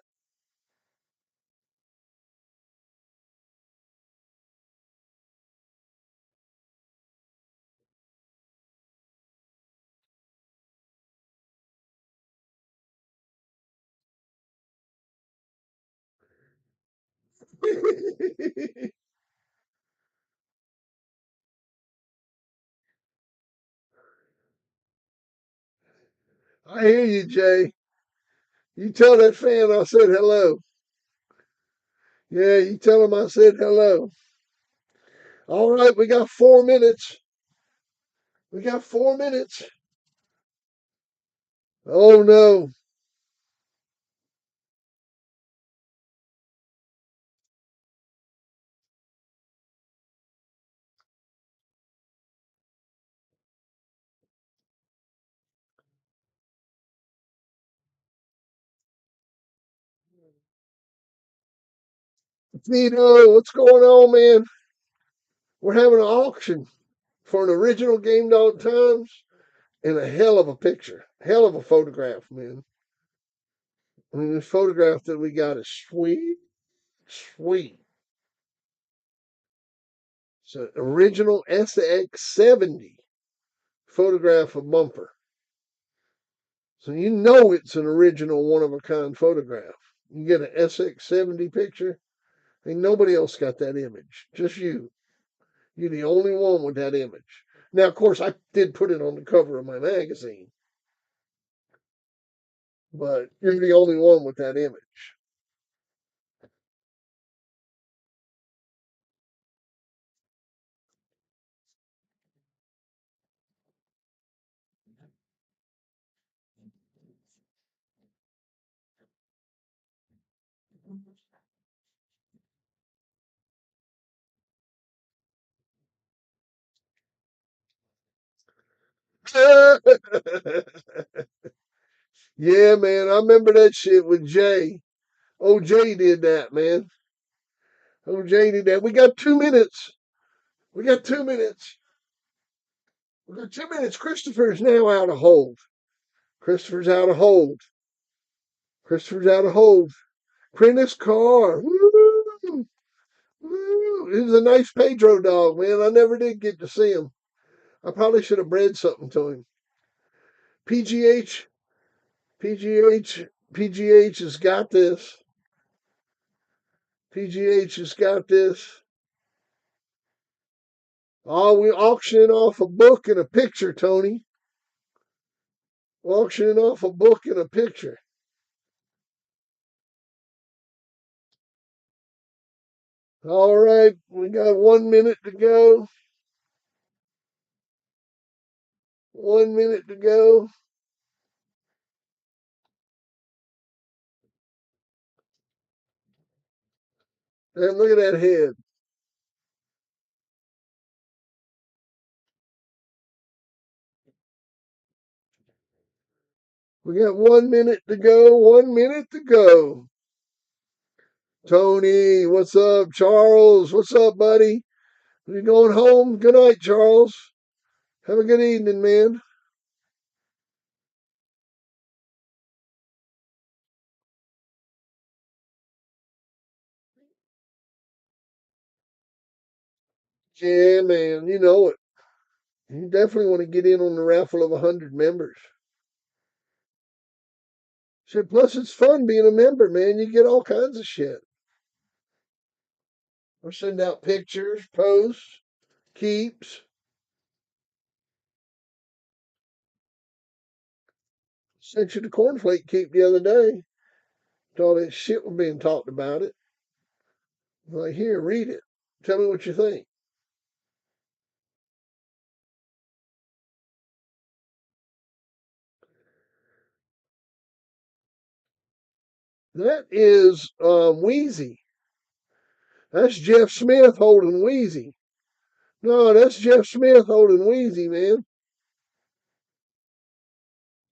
I hear you, Jay. You tell that fan I said hello. Yeah, you tell him I said hello. All right, we got 4 minutes. We got 4 minutes. Oh no. Vito, what's going on, man? We're having an auction for an original Game Dog Times and a hell of a picture. Hell of a photograph, man. I mean, this photograph that we got is sweet. Sweet. It's an original SX70 photograph of bumper. So you know it's an original one of a kind photograph. You get an SX70 picture, ain't nobody else got that image. Just you. You're the only one with that image. Now, of course, I did put it on the cover of my magazine, but you're the only one with that image. Yeah, man, I remember that shit with Jay. Oh, Jay did that, man. Oh, Jay did that. We got 2 minutes. We got 2 minutes. We got 2 minutes. Christopher's now out of hold. Christopher's out of hold. Christopher's out of hold. Prentice Carr. Woo! Woo! He was a nice Pedro dog, man. I never did get to see him. I probably should have bred something to him. PGH, PGH has got this. PGH has got this. Oh, we're auctioning off a book and a picture, Tony. Auctioning off a book and a picture. All right, we got 1 minute to go. 1 minute to go. And look at that head. We got 1 minute to go. 1 minute to go. Tony, what's up? Charles, what's up, buddy? You going home? Good night, Charles. Have a good evening, man. Yeah, man, you know it. You definitely want to get in on the raffle of 100 members. Shit, plus it's fun being a member, man. You get all kinds of shit. I send out pictures, posts, keeps. Sent you the cornflake keep the other day. All that shit was being talked about it. Like, here, read it. Tell me what you think. That is Wheezy. That's Jeff Smith holding Wheezy. No, that's Jeff Smith holding Wheezy, man.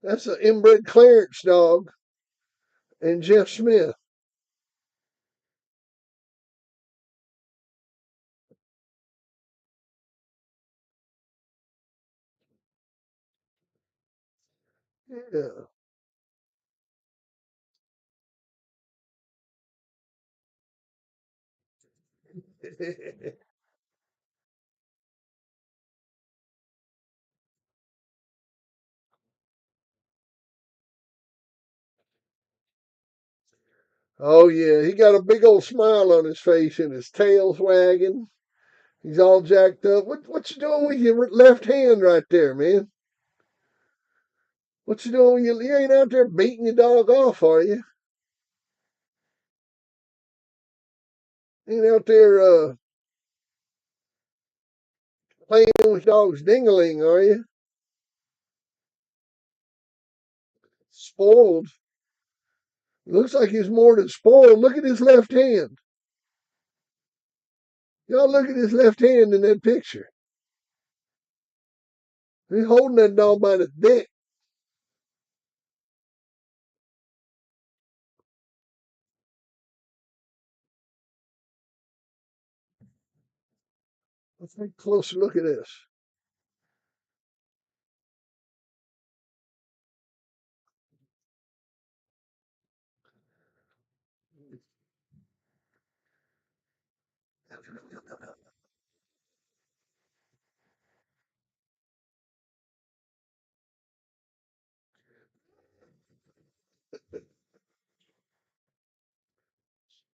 That's an inbred Clarence dog and Jeff Smith. Yeah. Oh yeah, he got a big old smile on his face and his tail's wagging. He's all jacked up. What you doing with your left hand right there, man? What you doing? You ain't out there beating your dog off, are you? Ain't out there playing with dog's dingaling, are you? Spoiled. Looks like he's more than spoiled. Look at his left hand. Y'all look at his left hand in that picture. He's holding that dog by the dick. Let's take a closer look at this.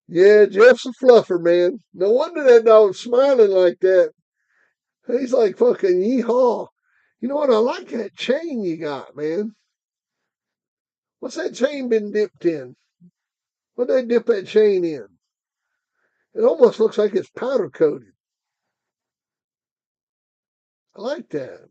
Yeah, Jeff's a fluffer, man. No wonder that dog's smiling like that. He's like fucking yeehaw. You know what? I like that chain you got, man. What's that chain been dipped in? What'd they dip that chain in? It almost looks like it's powder coated. I like that.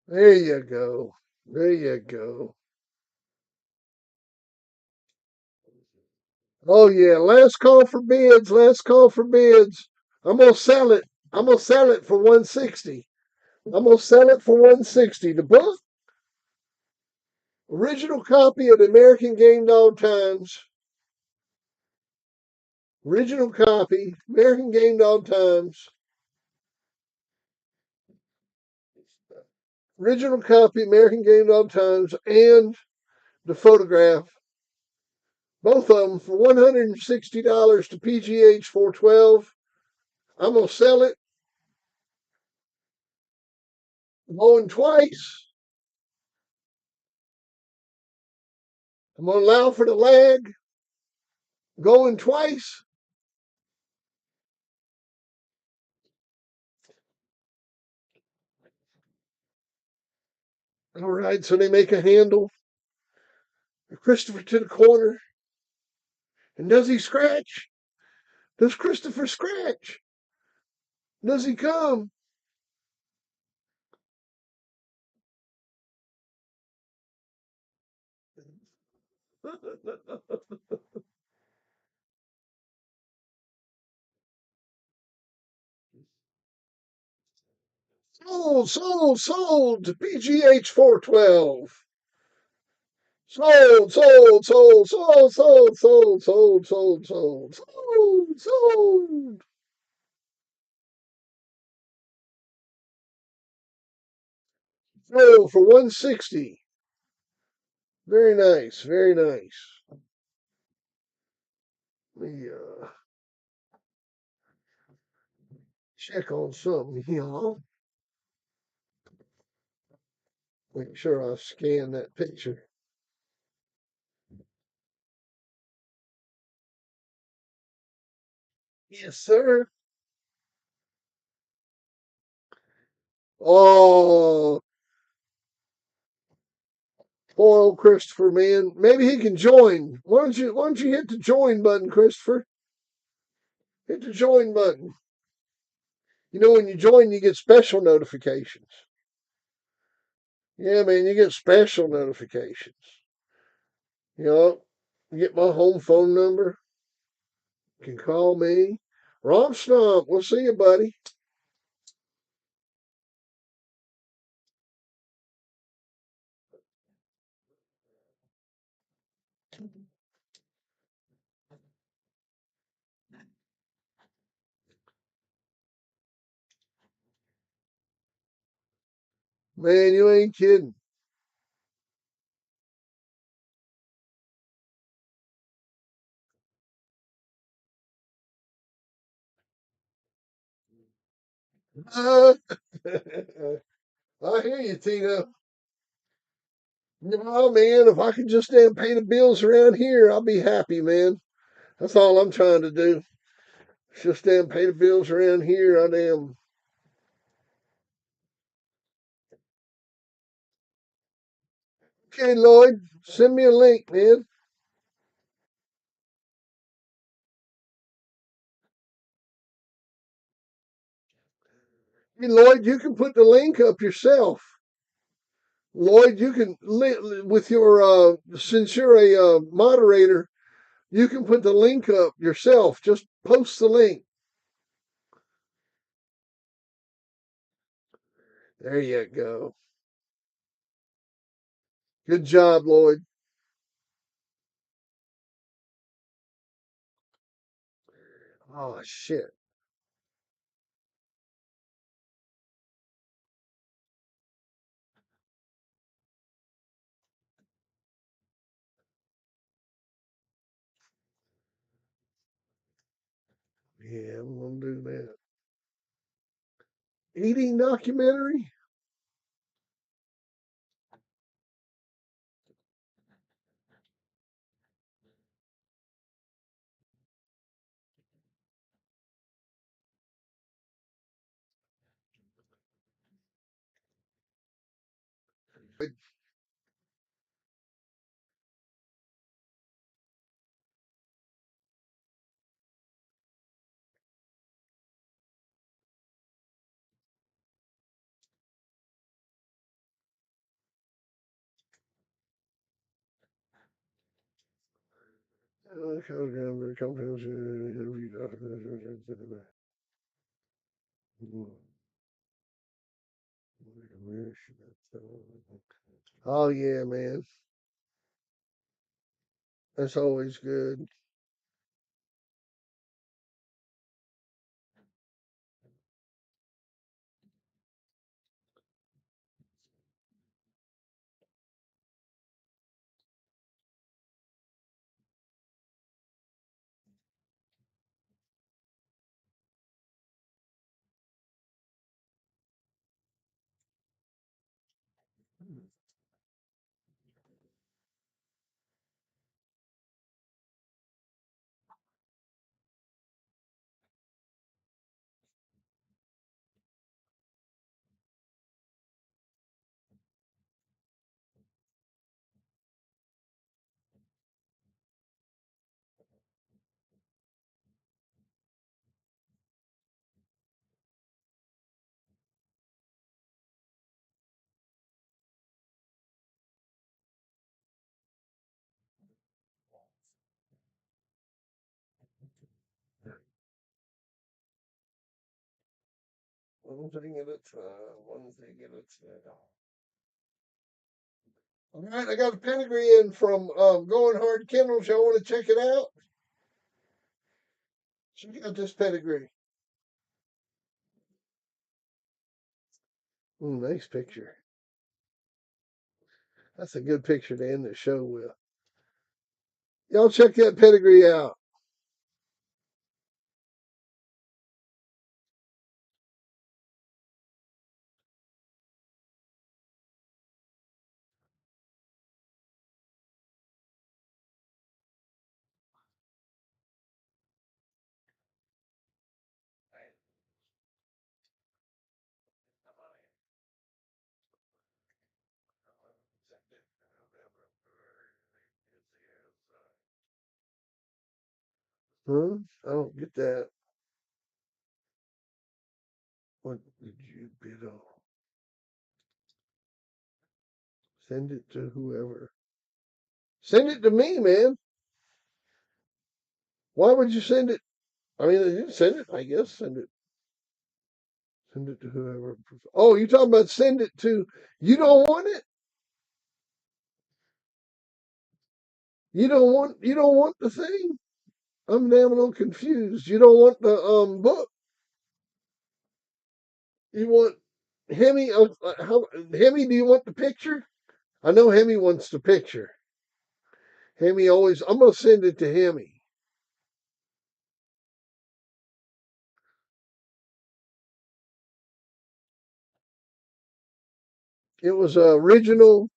There you go. There you go. Oh yeah, last call for bids. Last call for bids. I'm gonna sell it. I'm gonna sell it for 160. I'm gonna sell it for 160. The book, original copy of the American Game Dog Times. Original copy, American Game Dog Times. Original copy, American Game Dog Times, and the photograph. Both of them for $160 to PGH 412. I'm gonna sell it. Going twice. I'm gonna allow for the lag. Going twice. All right, so they make a handle. Christopher to the corner. And does he scratch? Does Christopher scratch? Does he come? Sold, sold, sold to PGH 412. Sold, sold, sold, sold, sold, sold, sold, sold, sold, sold, sold. Sold for 160. Very nice, very nice. Let me check on something here. Make sure I scan that picture. Yes, sir. Oh, poor old Christopher, man. Maybe he can join. Why don't you hit the join button, Christopher? Hit the join button. You know, when you join, you get special notifications. Yeah, man, you get special notifications. You know, you get my home phone number. You can call me. Rob Stomp. We'll see you, buddy. Man, you ain't kidding. I hear you, Tina. No, man, if I could just damn pay the bills around here, I'll be happy, man. That's all I'm trying to do. Just damn pay the bills around here. I damn. Okay, Lloyd, send me a link, man. Hey, Lloyd, you can put the link up yourself. Lloyd, you can with your since you're a moderator, you can put the link up yourself. Just post the link. There you go. Good job, Lloyd. Oh shit. Yeah, I'm gonna do that. Eating documentary? Oh yeah, man. That's always good. One thing at a time. One thing at a time. All right, I got a pedigree in from Going Hard Kennels. Y'all want to check it out? Check out this pedigree. Ooh, nice picture. That's a good picture to end the show with. Y'all check that pedigree out. Huh? I don't get that. What did you bid on? Send it to whoever. Send it to me, man. Why would you send it? I mean, you send it, I guess. Send it. Send it to whoever. Oh, you talking about send it to? You don't want it. You don't want. You don't want the thing. I'm damn a little confused. You don't want the book. You want Hemi? How Hemi? Do you want the picture? I know Hemi wants the picture. Hemi always. I'm gonna send it to Hemi. It was original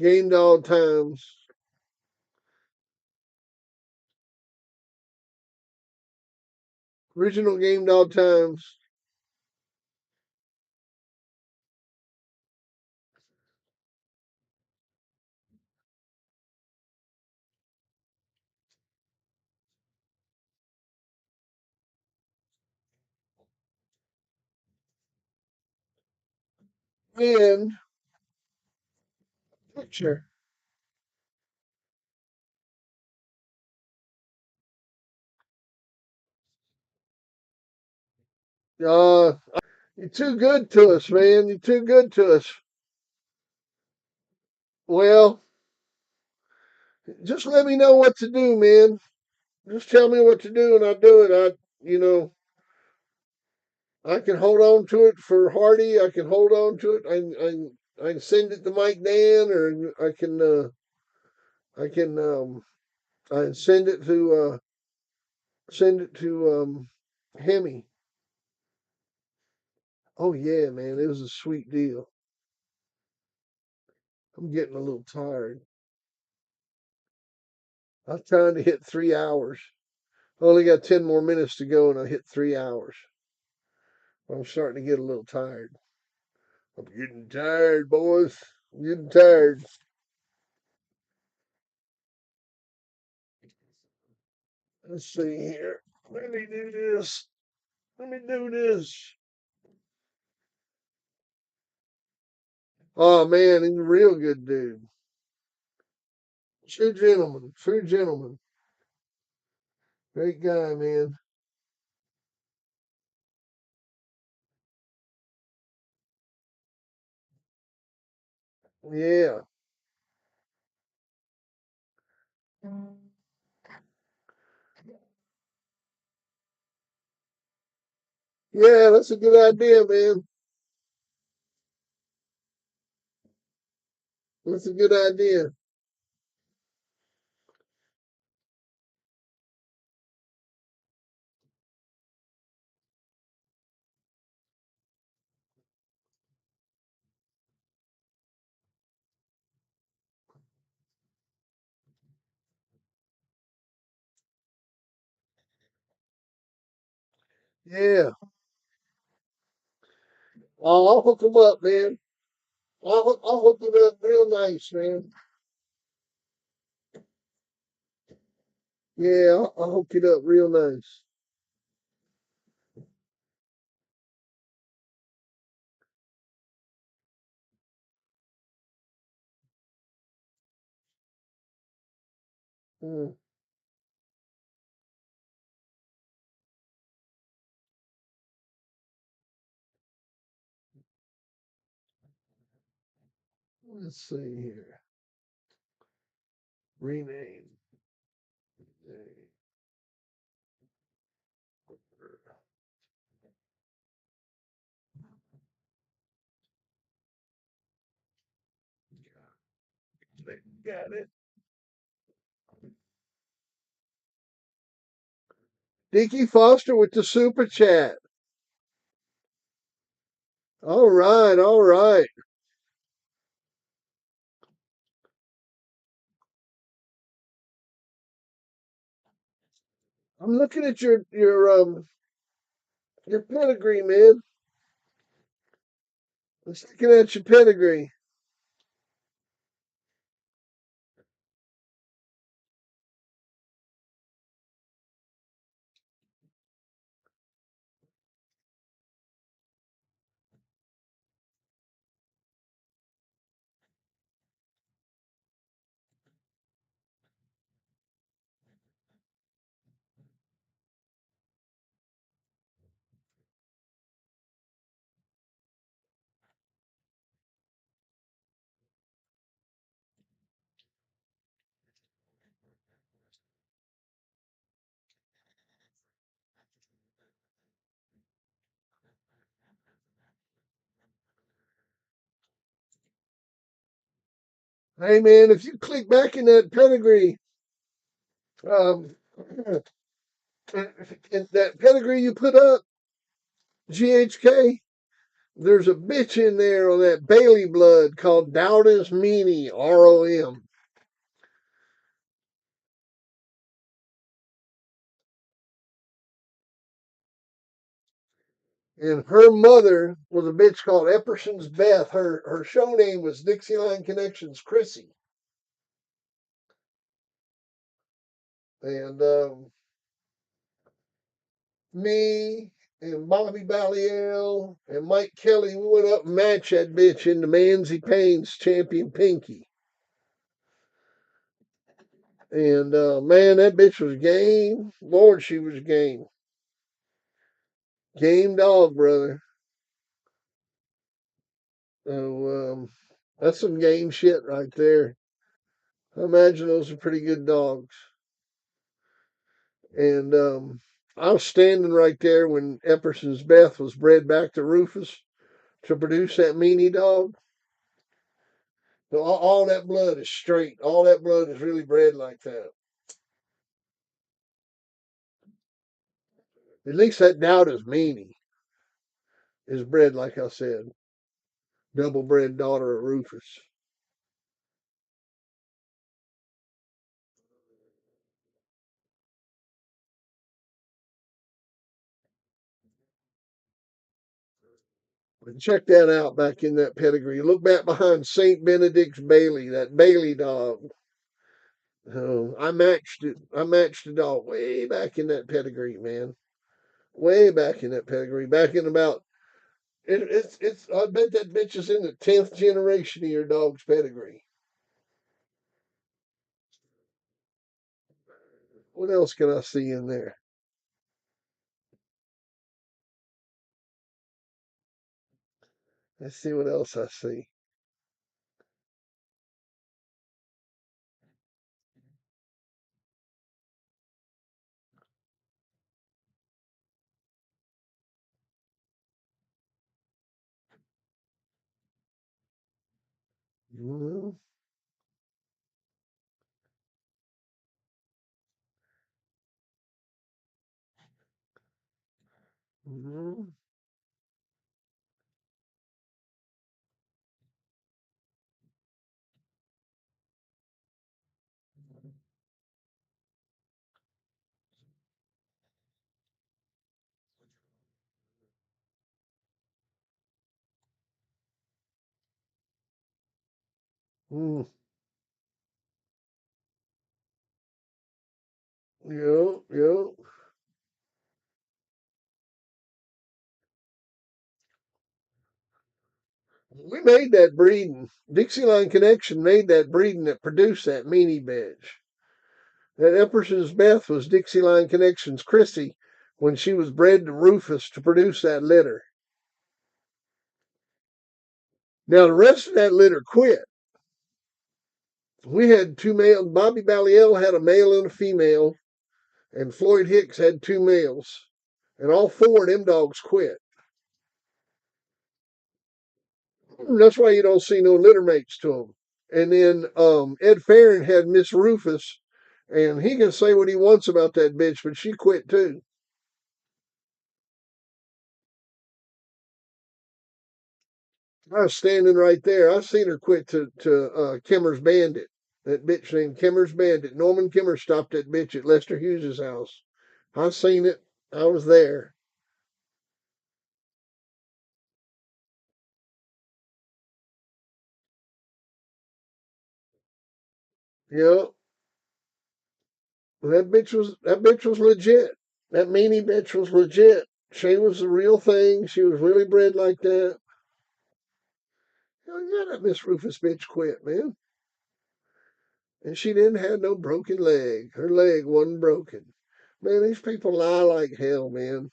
Game Dog Times. Original Game Dog Times. And picture. Uh, you're too good to us, man. You're too good to us. Well, just let me know what to do, man. Just tell me what to do and I'll do it. I can hold on to it for Hardy. I can hold on to it. I can send it to Mike Dan, or I can I send it to Hemi. Oh yeah, man, it was a sweet deal. I'm getting a little tired. I'm trying to hit 3 hours. I only got 10 more minutes to go, and I hit 3 hours. I'm starting to get a little tired. I'm getting tired, boys. I'm getting tired. Let's see here. Let me do this. Let me do this. Oh man, he's a real good dude. True gentleman. True gentleman. Great guy, man. Yeah. Yeah, that's a good idea, man. That's a good idea. Yeah. Oh, I'll hook him up, man. I'll hook it up real nice, man. Yeah, I'll hook it up real nice. Mm. Let's see here. Rename. Got it. Dickie Foster with the super chat. All right, all right. I'm looking at your pedigree, man. I'm looking at your pedigree. Hey, man, if you click back in that pedigree, um, in that pedigree you put up, GHK, there's a bitch in there on that Bailey blood called Dowdis Meany, ROM. And her mother was a bitch called Epperson's Beth. Her show name was Dixieline Connections Chrissy. And me and Bobby Balliel and Mike Kelly, we went up and matched that bitch in the Manzi Payne's Champion Pinky. And man, that bitch was game. Lord, she was game. Game dog, brother. So that's some game shit right there. I imagine those are pretty good dogs. And I was standing right there when Epperson's Beth was bred back to Rufus to produce that meanie dog. So all that blood is straight. All that blood is really bred like that. At least that Dowda's meanie is bred, like I said, double bred daughter of Rufus. But check that out back in that pedigree. Look back behind St. Benedict's Bailey, that Bailey dog. I matched it. I matched the dog way back in that pedigree, man. Way back in that pedigree. Back in about it's. I bet that bitch is in the 10th generation of your dog's pedigree. What else can I see in there? Let's see what else I see. Mm-hmm. Mm-hmm. Mm. Yeah, yeah. We made that breeding. Dixieline Connection made that breeding that produced that meanie bitch. That Epperson's Beth was Dixieline Connection's Chrissy when she was bred to Rufus to produce that litter. Now the rest of that litter quit. We had two male. Bobby Balliel had a male and a female, and Floyd Hicks had two males, and all four of them dogs quit. That's why you don't see no litter mates to them. And then Ed Farron had Miss Rufus, and he can say what he wants about that bitch, but she quit too. I was standing right there. I seen her quit to Kimmer's Bandit. That bitch named Kimmer's Bandit. Norman Kimmer stopped that bitch at Lester Hughes's house. I seen it. I was there. Yeah, that bitch was legit. That meanie bitch was legit. She was the real thing. She was really bred like that. Oh yeah, that Miss Rufus bitch quit, man. And she didn't have no broken leg. Her leg wasn't broken. Man, these people lie like hell, man.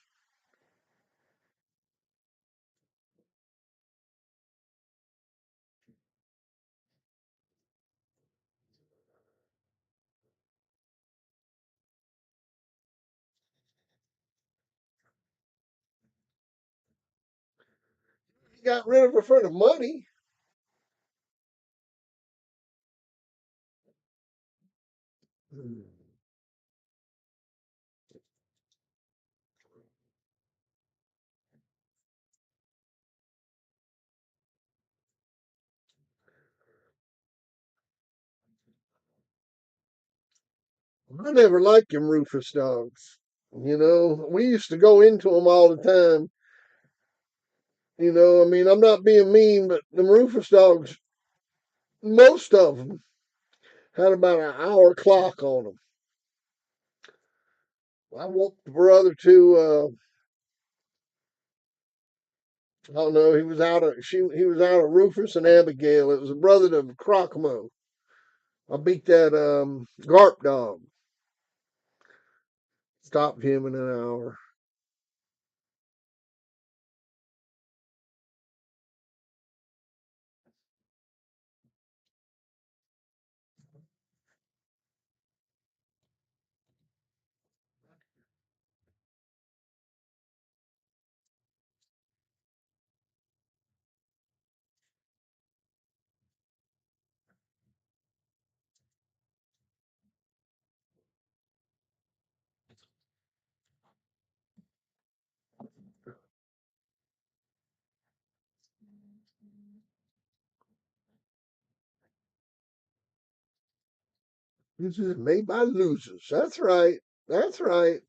He got rid of her for the money. I never liked them Rufus dogs. We used to go into them all the time. I mean, I'm not being mean, but them Rufus dogs, most of them had about an hour clock on them. I woke the brother to, I don't know, he was out of Rufus and Abigail. It was a brother to Crocomo. I beat that Garp dog. Stopped him in an hour. This is made by losers. That's right. That's right.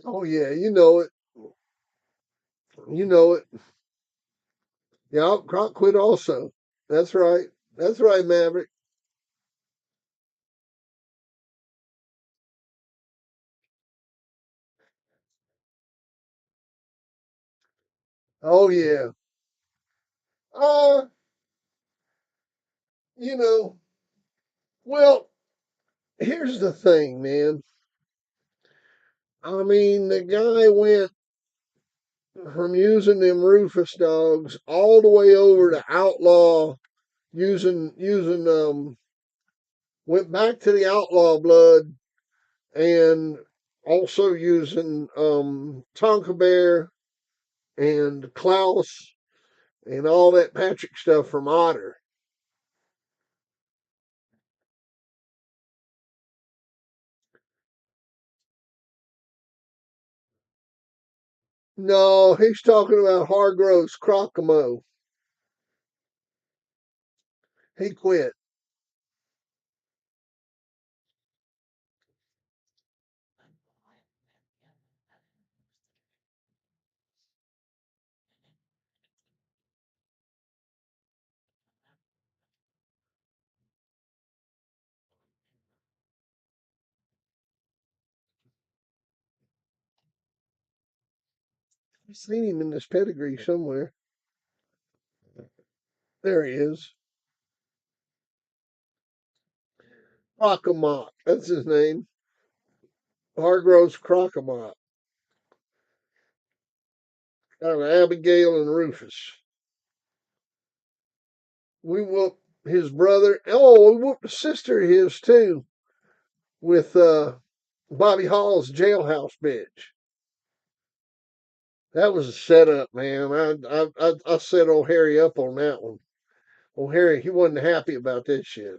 Oh yeah, you know it. You know it. Yeah, Croc quit also. That's right. That's right, Maverick. Oh yeah. Uh, you know, well, here's the thing, man. I mean, the guy went from using them Rufus dogs all the way over to outlaw using went back to the outlaw blood and also using Tonka Bear and Klaus and all that Patrick stuff from Otter. No, he's talking about Hargrove's Crocamo. He quit. I've seen him in this pedigree somewhere. There he is. Crocomont. That's his name. Hargrove's Crocomont. Out of Abigail and Rufus. We whooped his brother. Oh, we whooped the sister of his too with Bobby Hall's jailhouse bitch. That was a setup, man. I set old Harry up on that one. Old Harry, he wasn't happy about this shit.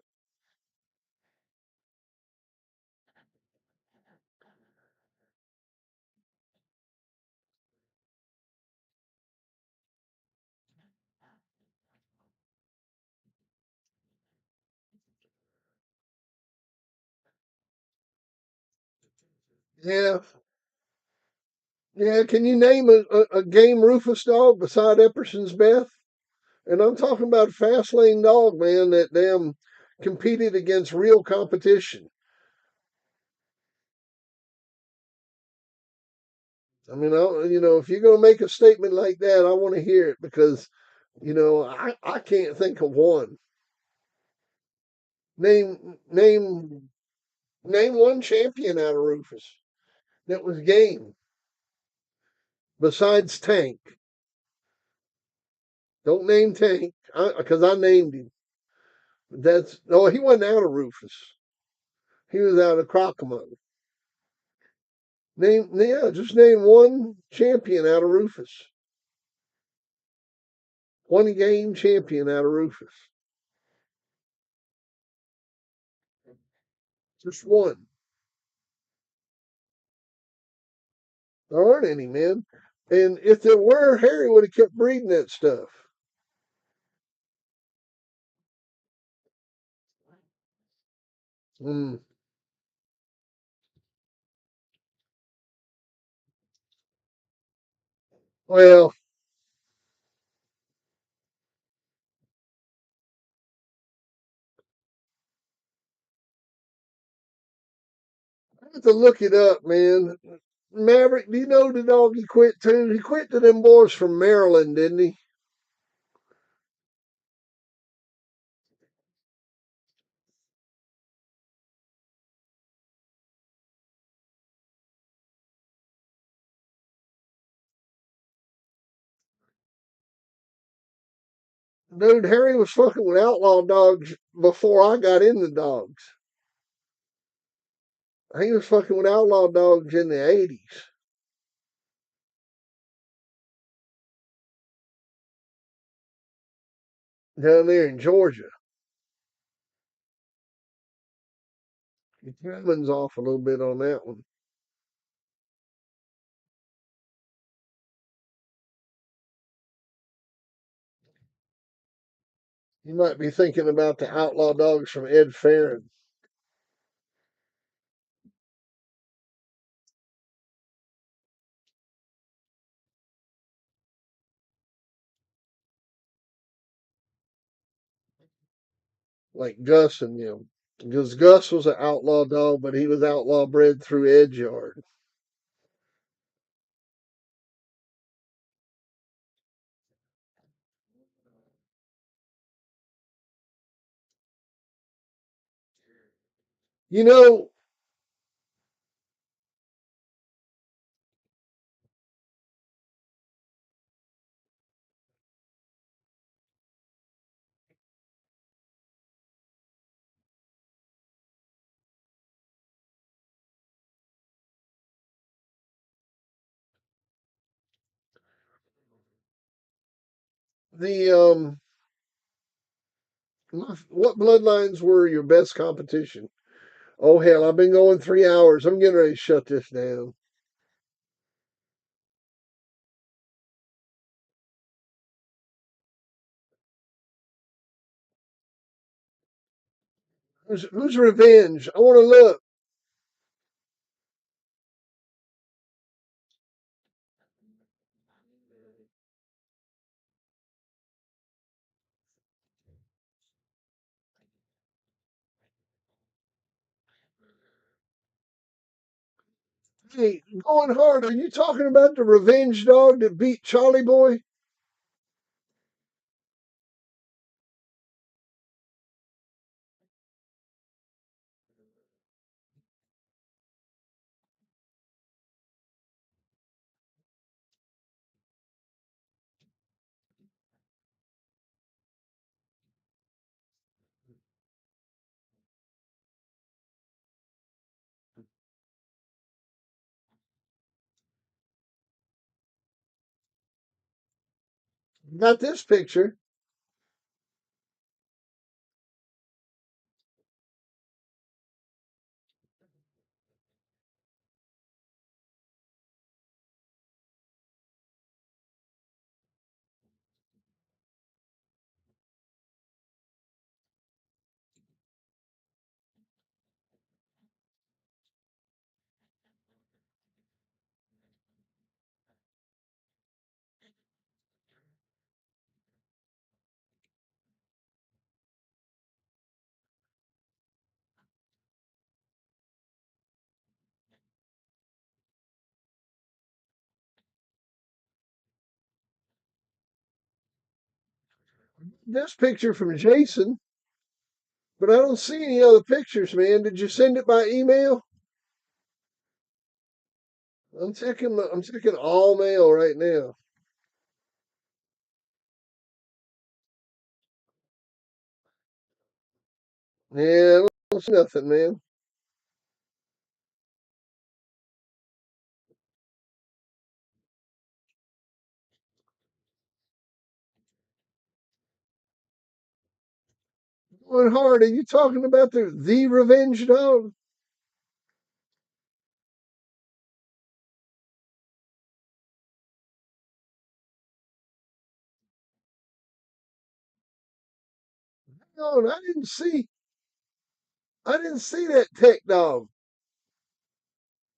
Yeah, yeah. Can you name a game Rufus dog beside Epperson's Beth? And I'm talking about a fast lane dog, man, that damn competed against real competition. I mean, if you're gonna make a statement like that, I want to hear it because, I can't think of one. Name name name one champion out of Rufus that was game besides Tank. Don't name Tank because I named him. He wasn't out of Rufus. He was out of Crocomont. Just name one champion out of Rufus. One game champion out of Rufus. Just one. There aren't any, man. And if there were, Harry would have kept breeding that stuff. Mm. Well, I have to look it up, man. Maverick, do you know the dog he quit to? He quit to them boys from Maryland, didn't he? Dude, Harry was fucking with outlaw dogs before I got into dogs. He was fucking with outlaw dogs in the 80s down there in Georgia. Your timing's off a little bit on that one. You might be thinking about the outlaw dogs from Ed Farron. Like Gus and them. Because Gus was an outlaw dog, but he was outlaw bred through Edgyard. You know, the what bloodlines were your best competition? Oh hell, I've been going 3 hours. I'm getting ready to shut this down. Who's revenge? I want to look. Hey, going hard. Are you talking about the revenge dog that beat Charlie Boy? Got this picture. This picture from Jason, but I don't see any other pictures, man. Did you send it by email? I'm checking all mail right now. Yeah, I don't see nothing, man. Going hard. Are you talking about the Revenge Dog? No, I didn't see that Tech Dog.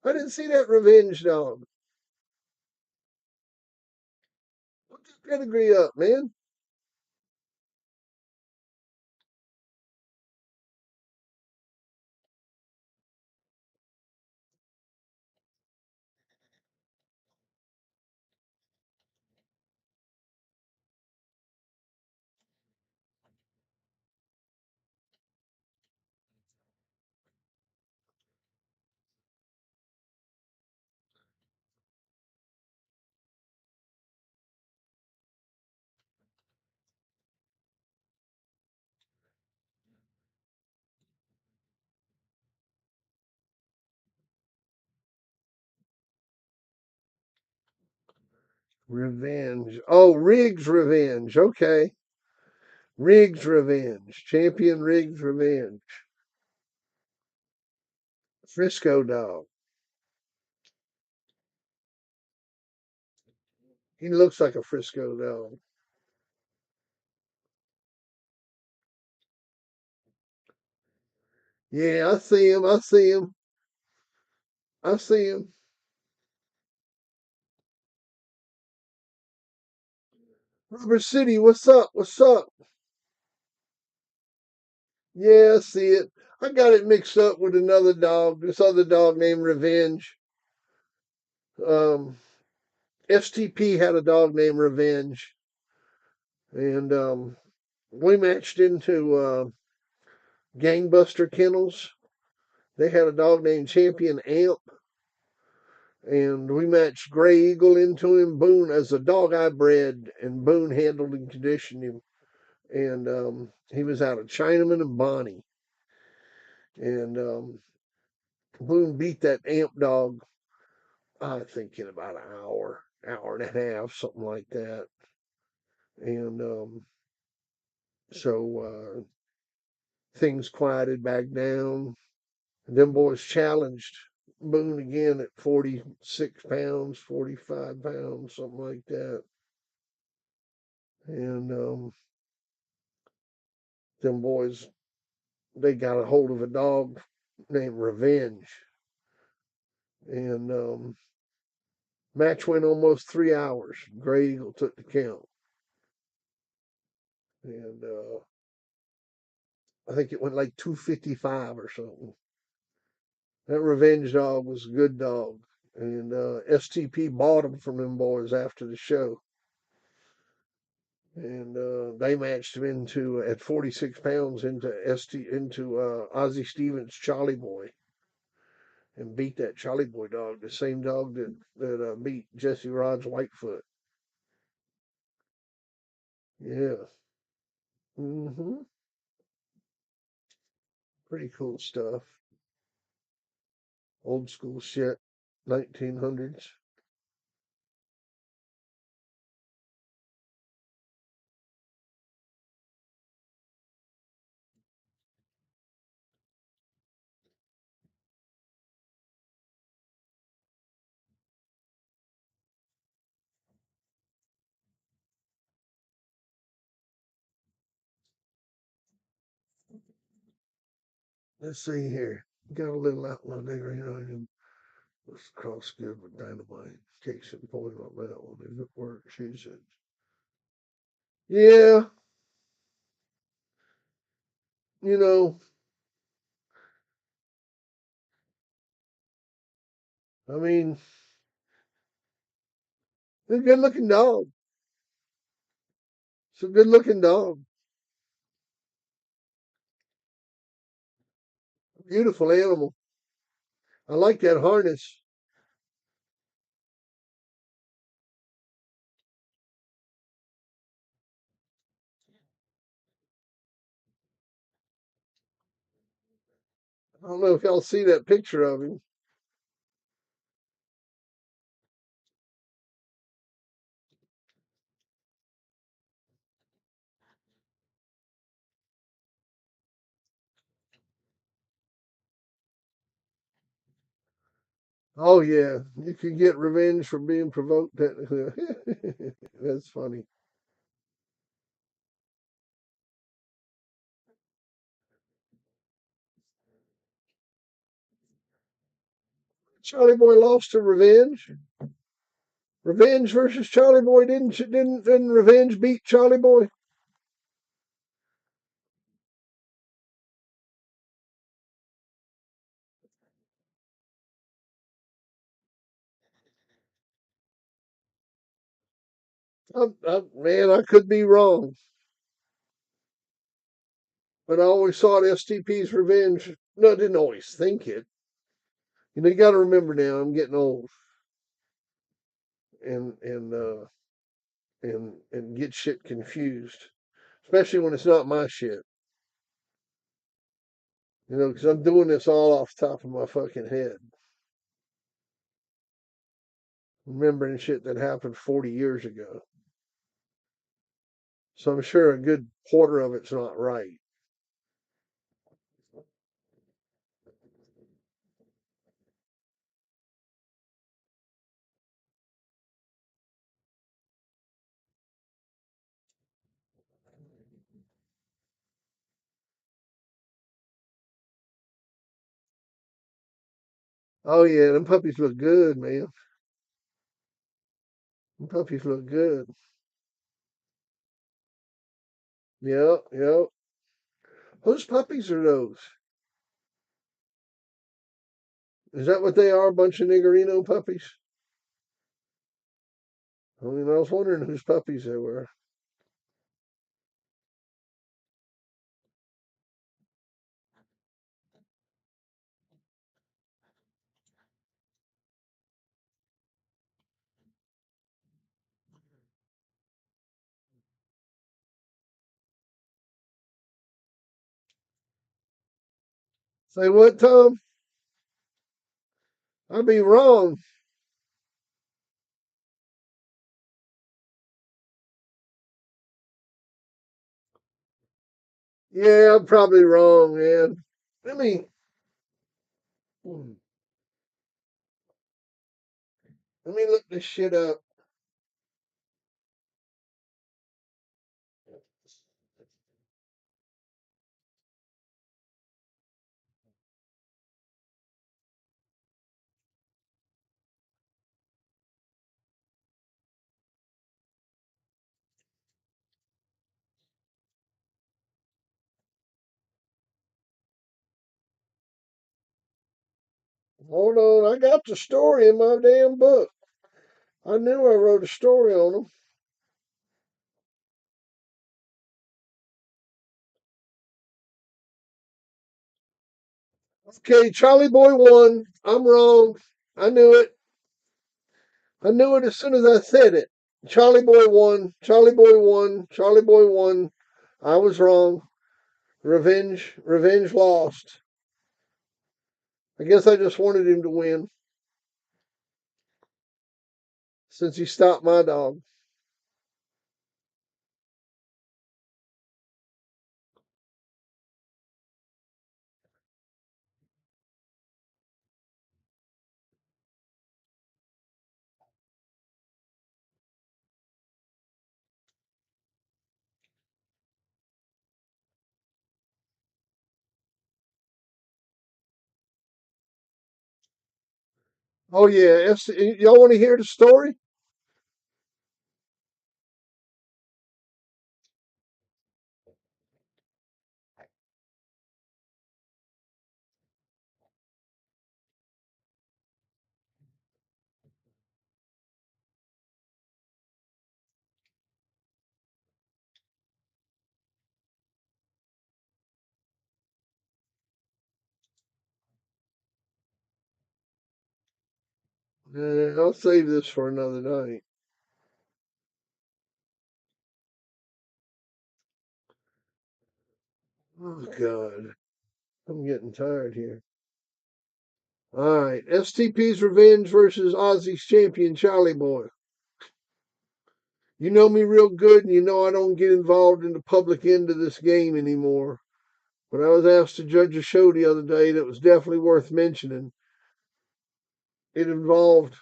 I didn't see that Revenge Dog. Look that pedigree up, man. Revenge. Oh, Riggs Revenge. Okay. Riggs Revenge. Champion Riggs Revenge. Frisco Dog. He looks like a Frisco Dog. Yeah, I see him. I see him. I see him. Rubber City, what's up? What's up? Yeah, I see it. I got it mixed up with another dog. This other dog named Revenge. Um, STP had a dog named Revenge, and we matched into Gangbuster Kennels. They had a dog named Champion Amp, and we matched Gray Eagle into him. Boone as a dog I bred, and Boone handled and conditioned him. And he was out of Chinaman and Bonnie, and Boone beat that Amp dog. I think in about an hour, hour and a half, something like that. And so things quieted back down. And them boys challenged Boone again at 46 pounds, 45 pounds, something like that. And them boys, they got a hold of a dog named Revenge. And match went almost 3 hours. Gray Eagle took the count. And I think it went like 255 or something. That Revenge dog was a good dog. And STP bought him from them boys after the show. And they matched him into at 46 pounds into Ozzie Stevens' Charlie Boy, and beat that Charlie Boy dog, the same dog that beat Jesse Rod's Whitefoot. Yeah. Hmm. Pretty cool stuff. Old school shit. 1900s. Let's see here. Got a little outlaw nigger here on him. Let's cross good with dynamite. Case in point on that one. If it works, use it. Yeah, you know, I mean, they're a good looking dog. It's a good looking dog. Beautiful animal. I like that harness. I don't know if y'all see that picture of him. Oh yeah, you can get revenge for being provoked. Technically, that's funny. Charlie Boy lost to Revenge. Revenge versus Charlie Boy. Didn't Revenge beat Charlie Boy? Man, I could be wrong, but I always thought STP's Revenge. No, I didn't always think it. You know, you got to remember now. I'm getting old, and and get shit confused, especially when it's not my shit. You know, because I'm doing this all off the top of my fucking head, remembering shit that happened 40 years ago. So I'm sure a good quarter of it's not right. Oh yeah, them puppies look good, man. Them puppies look good. Yep, yep. Whose puppies are those? Is that what they are? A bunch of Niggerino puppies? I mean, I was wondering whose puppies they were. Say what, Tom? I'd be wrong. Yeah, I'm probably wrong, man. Let me let me look this shit up. Hold on, I got the story in my damn book. I knew I wrote a story on them. Okay, Charlie Boy won. I'm wrong. I knew it. I knew it as soon as I said it. Charlie Boy won. Charlie Boy won. Charlie Boy won. I was wrong. Revenge lost. I guess I just wanted him to win since he stopped my dog. Oh yeah, y'all want to hear the story? I'll save this for another night. Oh God, I'm getting tired here. All right, STP's Revenge versus Aussie's champion Charlie Boy. You know me real good, and you know I don't get involved in the public end of this game anymore. But I was asked to judge a show the other day that was definitely worth mentioning. It involved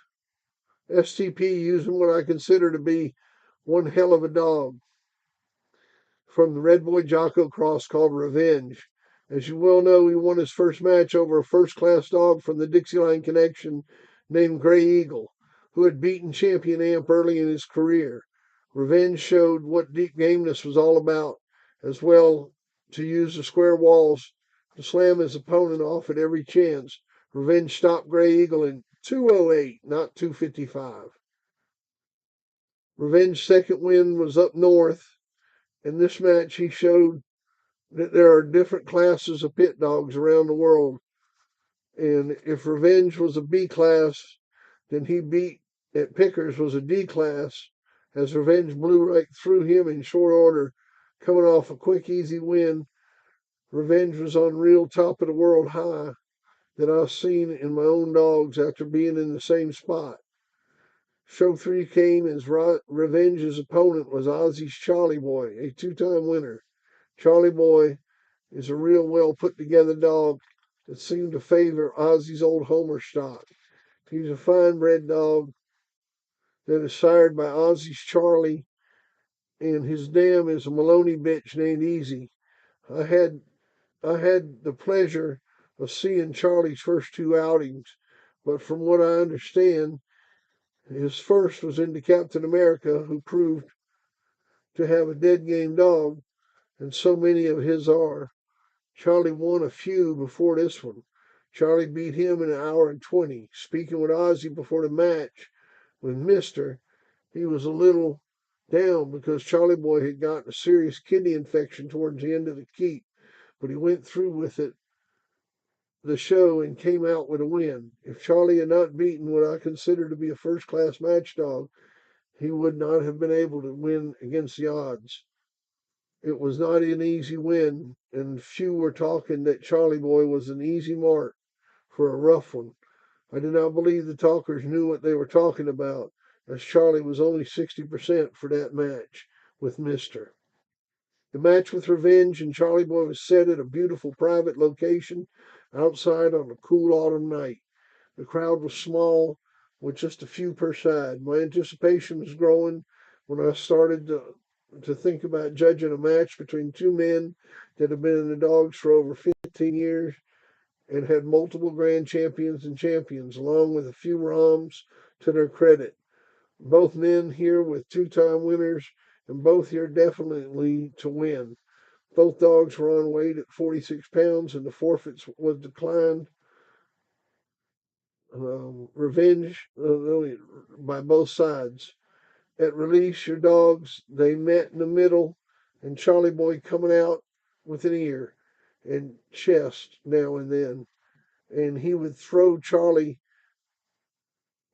STP using what I consider to be one hell of a dog from the Red Boy Jocko cross called Revenge. As you well know, he won his first match over a first class dog from the Dixieline connection named Gray Eagle, who had beaten Champion Amp early in his career. Revenge showed what deep gameness was all about, as well to use the square walls to slam his opponent off at every chance. Revenge stopped Gray Eagle in 208, not 255. Revenge's second win was up north. In this match, he showed that there are different classes of pit dogs around the world. And if Revenge was a B class, then he beat at Pickers was a D class, as Revenge blew right through him in short order, coming off a quick, easy win. Revenge was on real top of the world high that I've seen in my own dogs after being in the same spot. Show 3 came as Revenge's opponent was Ozzy's Charlie Boy, a 2-time winner. Charlie Boy is a real well put together dog that seemed to favor Ozzy's old Homer stock. He's a fine bred dog that is sired by Ozzy's Charlie, and his dam is a Maloney bitch named Easy. I had I had the pleasure of seeing Charlie's first 2 outings, but from what I understand, his first was into Captain America, who proved to have a dead game dog, and so many of his are. Charlie won a few before this one. Charlie beat him in an hour and 20. Speaking with Ozzy before the match with Mister, he was a little down because Charlie Boy had gotten a serious kidney infection towards the end of the keep, but he went through with it the show and came out with a win. If Charlie had not beaten what I consider to be a first class match dog, he would not have been able to win against the odds. It was not an easy win, and few were talking that Charlie Boy was an easy mark for a rough one. I do not believe the talkers knew what they were talking about, as Charlie was only 60% for that match with Mister. The match with Revenge and Charlie Boy was set at a beautiful private location outside on a cool autumn night. The crowd was small, with just a few per side. My anticipation was growing when I started to think about judging a match between 2 men that have been in the dogs for over 15 years and had multiple grand champions and champions, along with a few ROMs to their credit. Both men here with 2-time winners, and both here definitely to win. Both dogs were on weight at 46 pounds, and the forfeits was declined. Revenge by both sides. At release, your dogs, they met in the middle, and Charlie Boy coming out with an ear and chest now and then. And he would throw Charlie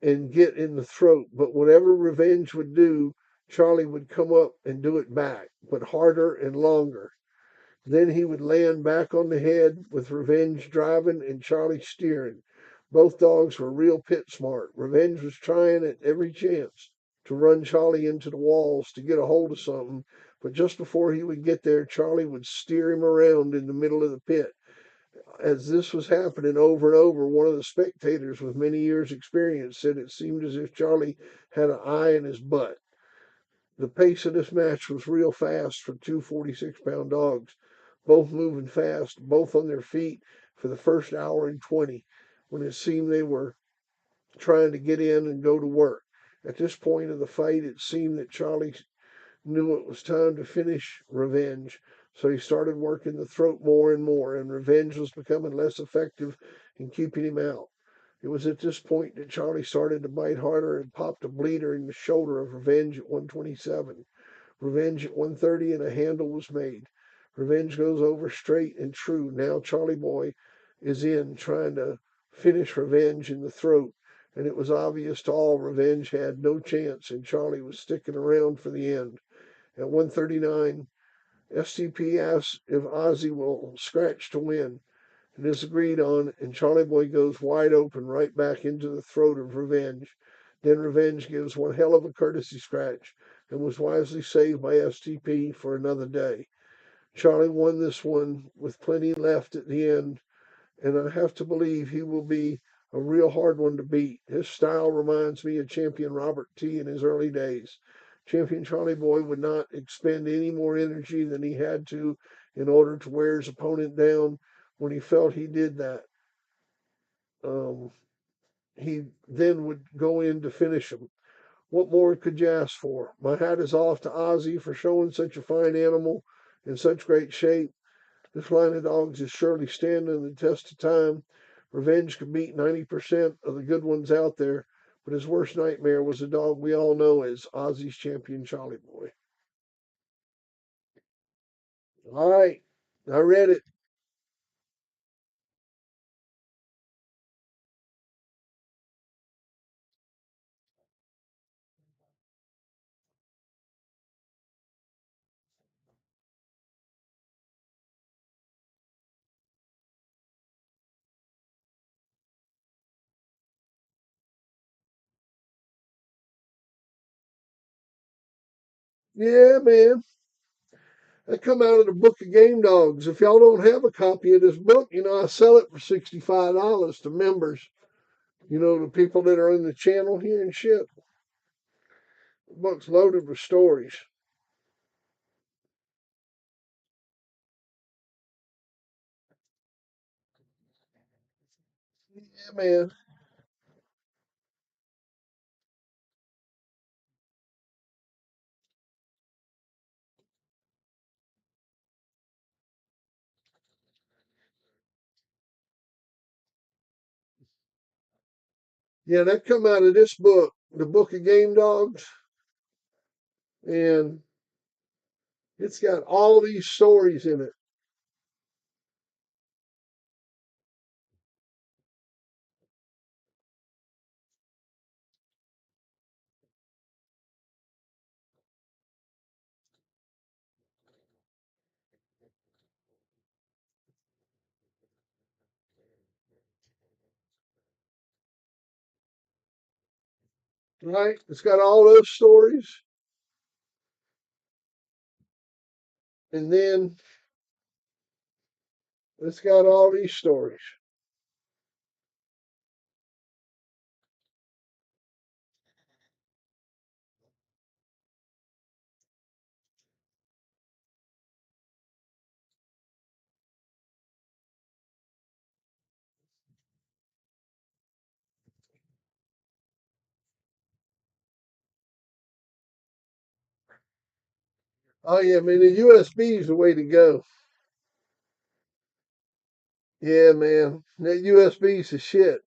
and get in the throat. But whatever Revenge would do, Charlie would come up and do it back, but harder and longer. Then he would land back on the head with Revenge driving and Charlie steering. Both dogs were real pit smart. Revenge was trying at every chance to run Charlie into the walls to get a hold of something, but just before he would get there, Charlie would steer him around in the middle of the pit. As this was happening over and over, one of the spectators with many years' experience said it seemed as if Charlie had an eye in his butt. The pace of this match was real fast for two 46-pound dogs, both moving fast, both on their feet for the first hour and 20, when it seemed they were trying to get in and go to work. At this point of the fight, it seemed that Charlie knew it was time to finish Revenge, so he started working the throat more and more, and Revenge was becoming less effective in keeping him out. It was at this point that Charlie started to bite harder and popped a bleeder in the shoulder of Revenge at 127. Revenge at 130, and a handle was made. Revenge goes over straight and true. Now Charlie Boy is in, trying to finish Revenge in the throat, and it was obvious to all Revenge had no chance, and Charlie was sticking around for the end. At 139, STP asks if Ozzy will scratch to win. It is agreed on, and Charlie Boy goes wide open right back into the throat of Revenge. Then Revenge gives one hell of a courtesy scratch and was wisely saved by STP for another day. Charlie won this one with plenty left at the end, and I have to believe he will be a real hard one to beat. His style reminds me of champion Robert T in his early days. Champion Charlie Boy would not expend any more energy than he had to in order to wear his opponent down. When he felt he did that, um, he then would go in to finish him. What more could you ask for? My hat is off to Ozzy for showing such a fine animal in such great shape. This line of dogs is surely standing the test of time. Revenge could beat 90% of the good ones out there, but his worst nightmare was a dog we all know as Ozzy's champion, Charlie Boy. All right, I read it. Yeah, man. I come out of the book of game dogs. If y'all don't have a copy of this book, I sell it for $65 to members. The people that are in the channel here and shit. The book's loaded with stories. Yeah, man. Yeah, that come out of this book, the book of game dogs, and it's got all these stories in it. Right? It's got all those stories, and then it's got all these stories. Oh yeah, man, the USB is the way to go. Yeah, man, that USB is the shit.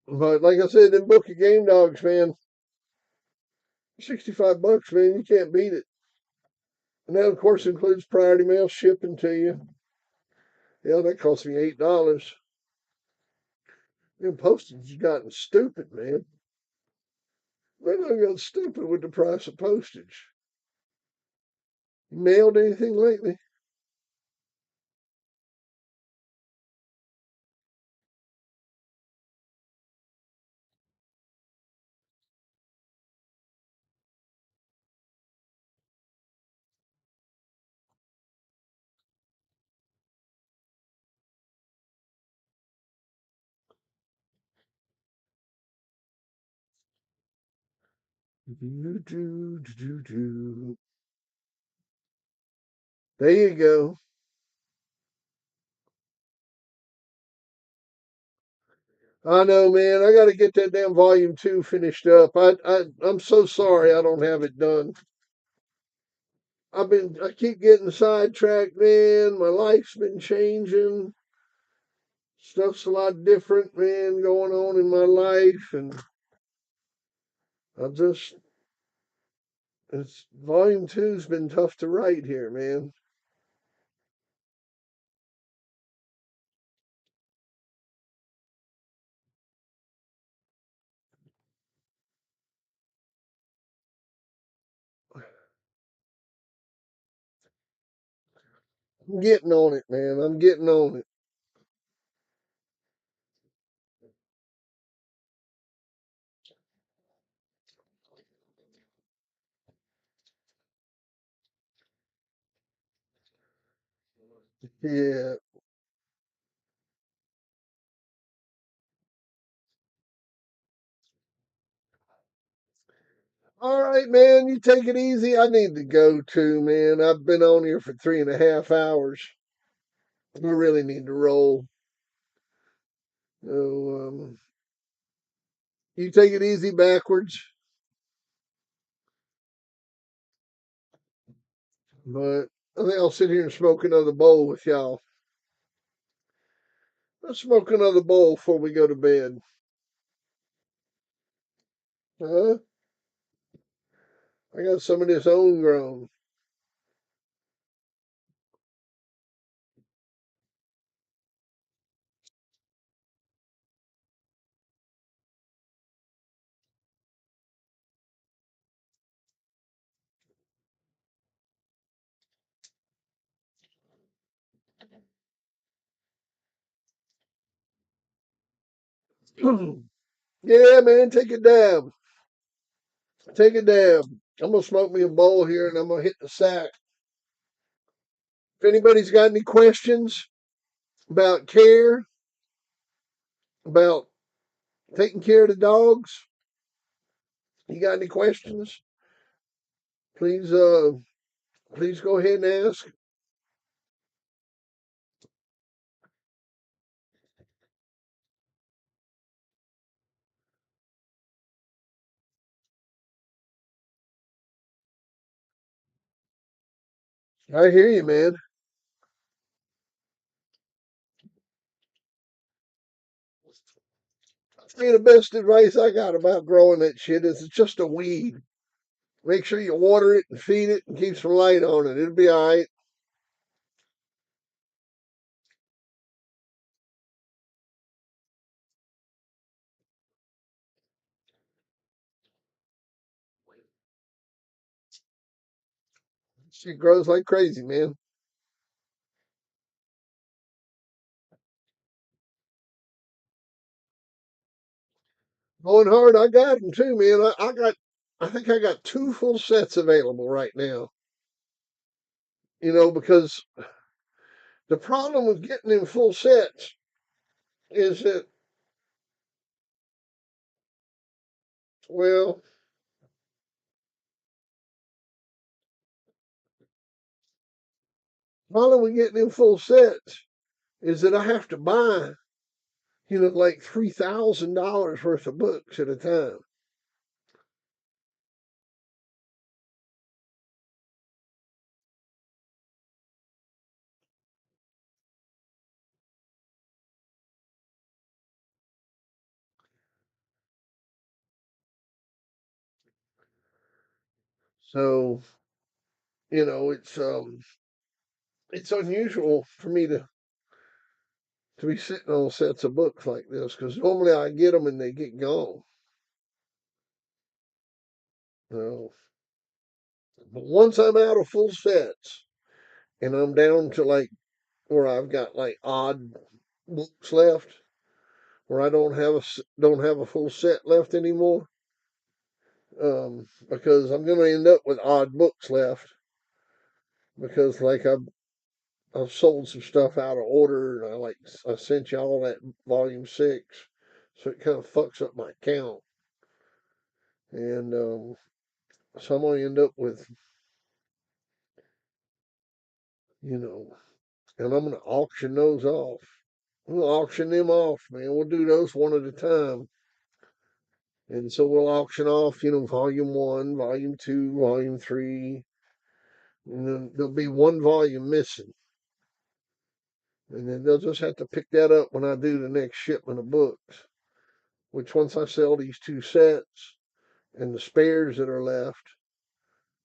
But like I said, in book of game dogs, man, $65, man, you can't beat it. And that of course includes priority mail shipping to you. Yeah, that cost me $8. And postage has gotten stupid, man. They done got stupid with the price of postage. You mailed anything lately? Do, do, do, do, do. There you go. I know, man. I got to get that damn volume two finished up. I'm so sorry I don't have it done. I keep getting sidetracked, man. My life's been changing. Stuff's a lot different, man, going on in my life, and I just it's volume two's been tough to write here, man. I'm getting on it, man. I'm getting on it. Yeah. All right, man. You take it easy. I need to go too, man. I've been on here for 3.5 hours. I really need to roll. So, you take it easy backwards. But I think I'll sit here and smoke another bowl with y'all. Let's smoke another bowl before we go to bed. Huh? I got some of this own grown. Yeah, man, take a dab. Take a dab. I'm gonna smoke me a bowl here and I'm gonna hit the sack. If anybody's got any questions about care, about taking care of the dogs, you got any questions? Please, please go ahead and ask. I hear you, man. I mean, the best advice I got about growing that shit is it's just a weed. Make sure you water it and feed it and keep some light on it. It'll be all right. Shit grows like crazy, man. Going hard, I got them too, man. I think I got two full sets available right now. Because the problem with getting in full sets is that, well, problem with getting in full sets is that I have to buy, like $3,000 worth of books at a time. So, it's unusual for me to be sitting on sets of books like this because normally I get them and they get gone. So, but once I'm out of full sets and I'm down to like where I've got like odd books left, where I don't have a full set left anymore, because I'm going to end up with odd books left because like I've sold some stuff out of order and I sent you all that volume six, so it kind of fucks up my count and so I'm going to end up with you know and I'm going to auction those off. We'll auction them off, man. We'll do those one at a time. And so we'll auction off, volume one, volume two, volume three, and then there'll be one volume missing. And then they'll just have to pick that up when I do the next shipment of books, which once I sell these two sets and the spares that are left,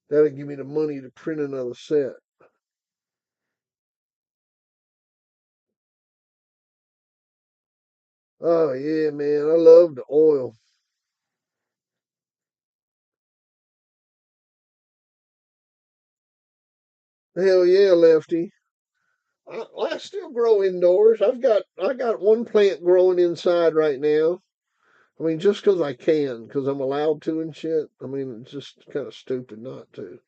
that'll give me the money to print another set. Oh yeah, man, I love the oil. Hell yeah, Lefty. I still grow indoors. I got one plant growing inside right now. I mean, just 'cause I can, 'cause I'm allowed to and shit. I mean, it's just kind of stupid not to.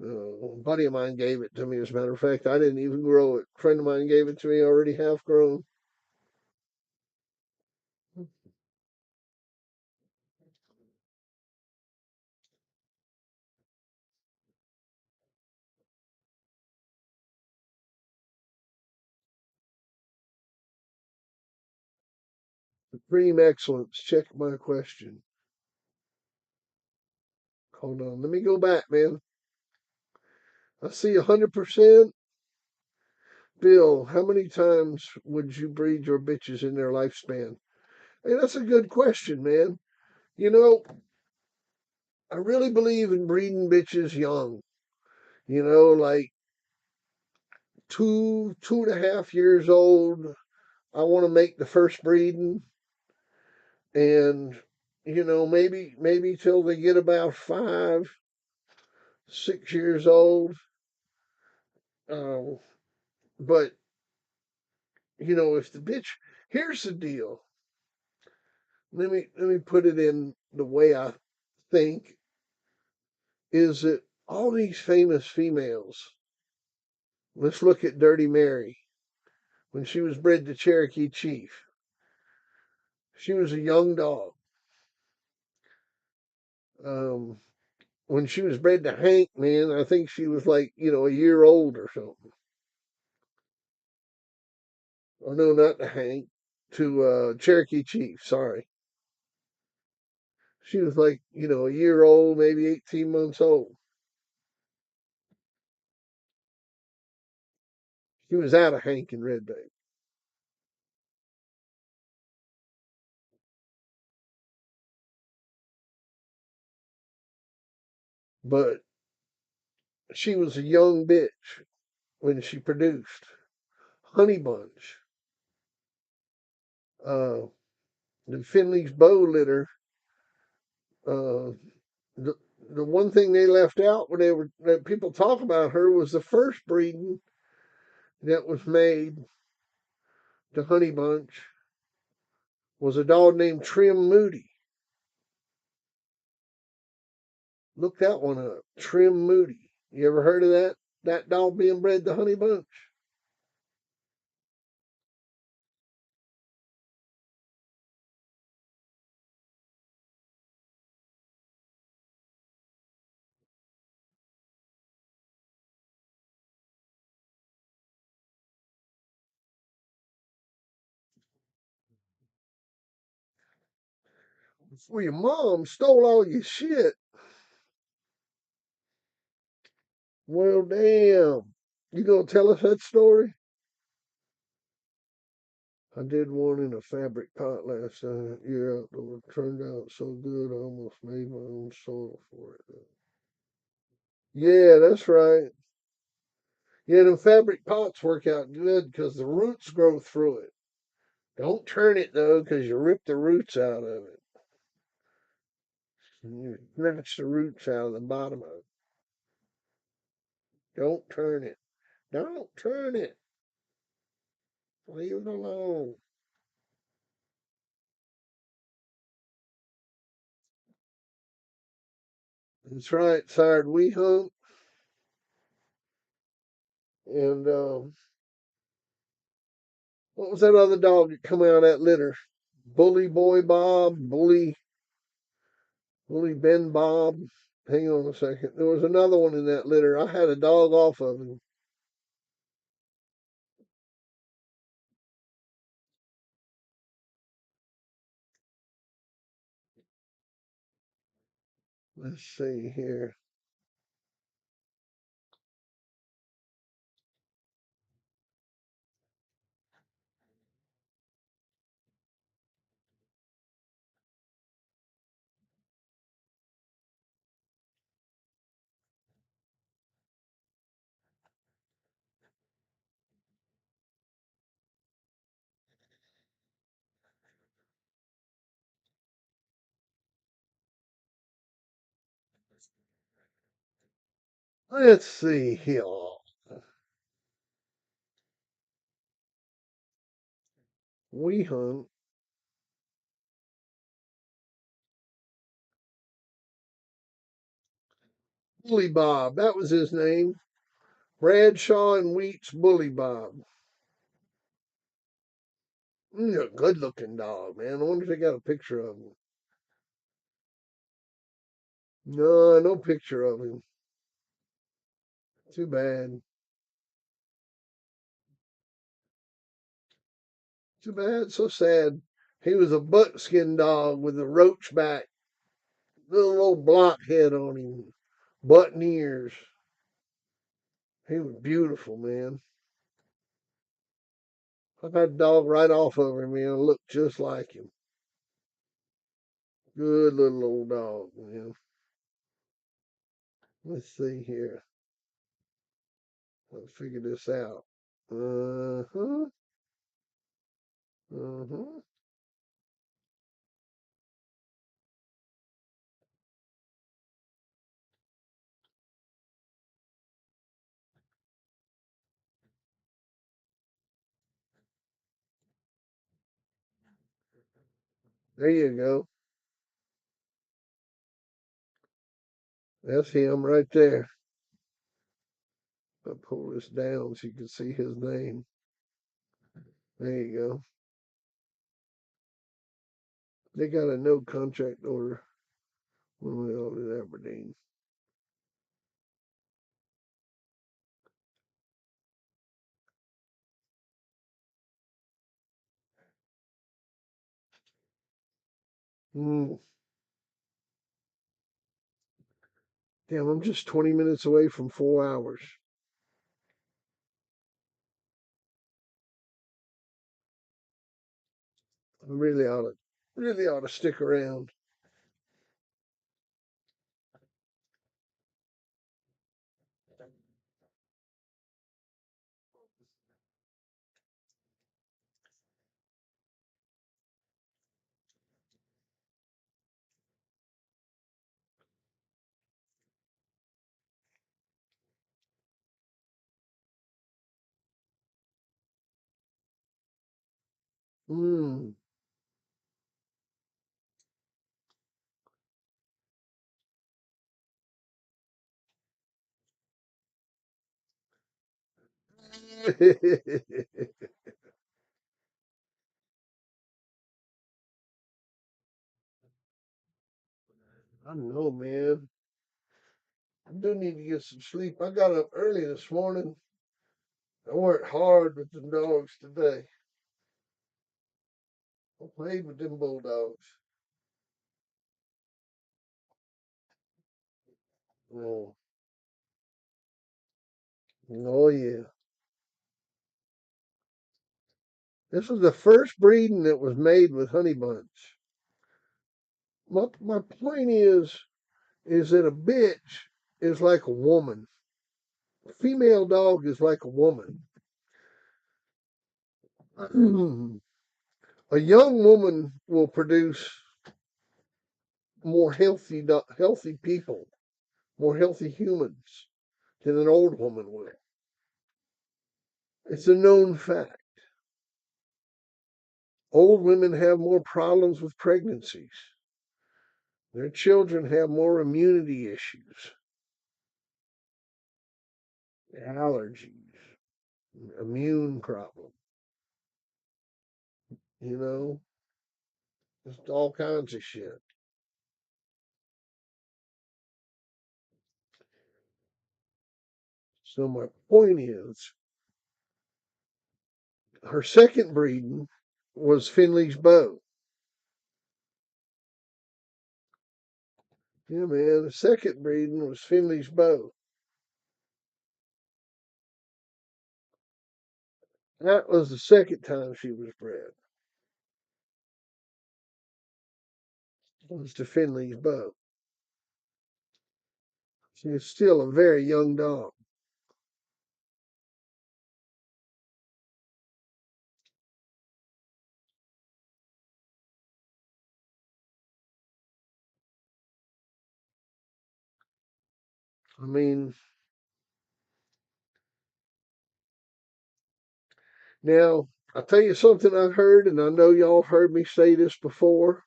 A buddy of mine gave it to me. As a matter of fact, I didn't even grow it. A friend of mine gave it to me already half grown. Supreme excellence. Check my question. Hold on. Let me go back, man. I see 100%. Bill, how many times would you breed your bitches in their lifespan? Hey, that's a good question, man. You know, I really believe in breeding bitches young. Like 2.5 years old. I want to make the first breeding, and maybe till they get about 5, 6 years old. Um, but if the bitch, here's the deal. Let me put it in the way I think is that all these famous females. Let's look at Dirty Mary when she was bred to Cherokee Chief. She was a young dog. Um, when she was bred to Hank, man, I think she was like, a year old or something. Oh no, not to Hank, to Cherokee Chief. Sorry, she was like, a year old, maybe 18 months old. She was out of Hank and Red Bank, but she was a young bitch when she produced. Honey Bunch, uh, the Finley's Bow litter. Uh, the the one thing they left out when they were that people talk about her was the first breeding that was made to Honey Bunch was a dog named Trim Moody. Look that one up. Trim Moody. You ever heard of that dog being bred to Honey Bunch? Well, your mom stole all your shit. Well, damn. You gonna tell us that story? I did one in a fabric pot last year outdoor. Turned out so good, I almost made my own soil for it. Yeah, that's right. Yeah, them fabric pots work out good because the roots grow through it. Don't turn it though, because you rip the roots out of it. You snatch the roots out of the bottom of it. Don't turn it. Don't turn it. Leave it alone. That's right, sired we hunt. And what was that other dog that come out of that litter? Bully Boy Bob, Bully Ben Bob. Hang on a second. There was another one in that litter. I had a dog off of him. Let's see here. Let's see here. We hunt Bully Bob. That was his name. Bradshaw and Wheat's Bully Bob. He's a good looking dog, man. I wonder if they got a picture of him. No, no picture of him. Too bad. Too bad. So sad. He was a buckskin dog with a roach back, little old block head on him, button ears. He was beautiful, man. I got a dog right off of him, man. Looked just like him. Good little old dog, man. Let's see here. Let's figure this out. Uh huh. Uh huh. There you go. That's him right there. I'll pull this down so you can see his name. There you go. They got a no contract order when we all at Aberdeen. Mm. Damn, I'm just 20 minutes away from 4 hours. I really ought to stick around. Mm. I don't know, man. I do need to get some sleep. I got up early this morning. I worked hard with the dogs today. I played with them bulldogs. Oh, oh yeah. This was the first breeding that was made with honey bunch. My point is that a bitch is like a woman. A female dog is like a woman. A young woman will produce more healthy people, more healthy humans than an old woman will. It's a known fact. Old women have more problems with pregnancies. Their children have more immunity issues, allergies, immune problems, you know, just all kinds of shit. So my point is, her second breeding was Finley's Bow. Yeah, man. The second breeding was Finley's Bow. That was the second time she was bred. It was to Finley's Bow. She is still a very young dog. I mean, now I'll tell you something I've heard, and I know y'all have heard me say this before,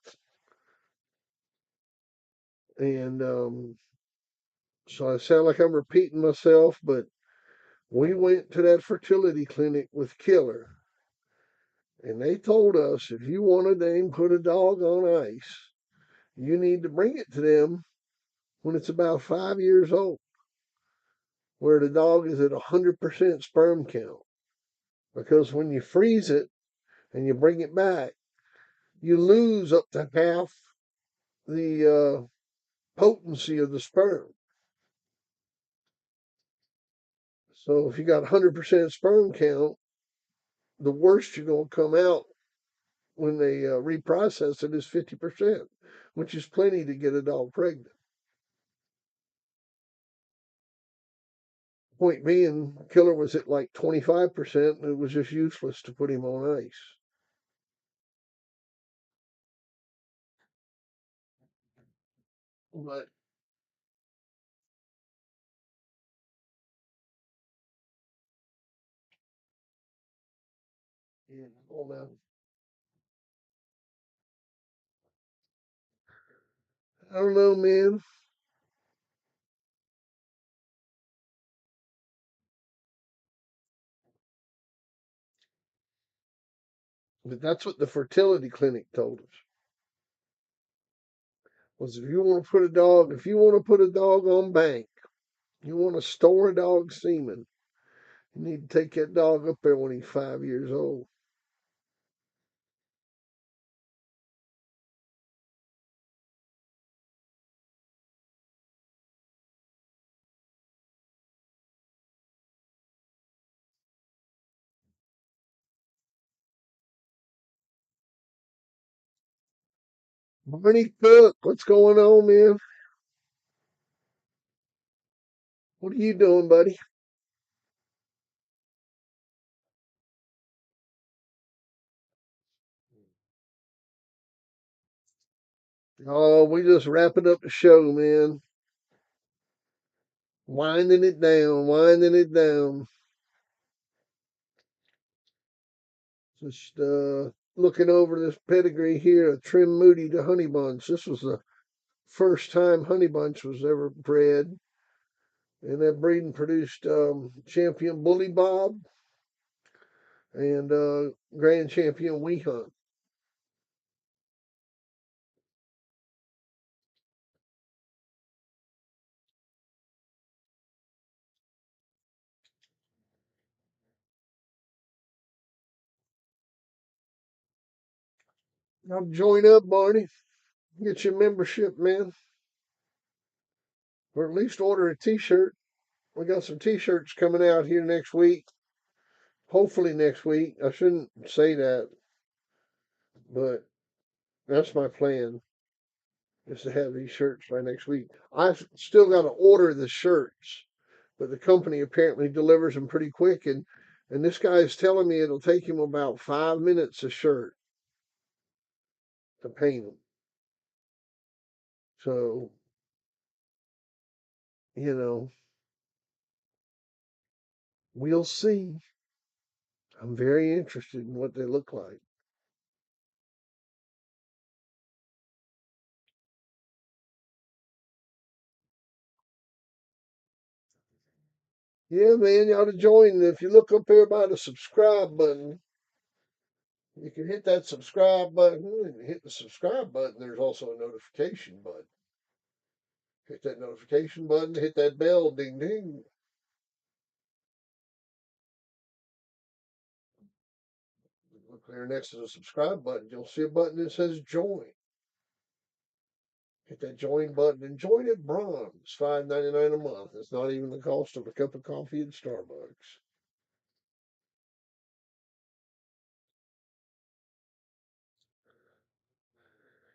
and so I sound like I'm repeating myself, but we went to that fertility clinic with Killer, and they told us if you want a name, put a dog on ice, you need to bring it to them when it's about 5 years old, where the dog is at 100% sperm count. Because when you freeze it and you bring it back, you lose up to half the potency of the sperm. So if you got 100% sperm count, the worst you're going to come out when they reprocess it is 50%, which is plenty to get a dog pregnant. Point being, Killer was at like 25%, and it was just useless to put him on ice. But yeah, well, now, I don't know, man. But that's what the fertility clinic told us. Was if you want to put a dog on bank, you want to store a dog semen, you need to take that dog up there when he's 5 years old. Barney Cook, what's going on, man? What are you doing, buddy? Oh, we just wrapping up the show, man. Winding it down, winding it down. Just looking over this pedigree here, a Trim Moody to Honey Bunch. This was the first time Honey Bunch was ever bred. And that breeding produced champion Bully Bob and grand champion We Hunt. Now join up, Barney. Get your membership, man. Or at least order a t-shirt. We got some t-shirts coming out here next week. Hopefully next week. I shouldn't say that, but that's my plan, is to have these shirts by next week. I've still got to order the shirts, but the company apparently delivers them pretty quick, and this guy is telling me it'll take him about 5 minutes a shirt to paint them. So, you know, we'll see. I'm very interested in what they look like. Yeah, man, you ought to join. If you look up there by the subscribe button, you can hit that subscribe button. And hit the subscribe button. There's also a notification button. Hit that notification button, hit that bell, ding ding. Look there next to the subscribe button. You'll see a button that says join. Hit that join button and join at bronze. $5.99 a month. It's not even the cost of a cup of coffee at Starbucks.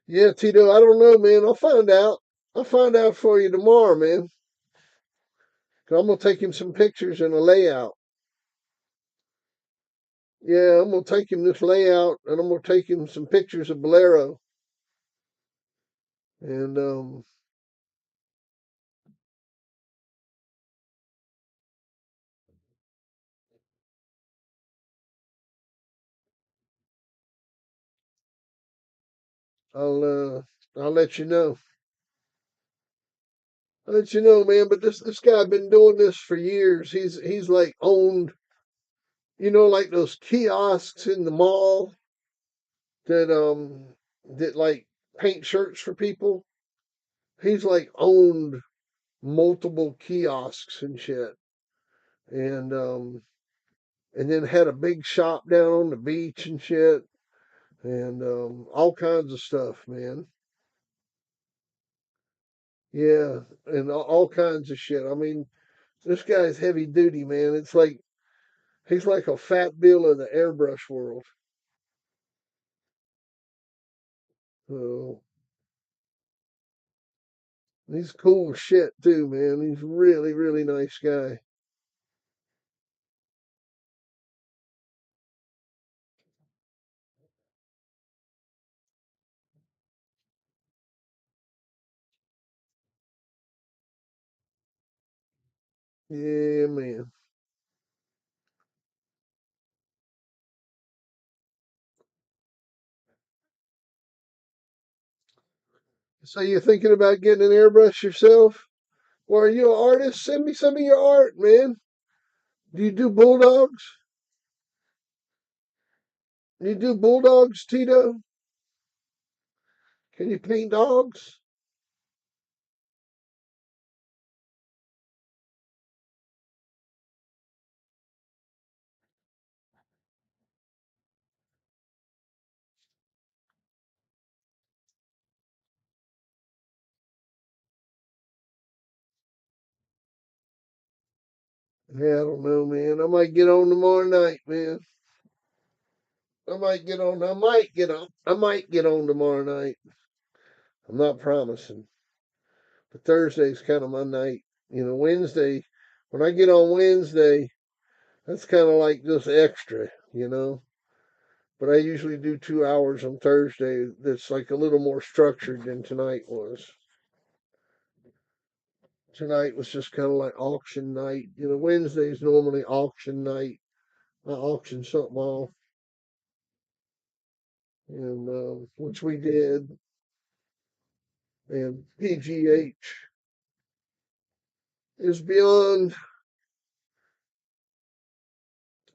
Yeah, Tito, I don't know, man. I'll find out. I'll find out for you tomorrow, man. 'Cause I'm gonna take him some pictures and a layout. Yeah, I'm gonna take him this layout and I'm gonna take him some pictures of Bolero. And I'll uh I'll let you know. I'll let you know, man. But this guy been doing this for years. He's like owned, like those kiosks in the mall that like paint shirts for people. He's like owned multiple kiosks and shit. And then had a big shop down on the beach and shit. And all kinds of stuff, man. Yeah, and all kinds of shit. I mean, this guy's heavy duty, man. It's like he's like a fat Bill of the airbrush world. So he's cool as shit too, man. He's really, really nice guy. Yeah, man. So you're thinking about getting an airbrush yourself? Or are you an artist? Send me some of your art, man. Do you do bulldogs? You do bulldogs, Tito? Can you paint dogs? Yeah, I don't know, man. I might get on tomorrow night, man. I might get on. I might get on. I might get on tomorrow night. I'm not promising. But Thursday's kind of my night. Wednesday, when I get on Wednesday, that's kind of like just extra. But I usually do 2 hours on Thursday that's like a little more structured than tonight was. Tonight was just kind of like auction night. Wednesday's normally auction night. I auction something off, and which we did. And PGH is beyond,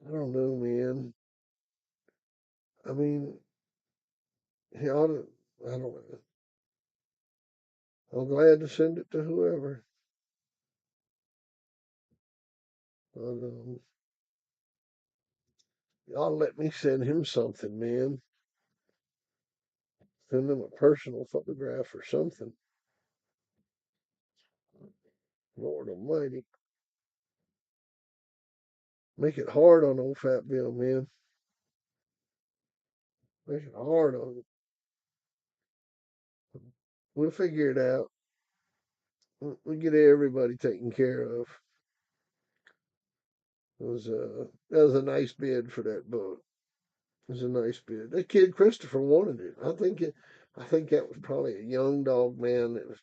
I don't know, man. I mean, he ought to, I don't know. I'm glad to send it to whoever. But, y'all let me send him something, man. Send him a personal photograph or something. Lord Almighty. Make it hard on old Fat Bill, man. Make it hard on him. We'll figure it out. We'll get everybody taken care of. That was a nice bid for that book. It was a nice bid. That kid Christopher wanted it. I think that was probably a young dog man that was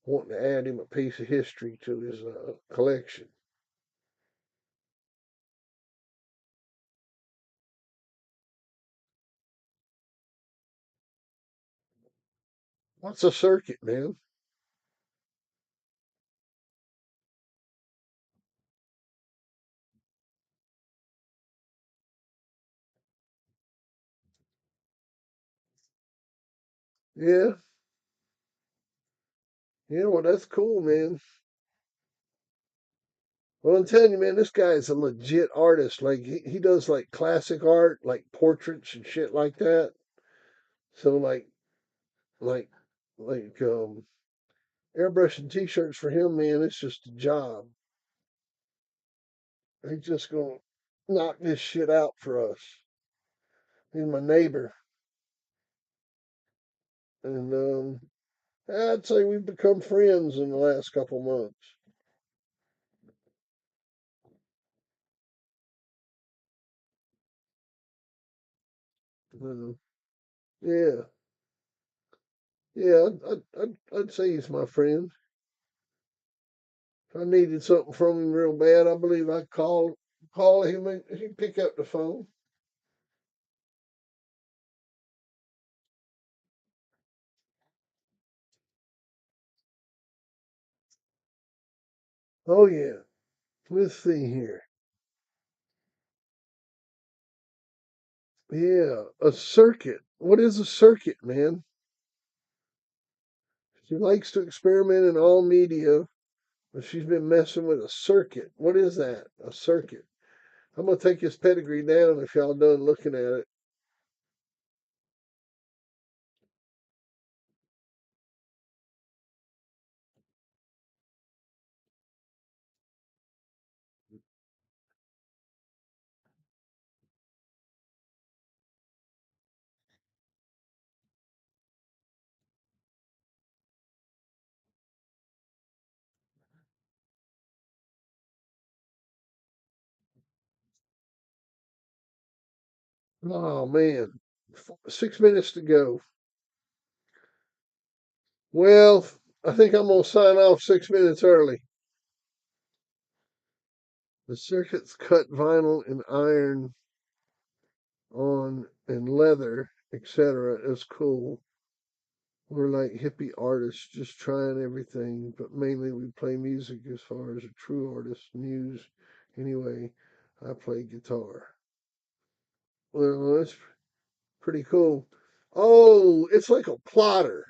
wanting to add him a piece of history to his collection. What's a circuit, man? Yeah, yeah. Well, that's cool, man. Well, I'm telling you, man, this guy is a legit artist. Like he does like classic art, like portraits and shit like that. So like like airbrushing t-shirts for him, man, it's just a job. He's just gonna knock this shit out for us. He's my neighbor, and I'd say we've become friends in the last couple months. Uh, yeah, yeah, I'd say he's my friend. If I needed something from him real bad, I believe I'd call him and he'd pick up the phone. Oh yeah, let's see here. Yeah, a circuit. What is a circuit, man? She likes to experiment in all media, but she's been messing with a circuit. What is that? A circuit. I'm gonna take his pedigree down if y'all done looking at it. Oh man, 6 minutes to go. Well, I think I'm gonna sign off 6 minutes early. The circuit's cut vinyl and iron on and leather, etc. is cool. We're like hippie artists, just trying everything, but mainly we play music as far as a true artist muse. Anyway, I play guitar. Well, that's pretty cool. Oh, it's like a plotter.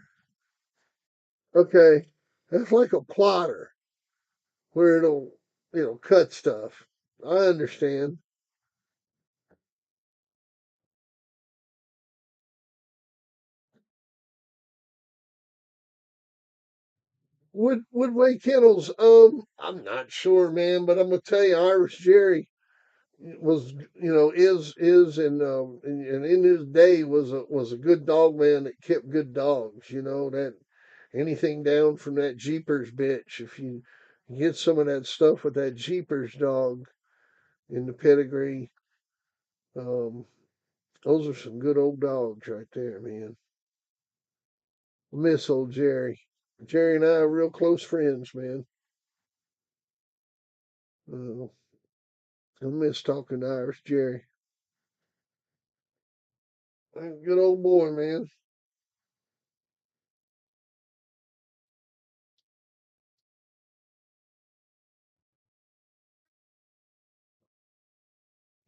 Okay, it's like a plotter where it'll cut stuff. I understand. Woodway Kennels. I'm not sure, man, but I'm gonna tell you, Irish Jerry was, is and in his day was a good dog man that kept good dogs. That anything down from that Jeepers bitch. If you get some of that stuff with that Jeepers dog in the pedigree, um, those are some good old dogs right there, man. Miss old Jerry. Jerry and I are real close friends, man. Uh, I miss talking to Irish Jerry. Good old boy, man.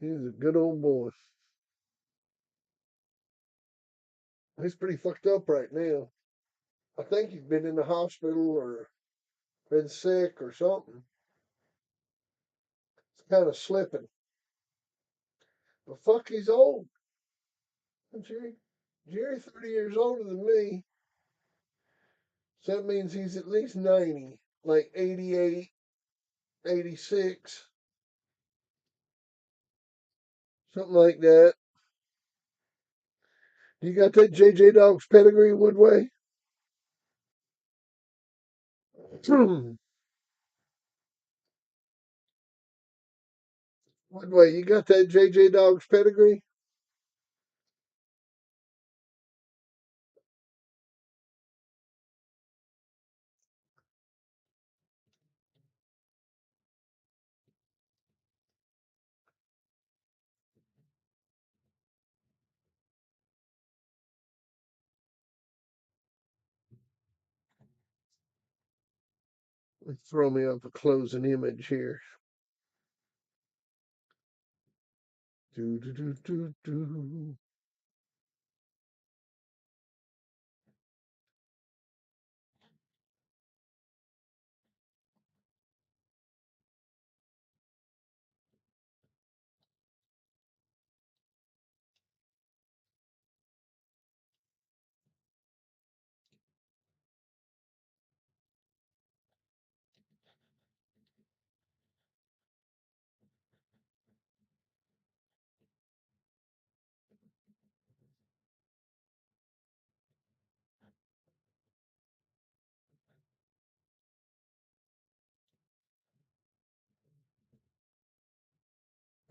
He's a good old boy. He's pretty fucked up right now. I think he's been in the hospital or been sick or something. It's kind of slipping. But fuck, he's old. Jerry, Jerry, 30 years older than me. So that means he's at least 90, like 88, 86, something like that. You got that JJ Dog's pedigree, Woodway? Woodway, you got that JJ Dog's pedigree? Throw me up a closing image here. Do, do, do, do, do.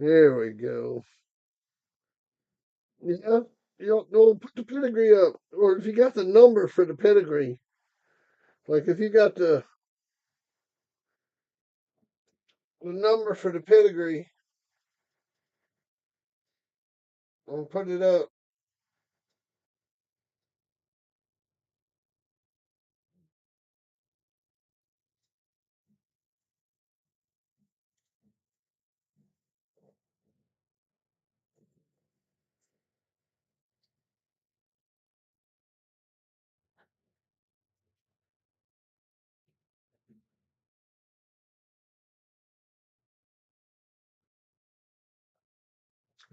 There we go. Yeah. You don't know, put the pedigree up. Or if you got the number for the pedigree, like if you got the number for the pedigree, I'll put it up.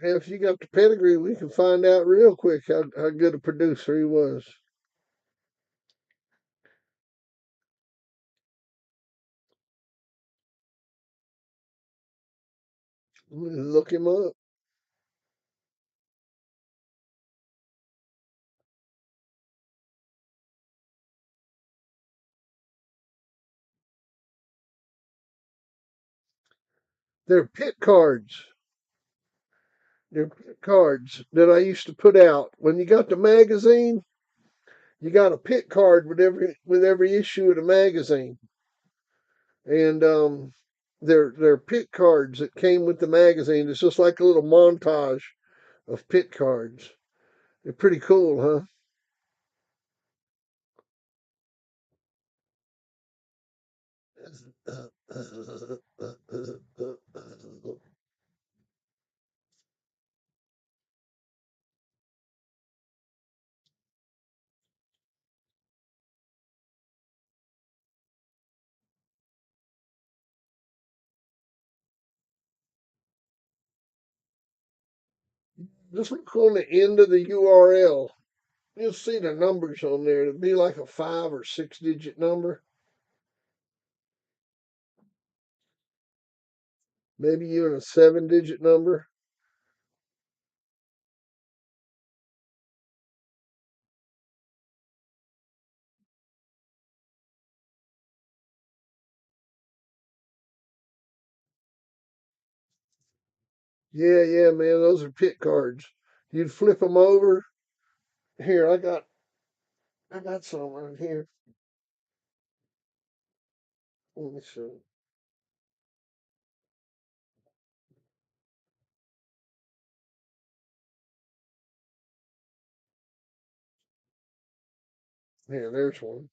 And if you got the pedigree, we can find out real quick how good a producer he was. Look him up. They're pit cards. They're pit cards that I used to put out. When you got the magazine, you got a pit card with every issue of the magazine. And they're pit cards that came with the magazine. It's just like a little montage of pit cards. They're pretty cool, huh? Just look on the end of the URL. You'll see the numbers on there. It'd be like a 5 or 6 digit number, maybe even a 7 digit number. Yeah, yeah, man, those are pit cards. You'd flip them over. Here, I got some right here. Let me see. Here, there's one.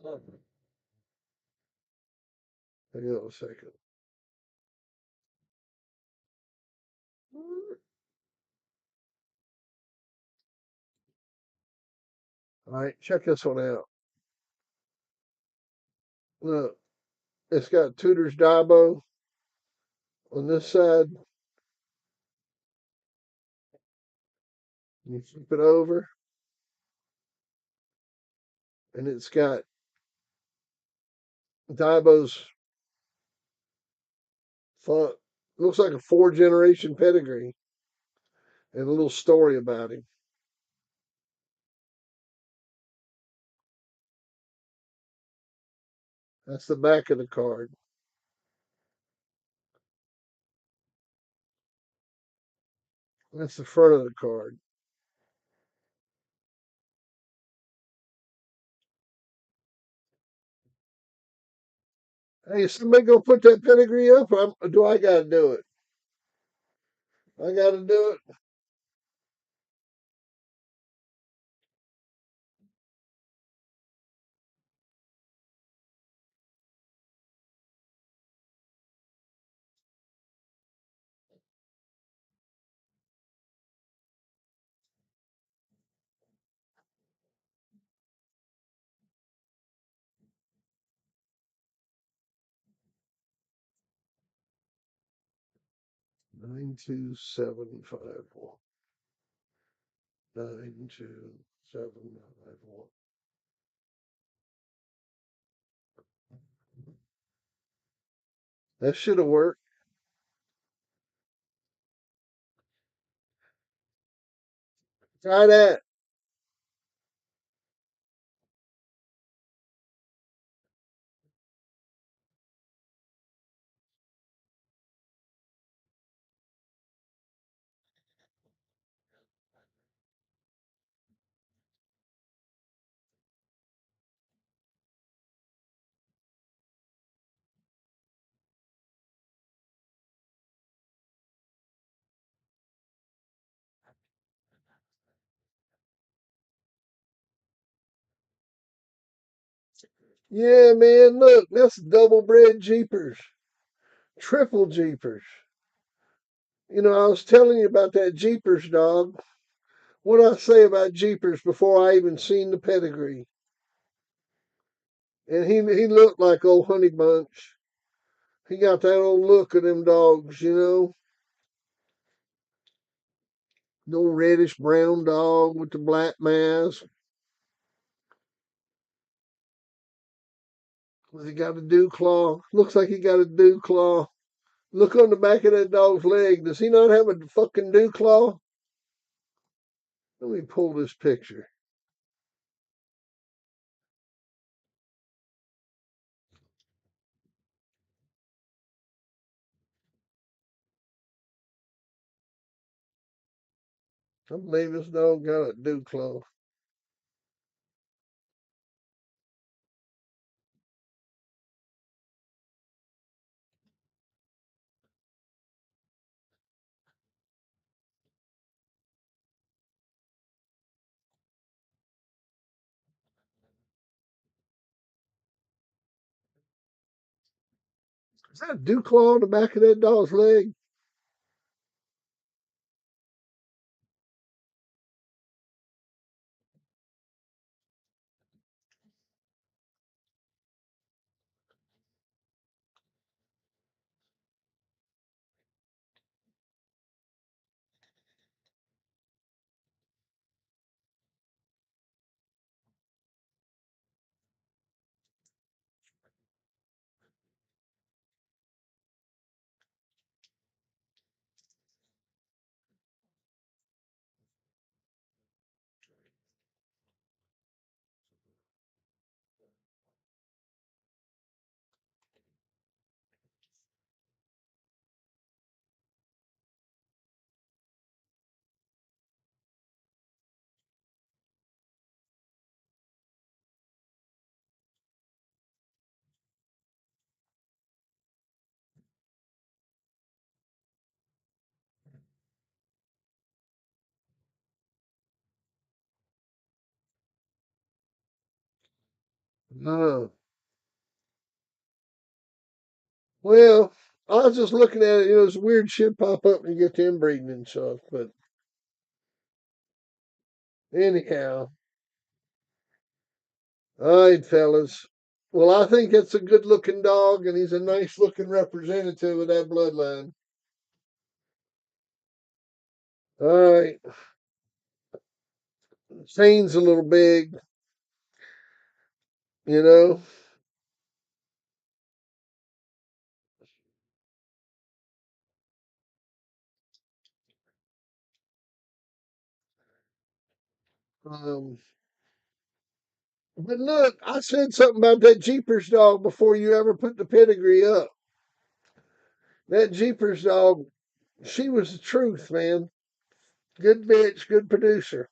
Oh, hang on a second. All right, check this one out. Look, it's got Tudor's Dabo on this side. You flip it over, and it's got Dabo's font. Looks like a 4 generation pedigree and a little story about him. That's the back of the card. That's the front of the card. Hey, is somebody gonna put that pedigree up? Or do I gotta do it? I gotta do it. 92751. 92751. That should have worked. Try that. Yeah, man, look, that's double bred Jeepers, triple Jeepers. You know, I was telling you about that Jeepers dog. What did I say about Jeepers before I even seen the pedigree? And he looked like old Honey Bunch. He got that old look of them dogs, you know. No reddish brown dog with the black mask. He got a dew claw. Looks like he got a dew claw. Look on the back of that dog's leg. Does he not have a fucking dew claw? Let me pull this picture. I believe this dog got a dew claw. Is that a dew claw on the back of that dog's leg? No. Well, I was just looking at it. You know, this weird shit pop up and you get to inbreeding and stuff. But anyhow, all right, fellas. Well, I think it's a good looking dog, and he's a nice looking representative of that bloodline. All right. Shane's a little big, you know. Um, but look, I said something about that Jeepers dog before you ever put the pedigree up. That Jeepers dog, she was the truth, man. Good bitch, good producer.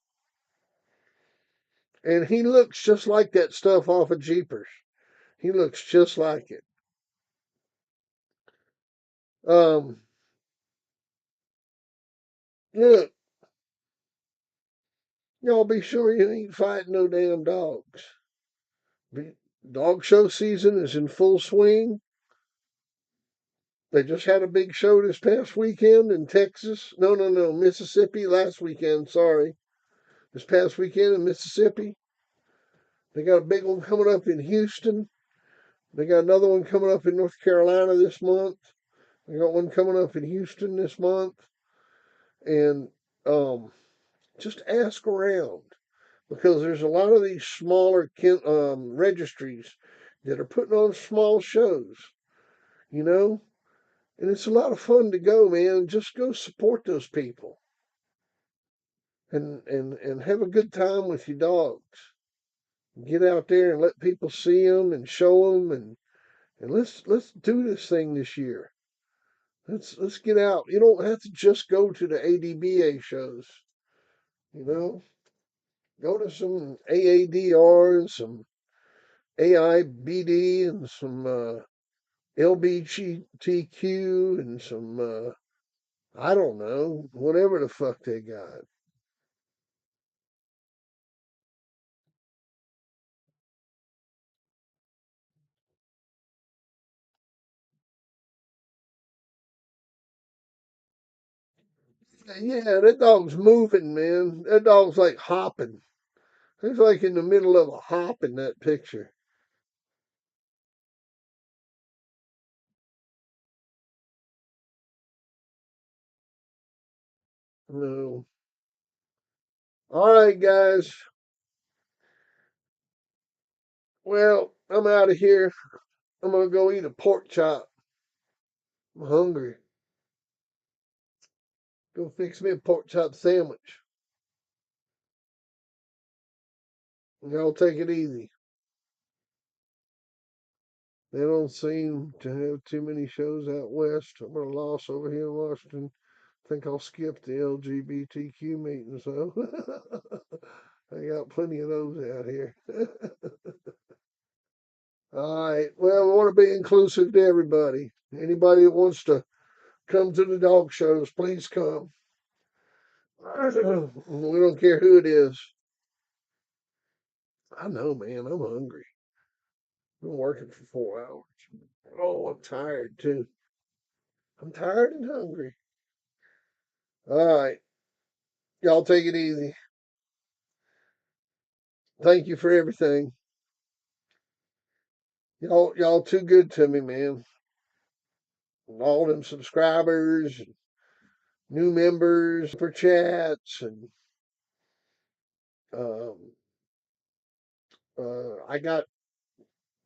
And he looks just like that stuff off of Jeepers. He looks just like it. Um, look, y'all be sure you ain't fighting no damn dogs. Dog show season is in full swing. They just had a big show this past weekend in Texas. No, no, no, Mississippi last weekend. Sorry. This past weekend in Mississippi. They got a big one coming up in Houston. They got another one coming up in North Carolina this month. They got one coming up in Houston this month. And um, just ask around because there's a lot of these smaller registries that are putting on small shows, you know? And it's a lot of fun to go, man. Just go support those people and have a good time with your dogs. Get out there and let people see them and show them and let's do this thing this year. Let's get out. You don't have to just go to the ADBA shows, you know. Go to some AADR and some AIBD and some LBGTQ and some I don't know, whatever the fuck they got. Yeah, that dog's moving, man. That dog's like hopping. He's like in the middle of a hop in that picture. No. All right, guys. Well, I'm out of here. I'm gonna go eat a pork chop. I'm hungry. Go fix me a pork chop sandwich. Y'all take it easy. They don't seem to have too many shows out west. I'm at a loss over here in Washington. Think I'll skip the LGBTQ meetings though. I got plenty of those out here. All right. Well, we want to be inclusive to everybody. Anybody that wants to come to the dog shows, please come. We don't care who it is. I know, man. I'm hungry. Been working for 4 hours. Oh, I'm tired too. I'm tired and hungry. All right. Y'all take it easy. Thank you for everything. Y'all too good to me, man. And all them subscribers, and new members, for chats, and um, uh, I got,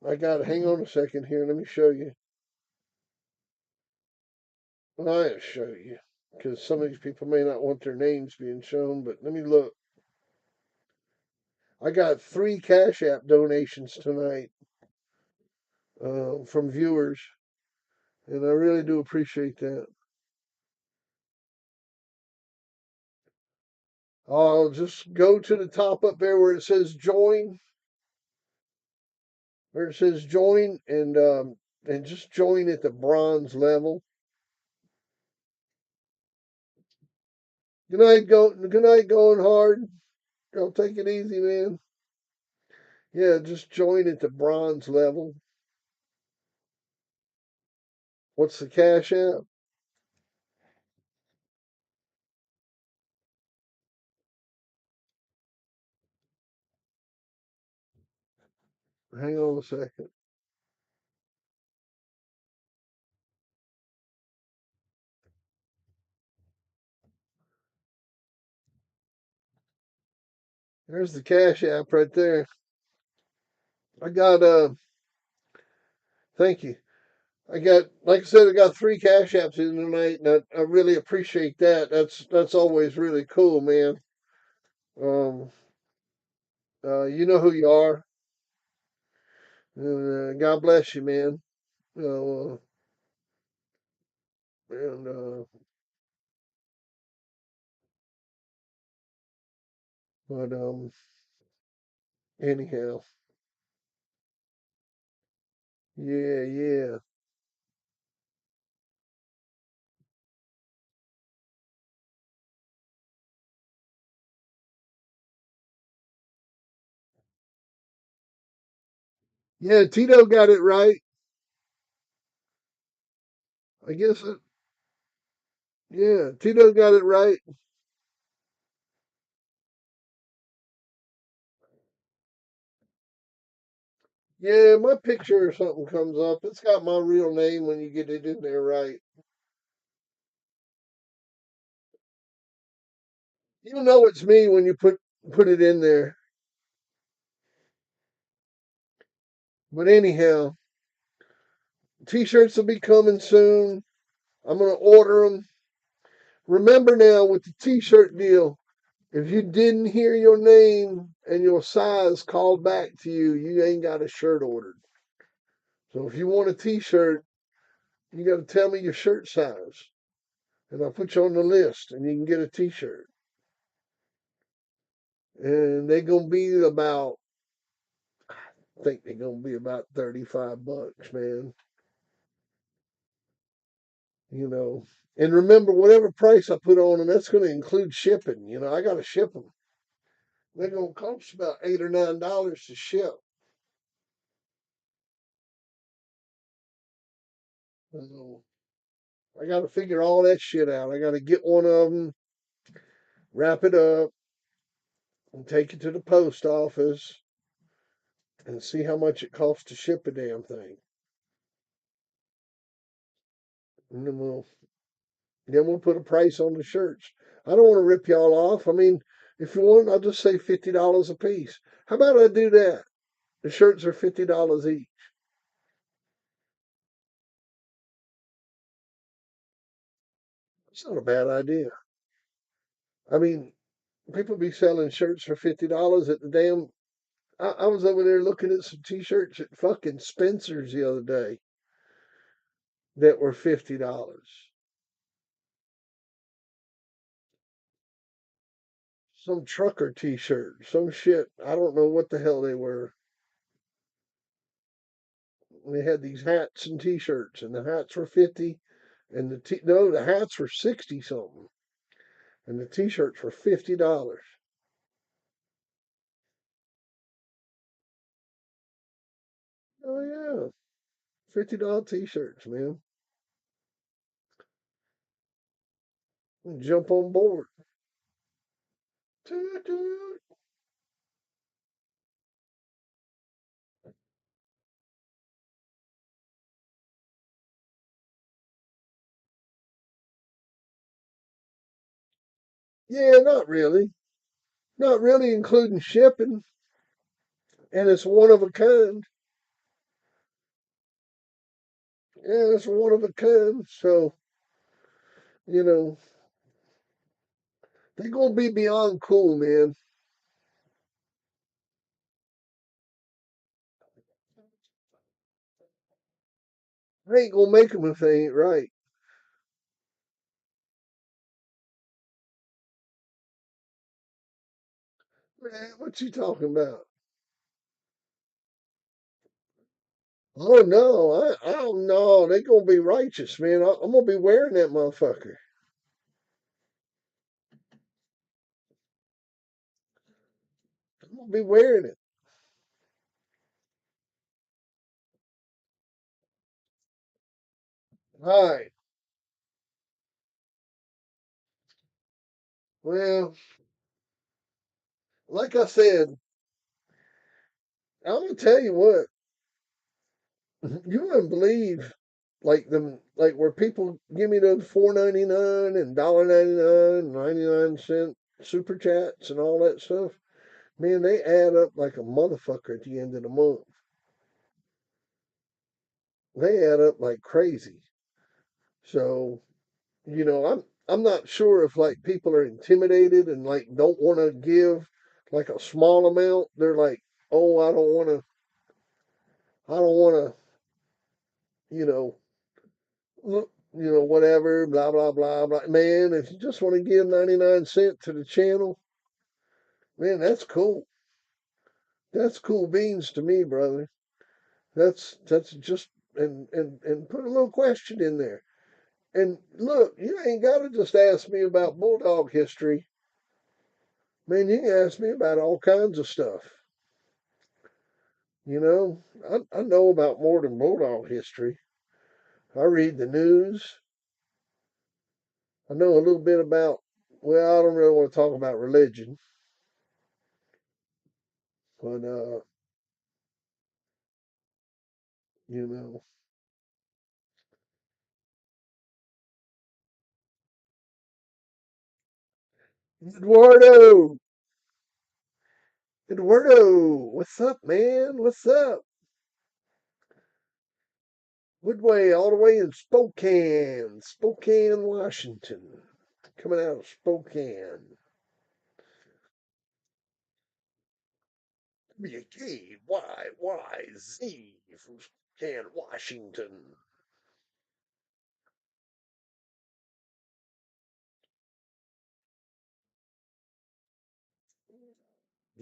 Hang on a second here. Let me show you. Well, I'll show you because some of these people may not want their names being shown. But let me look. I got 3 Cash App donations tonight from viewers, and I really do appreciate that. I'll just go to the top up there where it says join, and just join at the bronze level. Good night, going hard. Y'all take it easy, man. Yeah, just join at the bronze level. What's the Cash App? Hang on a second. There's the Cash App right there. I got Thank you. Like I said, I got 3 Cash Apps in tonight, and I really appreciate that. That's always really cool, man. Um, you know who you are. God bless you, man. You know, and but anyhow, yeah, yeah, yeah. Tito got it right. I guess. Yeah, Tito got it right. Yeah, my picture or something comes up. It's got my real name when you get it in there right. You know it's me when you put it in there. But anyhow, t-shirts will be coming soon. I'm gonna order them. Remember now with the t-shirt deal, if you didn't hear your name and your size called back to you, you ain't got a shirt ordered. So if you want a t-shirt, you got to tell me your shirt size, and I'll put you on the list, and you can get a t-shirt. And they're gonna be about, I think they're gonna be about $35, man. You know, and remember, whatever price I put on them, that's gonna include shipping. You know, I gotta ship them. They're gonna cost about $8 or $9 to ship. So I gotta figure all that shit out. I gotta get one of them. wrap it up, and take it to the post office and see how much it costs to ship a damn thing. And then we'll put a price on the shirts. I don't want to rip y'all off. I mean, if you want, I'll just say $50 a piece. How about I do that? The shirts are $50 each. It's not a bad idea. I mean, people be selling shirts for $50 at the damn. I was over there looking at some t-shirts at fucking Spencer's the other day that were $50. Some trucker t-shirt, some shit. I don't know what the hell they were. They had these hats and t-shirts, and the hats were 50, and no, the hats were 60 something, and the t-shirts were $50. Oh yeah, $50 t-shirts, man. Jump on board. Toot, toot. Yeah, not really. Not really, including shipping, and it's one of a kind. Yeah, it's one of a kind. So, you know, they're gonna be beyond cool, man. I ain't gonna make them if they ain't right. Man, what you talking about? Oh no, I don't know. They gonna be righteous, man. I'm gonna be wearing that motherfucker. I'm gonna be wearing it. All right. Well, like I said, I'm gonna tell you what. You wouldn't believe like where people give me those 4.99 and $1.99, 99 cent super chats and all that stuff. Man, they add up like a motherfucker at the end of the month. They add up like crazy. So, I'm not sure if like people are intimidated and like don't want to give like a small amount. They're like, "Oh, I don't want to, you know, whatever, blah blah blah blah." Man, if you just want to give 99 cent to the channel, man, that's cool. That's cool beans to me, brother. That's just and put a little question in there. And look, you ain't got to just ask me about bulldog history. Man, you can ask me about all kinds of stuff. I know about more than bulldog history. I read the news. I know a little bit about, well, I don't really want to talk about religion, but, you know, Eduardo, Eduardo, what's up, man? What's up? Woodway, all the way in Spokane, Washington. Coming out of Spokane. WKYYZ from Spokane, Washington.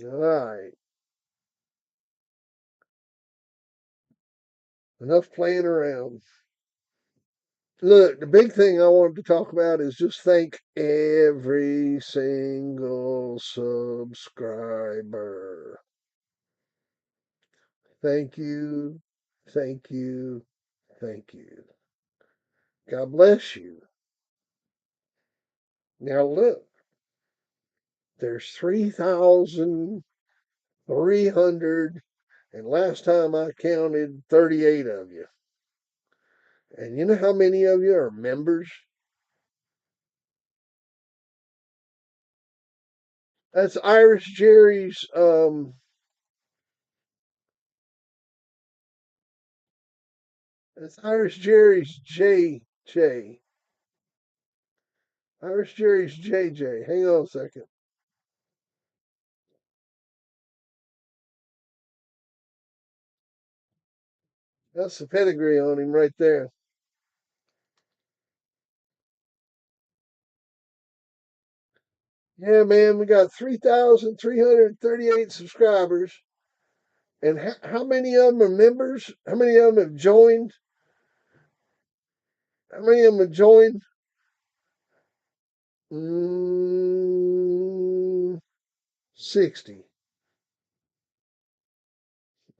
All right. Enough playing around. Look, the big thing I wanted to talk about is just thank every single subscriber. Thank you, thank you, thank you. God bless you. Now, look, there's 3,300, and last time I counted, 38 of you. And you know how many of you are members? That's Irish Jerry's. That's Irish Jerry's JJ. Irish Jerry's JJ. Hang on a second. That's the pedigree on him right there. Yeah, man, we got 3,338 subscribers. And how many of them are members? How many of them have joined? How many of them have joined? Mm, 60.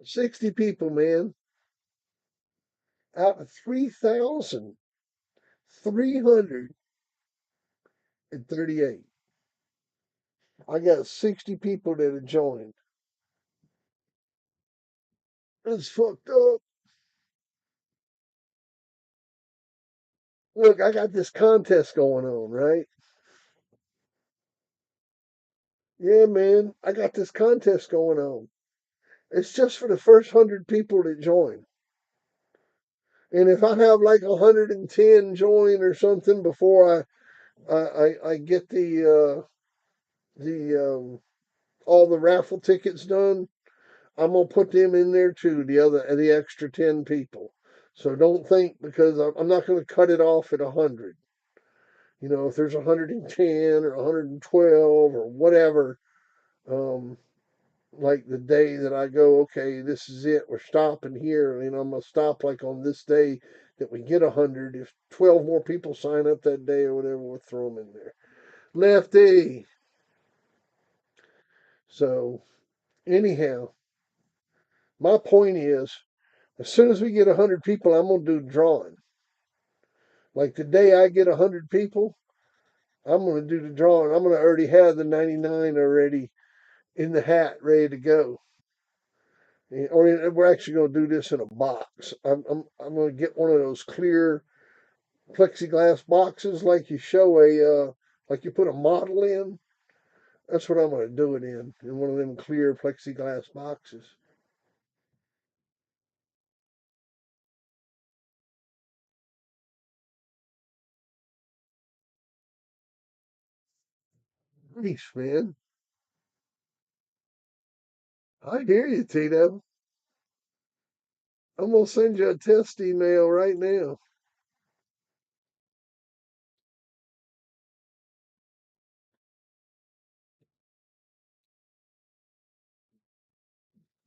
60 people, man, out of 3,338. I got 60 people that have joined. That's fucked up. Look, I got this contest going on, right? Yeah, man, I got this contest going on. It's just for the first 100 people that join. And if I have like 110 join or something before I get the all the raffle tickets done, I'm gonna put them in there too. The extra 10 people. So don't think because I'm not gonna cut it off at 100. You know, if there's 110 or 112 or whatever, um, like the day that I go, okay, this is it, we're stopping here. You know, I'm gonna stop like on this day that we get 100. If 12 more people sign up that day or whatever, we'll throw them in there. Lefty. So anyhow, my point is, as soon as we get 100 people, I'm gonna do drawing. Like the day I get 100 people, I'm gonna do the drawing. I'm gonna already have the 99 already in the hat, ready to go. Or we're actually going to do this in a box. I'm going to get one of those clear plexiglass boxes like you show like you put a model in. That's what I'm going to do it in one of them clear plexiglass boxes. Nice, man. I hear you, Tito. I'm going to send you a test email right now.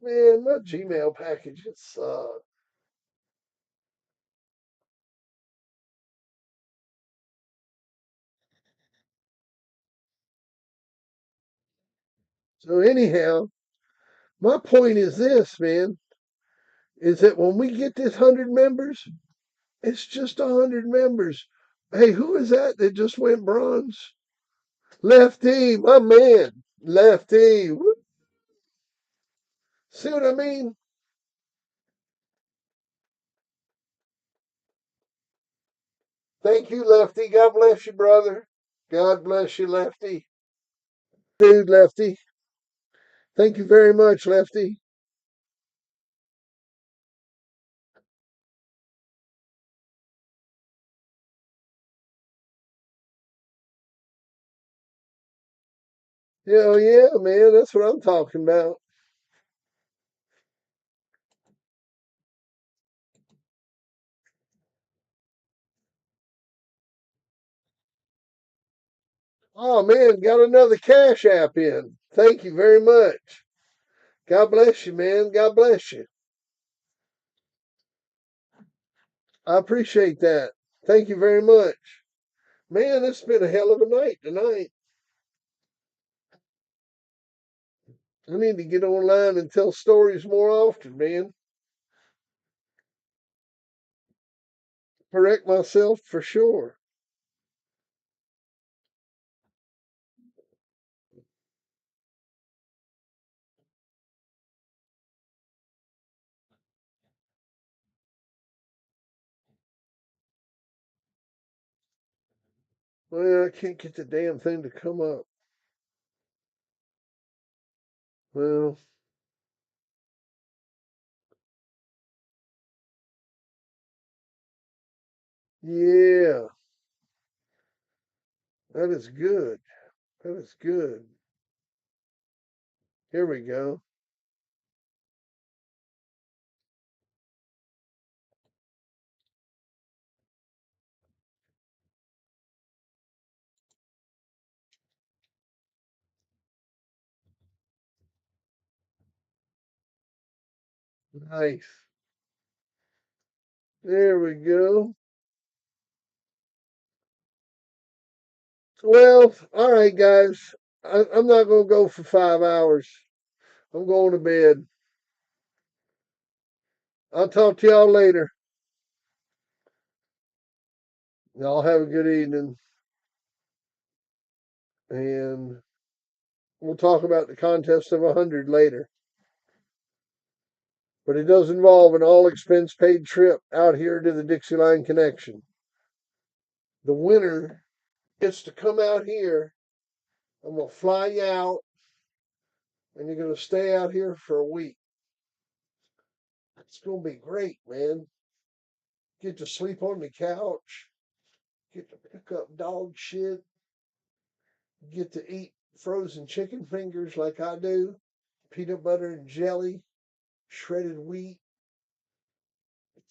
Man, my Gmail package, it's so anyhow, my point is this, man, is that when we get this 100 members, it's just 100 members. Hey, who is that just went bronze? Lefty, my man. Lefty. Woo. See what I mean? Thank you, Lefty. God bless you, brother. God bless you, Lefty. Dude, Lefty. Thank you very much, Lefty. Hell yeah, man. That's what I'm talking about. Oh, man. Got another Cash App in. Thank you very much. God bless you, man. God bless you. I appreciate that. Thank you very much. Man, it's been a hell of a night tonight. I need to get online and tell stories more often, man. Correct myself for sure. Well, I can't get the damn thing to come up. Well, yeah, that is good. That is good. Here we go. Nice. There we go. Well, all right, guys. I'm not going to go for 5 hours. I'm going to bed. I'll talk to y'all later. Y'all have a good evening. And we'll talk about the contest of 100 later. But it does involve an all expense paid trip out here to the Dixieline Connection. The winner gets to come out here. I'm going to fly you out, and you're going to stay out here for a week. It's going to be great, man. Get to sleep on the couch, get to pick up dog shit, get to eat frozen chicken fingers like I do, peanut butter and jelly, shredded wheat,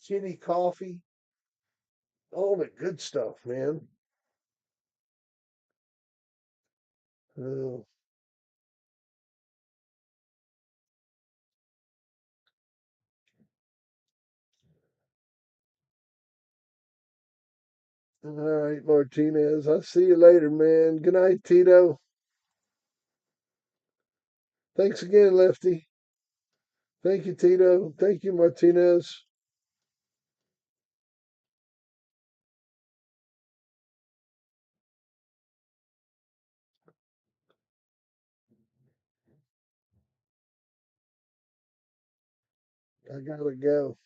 kitty coffee, all the good stuff, man. Oh, all right, Martinez. I'll see you later, man. Good night, Tito. Thanks again, Lefty. Thank you, Tito. Thank you, Martinez. I gotta go.